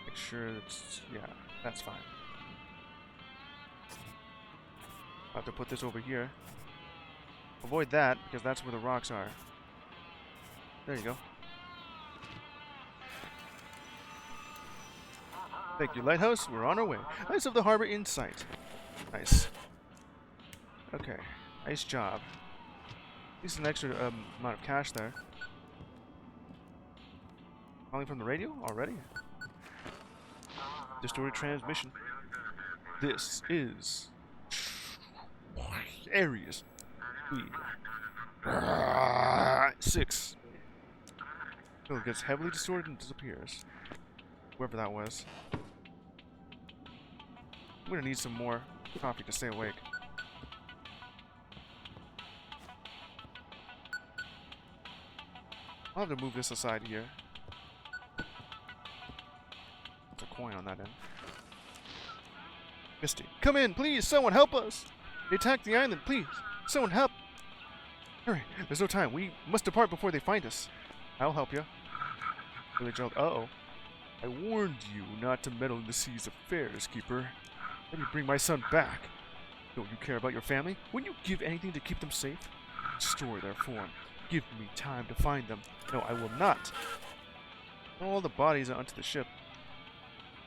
Make sure that's... yeah, that's fine. I'll have to put this over here. Avoid that, because that's where the rocks are. There you go. Thank you, Lighthouse. We're on our way. Eyes of the harbor in sight. Nice. Okay. Nice job. At least an extra amount of cash there. Calling from the radio already? Distorted transmission. This is... Aries. 6. Oh, it gets heavily distorted and disappears. Whoever that was. I'm gonna need some more coffee to stay awake. I'll have to move this aside here. There's a coin on that end. Misty, come in, please! Someone help us! They attacked the island, please! Someone help! Hurry, there's no time. We must depart before they find us. I'll help you. Uh-oh. I warned you not to meddle in the sea's affairs, Keeper. Let me bring my son back. Don't you care about your family? Wouldn't you give anything to keep them safe? Restore their form. Give me time to find them. No, I will not. All the bodies are onto the ship.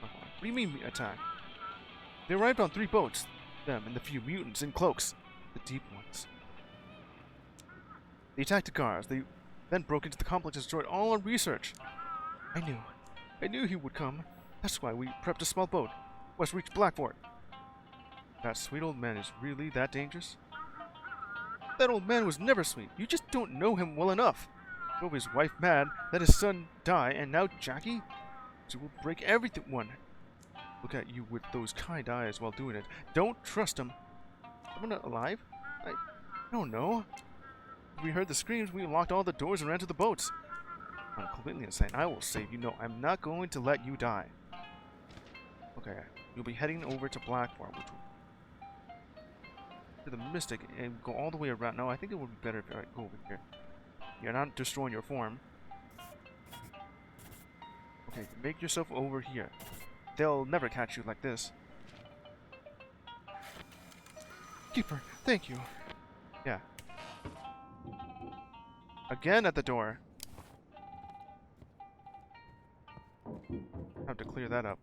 What do you mean attack? They arrived on 3 boats. Them and the few mutants in cloaks. The deep ones. They attacked the guards. They then broke into the complex and destroyed all our research. I knew he would come. That's why we prepped a small boat. Must reach Blackfort. That sweet old man is really that dangerous? That old man was never sweet. You just don't know him well enough. Drove his wife mad, let his son die, and now Jackie? She will break everyone. Look at you with those kind eyes while doing it. Don't trust him. Someone alive? I don't know. We heard the screams, we locked all the doors and ran to the boats. I'm completely insane. I will save you. No, I'm not going to let you die. Okay, you'll be heading over to Blackfort, which will to the Mystic and go all the way around. No, I think it would be better if I go over here. You're not destroying your form. Okay, make yourself over here. They'll never catch you like this. Keeper, thank you. Yeah. Again at the door. Have to clear that up.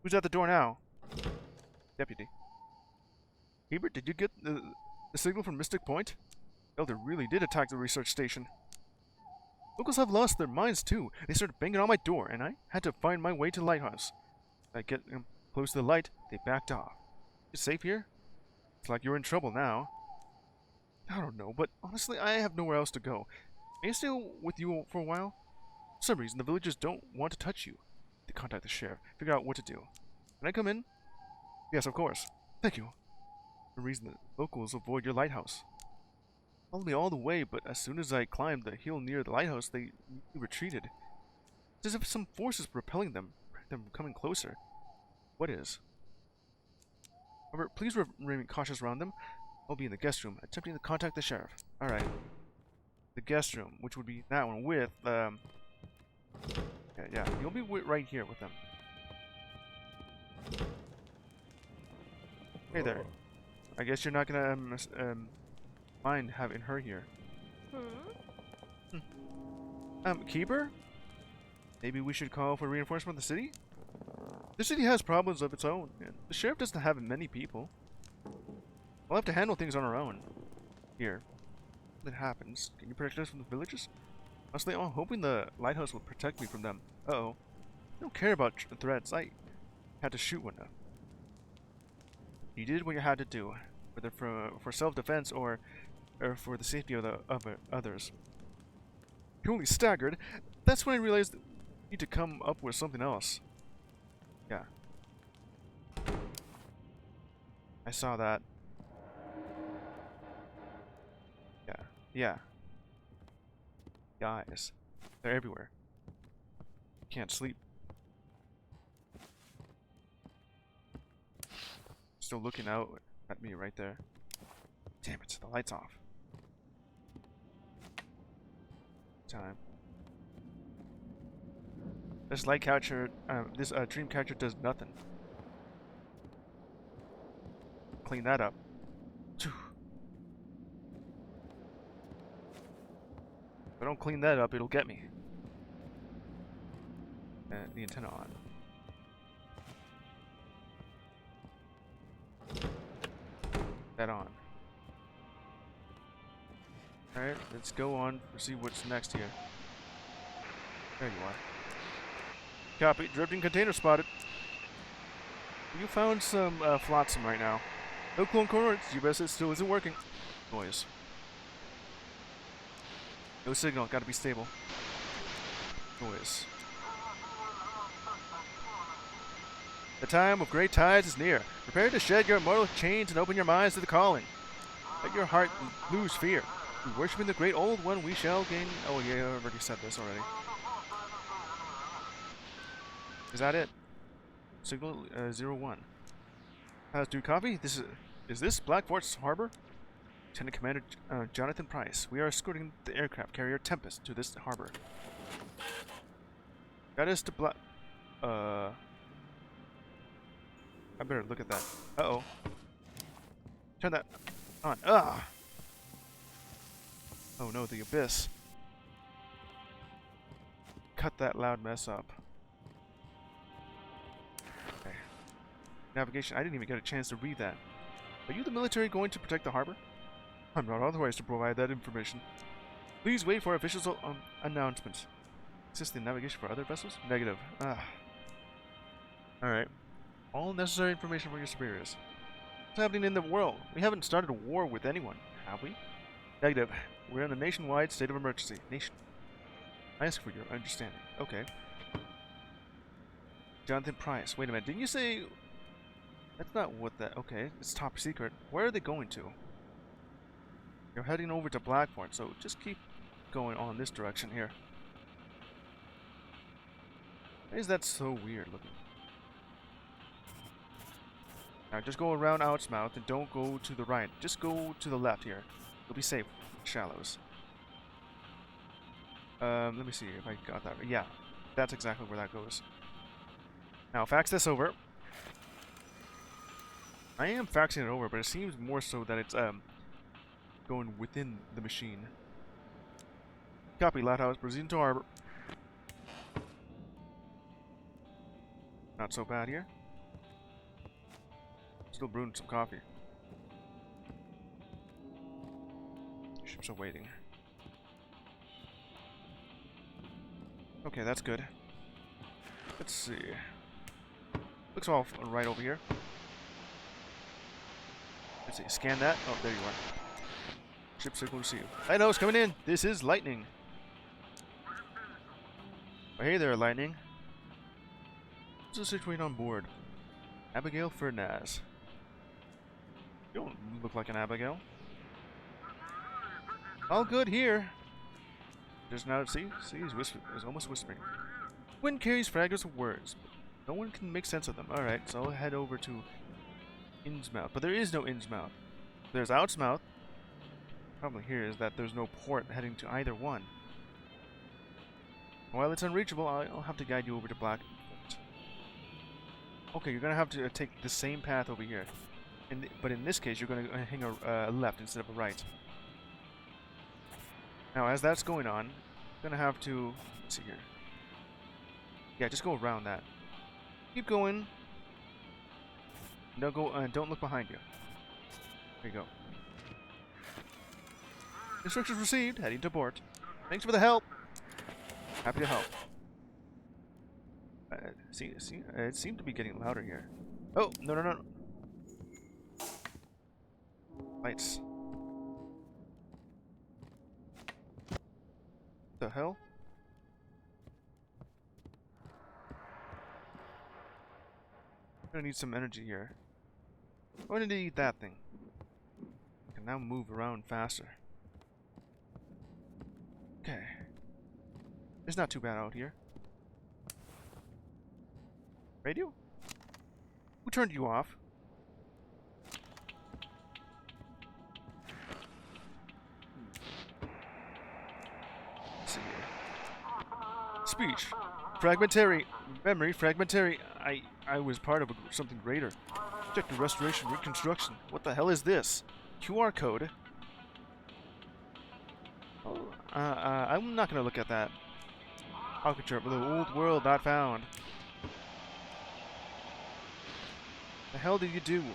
Who's at the door now? Deputy. Hebert, did you get the signal from Mystic Point? Elder really did attack the research station. Locals have lost their minds too. They started banging on my door, and I had to find my way to the Lighthouse. I get close to the light, they backed off. You safe here? It's like you're in trouble now. I don't know, but honestly, I have nowhere else to go. May I stay with you for a while? For some reason, the villagers don't want to touch you. They contact the sheriff, figure out what to do. Can I come in? Yes, of course. Thank you. The reason the locals avoid your lighthouse. Followed me all the way, but as soon as I climbed the hill near the lighthouse, they retreated. It's as if some force is repelling them from coming closer. What is? However, please remain cautious around them. I'll be in the guest room, attempting to contact the sheriff. Alright. The guest room, which would be that one with, yeah, you'll be right here with them. Hey there. I guess you're not gonna, mind having her here. Keeper? Maybe we should call for reinforcement of the city? The city has problems of its own, and the sheriff doesn't have many people. We'll have to handle things on our own. Here. If that happens, can you protect us from the villagers? Honestly, I'm hoping the lighthouse will protect me from them. Uh-oh. I don't care about threats. I had to shoot one up. You did what you had to do, whether for self-defense or for the safety of the others. You only staggered. That's when I realized that we need to come up with something else. Yeah. I saw that. Yeah. Guys. They're everywhere. Can't sleep. Still looking out at me right there. Damn it, the light's off. Time. This light catcher, this dream catcher does nothing. Clean that up. If I don't clean that up, it'll get me. And the antenna on. That on. Alright, let's go on to see what's next here. There you are. Copy. Drifting container spotted. You found some flotsam right now. No clone coordinates. GPS still isn't working. Noise. No signal. Gotta be stable. Noise. The time of great tides is near. Prepare to shed your mortal chains and open your minds to the calling. Let your heart lose fear. Through worshiping the great old one, we shall gain. Oh yeah, I've already said this already. Is that it? Signal 01. Do copy? Is this Blackfort's harbor? Lieutenant Commander Jonathan Price. We are escorting the aircraft carrier Tempest to this harbor. Got us to I better look at that. Uh-oh. Turn that on. Ah! Oh no, the abyss. Cut that loud mess up. Okay. Navigation. I didn't even get a chance to read that. Are you the military going to protect the harbor? I'm not authorized to provide that information. Please wait for official announcements. Access the navigation for other vessels? Negative. Ah. Alright. All necessary information for your superiors. What's happening in the world? We haven't started a war with anyone, have we? Negative. We're in a nationwide state of emergency. Nation. I ask for your understanding. Okay. Jonathan Price. Wait a minute. Didn't you say... That's not what that... Okay. It's top secret. Where are they going to? You're heading over to Blackthorn, so just keep going on this direction here. Why is that so weird looking? Now just go around Outsmouth and don't go to the right. Just go to the left here. You'll be safe. Shallows. Let me see if I got that right. Yeah, that's exactly where that goes. Now fax this over. I am faxing it over, but it seems more so that it's going within the machine. Copy, Lighthouse. Proceeding to harbor. Not so bad here. Still brewing some coffee. Ships are waiting. Okay, that's good. Let's see. Looks all right over here. Let's see. Scan that. Oh, there you are. Ship signal received. Lighthouse coming in. This is Lightning. Oh, hey there, Lightning. What's the situation on board? Abigail Fernaz. You don't look like an Abigail. All good here. Just now, see, he's almost whispering. Wind carries fragments of words, but no one can make sense of them. All right, so I'll head over to Innsmouth, but there is no Innsmouth. There's Outsmouth. Problem here is that there's no port heading to either one. While it's unreachable, I'll have to guide you over to Black. Okay, you're gonna have to take the same path over here, but in this case, you're gonna hang a left instead of a right. Now, as that's going on, you're gonna have to, let's see here. Yeah, just go around that. Keep going. Don't look behind you. There you go. Instructions received. Heading to port. Thanks for the help. Happy to help. It seemed to be getting louder here. Oh, no. Lights. The hell? I'm gonna need some energy here. I'm gonna need to eat that thing. I can now move around faster. Okay. It's not too bad out here. Radio? Who turned you off? Let's see here. Speech. Fragmentary. Memory. Fragmentary. I was part of something greater. Objective restoration. Reconstruction. What the hell is this? QR code? Oh, I'm not gonna look at that. Architecture of the old world not found. The hell did you do? Okay.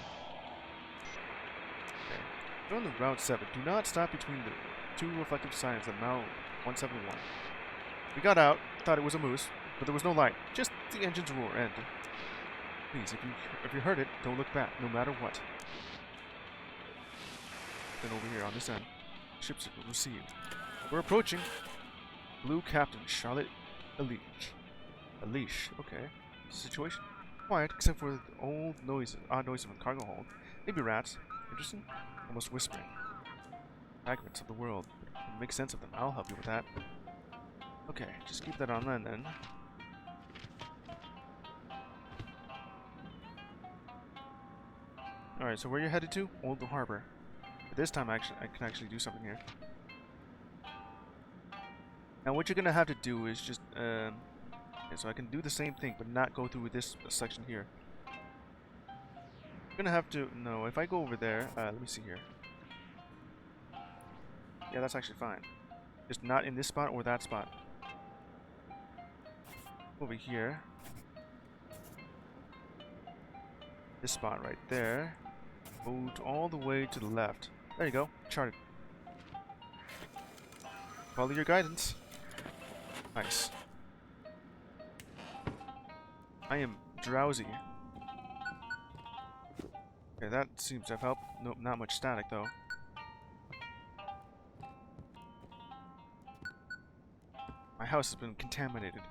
You're on the Route 7. Do not stop between the two reflective signs at Mount 171. We got out, thought it was a moose, but there was no light. Just the engine's roar and... Please, if you heard it, don't look back, no matter what. Then over here on this end. Ship signal received. We're approaching. Blue Captain Charlotte Elish. Okay. Situation? Quiet, except for the odd noises of a cargo hold. Maybe rats. Interesting? Almost whispering. Fragments of the world. Make sense of them. I'll help you with that. Okay, just keep that on then. Alright, so where you're headed to? Old Harbor. But this time I can actually do something here. Now what you're gonna have to do is just okay, so I can do the same thing but not go through this section here. I'm gonna have to if I go over there, let me see here. Yeah, that's actually fine. Just not in this spot or that spot. Over here. This spot right there. Go all the way to the left. There you go. Charted. Follow your guidance. Nice. I am drowsy. Okay, that seems to have helped. Nope, not much static though. My house has been contaminated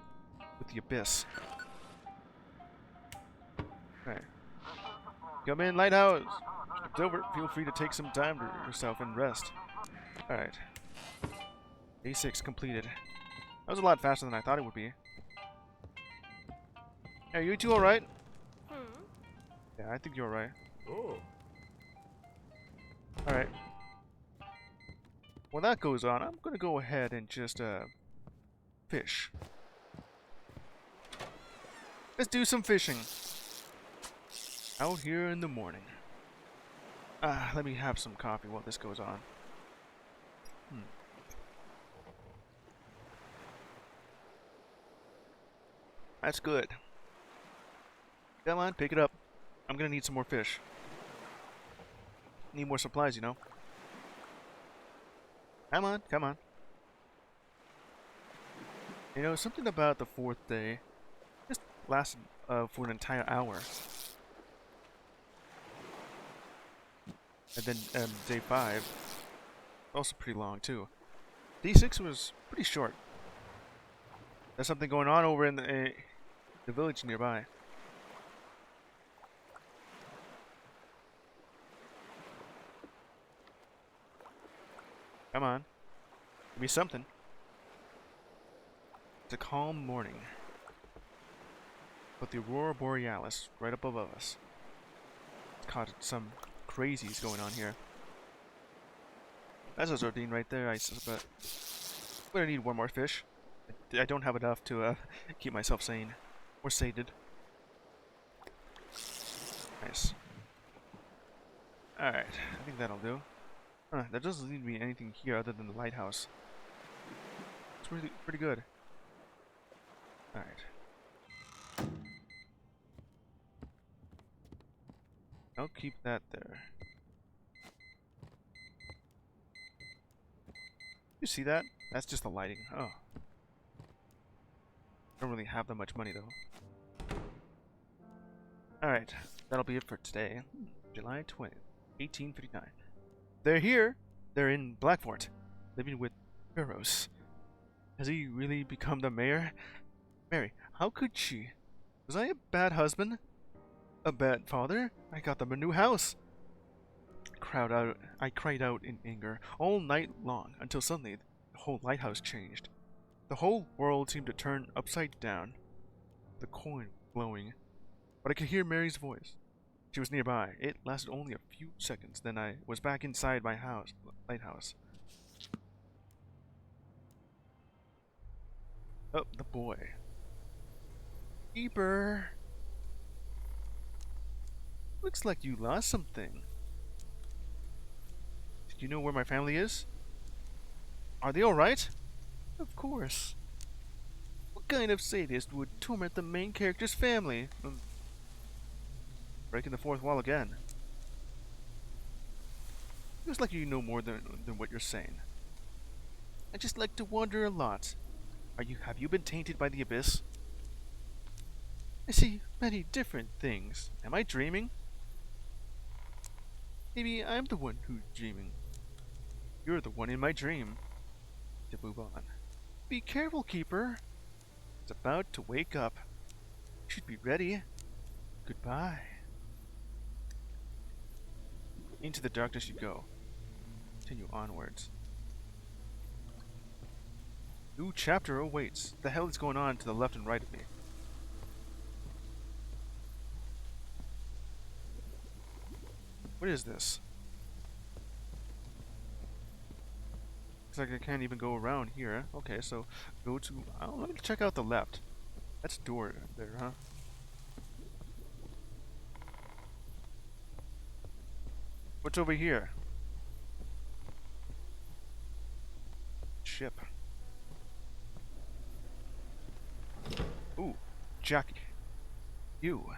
with the abyss. Alright. Come in, Lighthouse! It's over. Feel free to take some time to yourself and rest. Alright. Day 6 completed. That was a lot faster than I thought it would be. Are you two alright? Yeah, I think you're alright. Oh. Alright. While that goes on, I'm gonna go ahead and just, fish. Let's do some fishing. Out here in the morning. Let me have some coffee while this goes on. That's good. Come on, pick it up. I'm gonna need some more fish. Need more supplies, you know. Come on, come on. You know, something about the 4th day just lasted for an entire hour. And then day 5, also pretty long too. Day 6 was pretty short. There's something going on over in the village nearby. Come on. Give me something. It's a calm morning. But the Aurora Borealis right up above us. It's caught some crazies going on here. That's a sardine right there, I suspect. I'm gonna need one more fish. I don't have enough to keep myself sane. Or sated. Nice. Alright, I think that'll do. There doesn't seem to be anything here other than the lighthouse. It's really pretty good. Alright. I'll keep that there. You see that? That's just the lighting. Oh. Don't really have that much money though. Alright, that'll be it for today. July 20th, 1859. They're here. They're in Blackfort, living with Pharaohs. Has he really become the mayor? Mary, how could she? Was I a bad husband? A bad father? I got them a new house. I cried out in anger all night long until suddenly the whole lighthouse changed. The whole world seemed to turn upside down. The coin glowing. But I could hear Mary's voice. She was nearby. It lasted only a few seconds, then I was back inside my lighthouse. Oh, the boy. Keeper. Looks like you lost something. Do you know where my family is? Are they alright? Of course. What kind of sadist would torment the main character's family? Breaking the fourth wall again. Feels like you know more than what you're saying. I just like to wonder a lot. Have you been tainted by the abyss? I see many different things. Am I dreaming? Maybe I'm the one who's dreaming. You're the one in my dream. To move on. Be careful, Keeper. It's about to wake up. You should be ready. Goodbye. Into the darkness you go. Continue onwards. New chapter awaits. The hell is going on to the left and right of me? What is this? Looks like I can't even go around here. Okay, so go to... Oh, let me check out the left. That's a door there, huh? What's over here? Ship. Ooh, Jackie. You.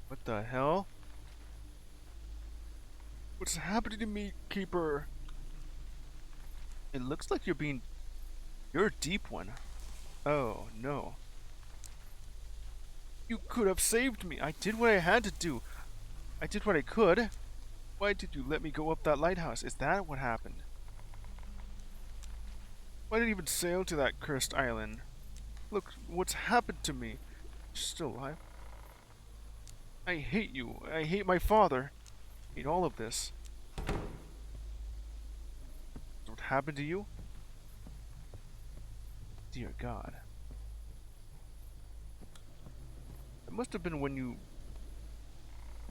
What the hell? What's happening to me, Keeper? It looks like you're a deep one. Oh, no. You could have saved me. I did what I had to do. I did what I could. Why did you let me go up that lighthouse? Is that what happened? Why did you even sail to that cursed island? Look what's happened to me. You're still alive. I hate you. I hate my father. I hate all of this. What happened to you? Dear God. It must have been when you...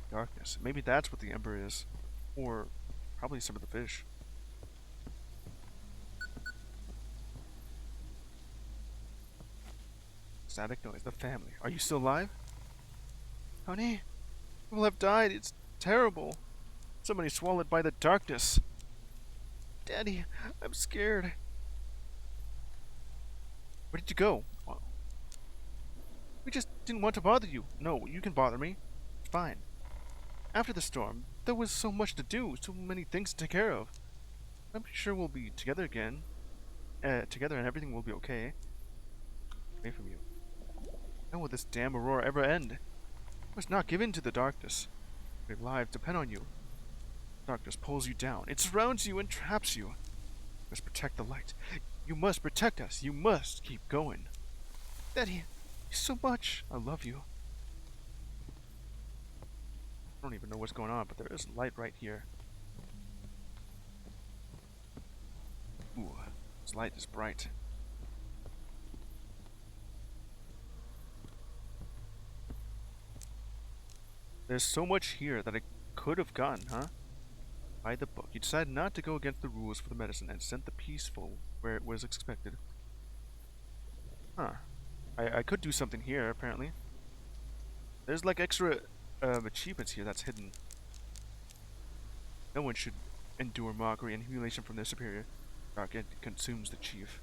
Darkness. Maybe that's what the Ember is. Or probably some of the fish. Static noise. The family. Are you still alive? Honey? People have died. It's terrible. Somebody swallowed by the darkness. Daddy, I'm scared. Where did you go? We just didn't want to bother you. No, you can bother me. It's fine. After the storm, there was so much to do, so many things to take care of. I'm sure we'll be together again. Together and everything will be okay. Away from you. When will this damn aurora ever end? You must not give in to the darkness. Your lives depend on you. Darkness pulls you down. It surrounds you and traps you. You must protect the light. You must protect us. You must keep going. Daddy, so much. I love you. I don't even know what's going on, but there is light right here. Ooh, this light is bright. There's so much here that I could have gotten, huh? By the book. You decided not to go against the rules for the medicine and sent the peaceful where it was expected. Huh. I could do something here, apparently. There's like extra achievements here that's hidden. No one should endure mockery and humiliation from their superior. Dark it consumes the chief.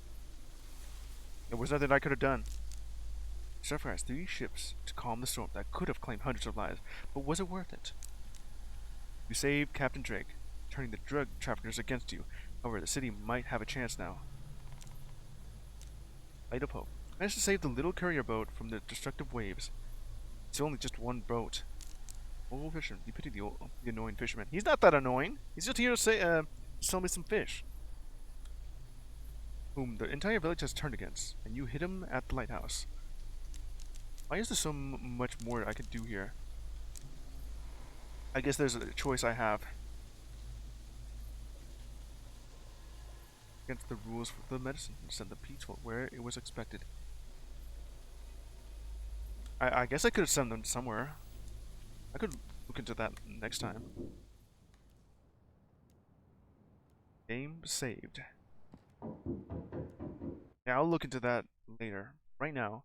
There was nothing I could have done. Starfire has 3 ships to calm the storm that could have claimed hundreds of lives, but was it worth it? You saved Captain Drake, turning the drug traffickers against you. However, the city might have a chance now. Light of hope. Managed to save the little courier boat from the destructive waves. It's only just one boat. Old fisherman. You pity the annoying fisherman. He's not that annoying. He's just here to say, sell me some fish. Whom the entire village has turned against, and you hit him at the lighthouse. Why is there so much more I could do here? I guess there's a choice I have. Against the rules for the medicine, send the peaceful where it was expected. I guess I could have sent them somewhere. I could look into that next time. Game saved. Yeah, I'll look into that later. Right now,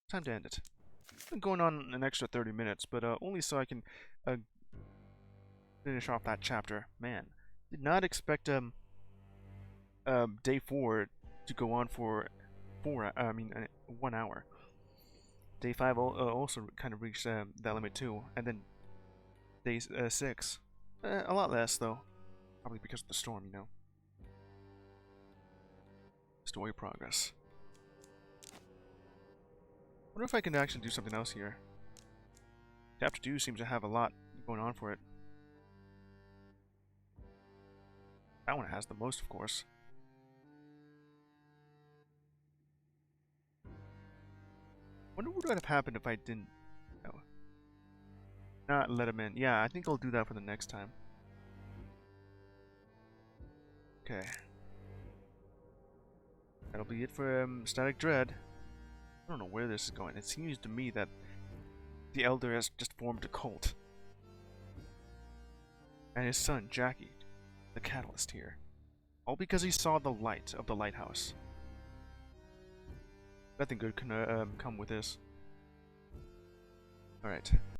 time to end it. It's been going on an extra 30 minutes, but only so I can finish off that chapter. Man, did not expect day 4 to go on for 1 hour. Day 5 also kind of reached that limit too, and then day 6, a lot less though, probably because of the storm, you know. Story progress. Wonder if I can actually do something else here. Chapter 2 seems to have a lot going on for it. That one has the most, of course. Wonder what would have happened if I didn't, you know, not let him in. Yeah, I think I'll do that for the next time. Okay. That'll be it for Static Dread. I don't know where this is going. It seems to me that the Elder has just formed a cult. And his son, Jackie, the catalyst here. All because he saw the light of the lighthouse. Nothing good can come with this. Alright.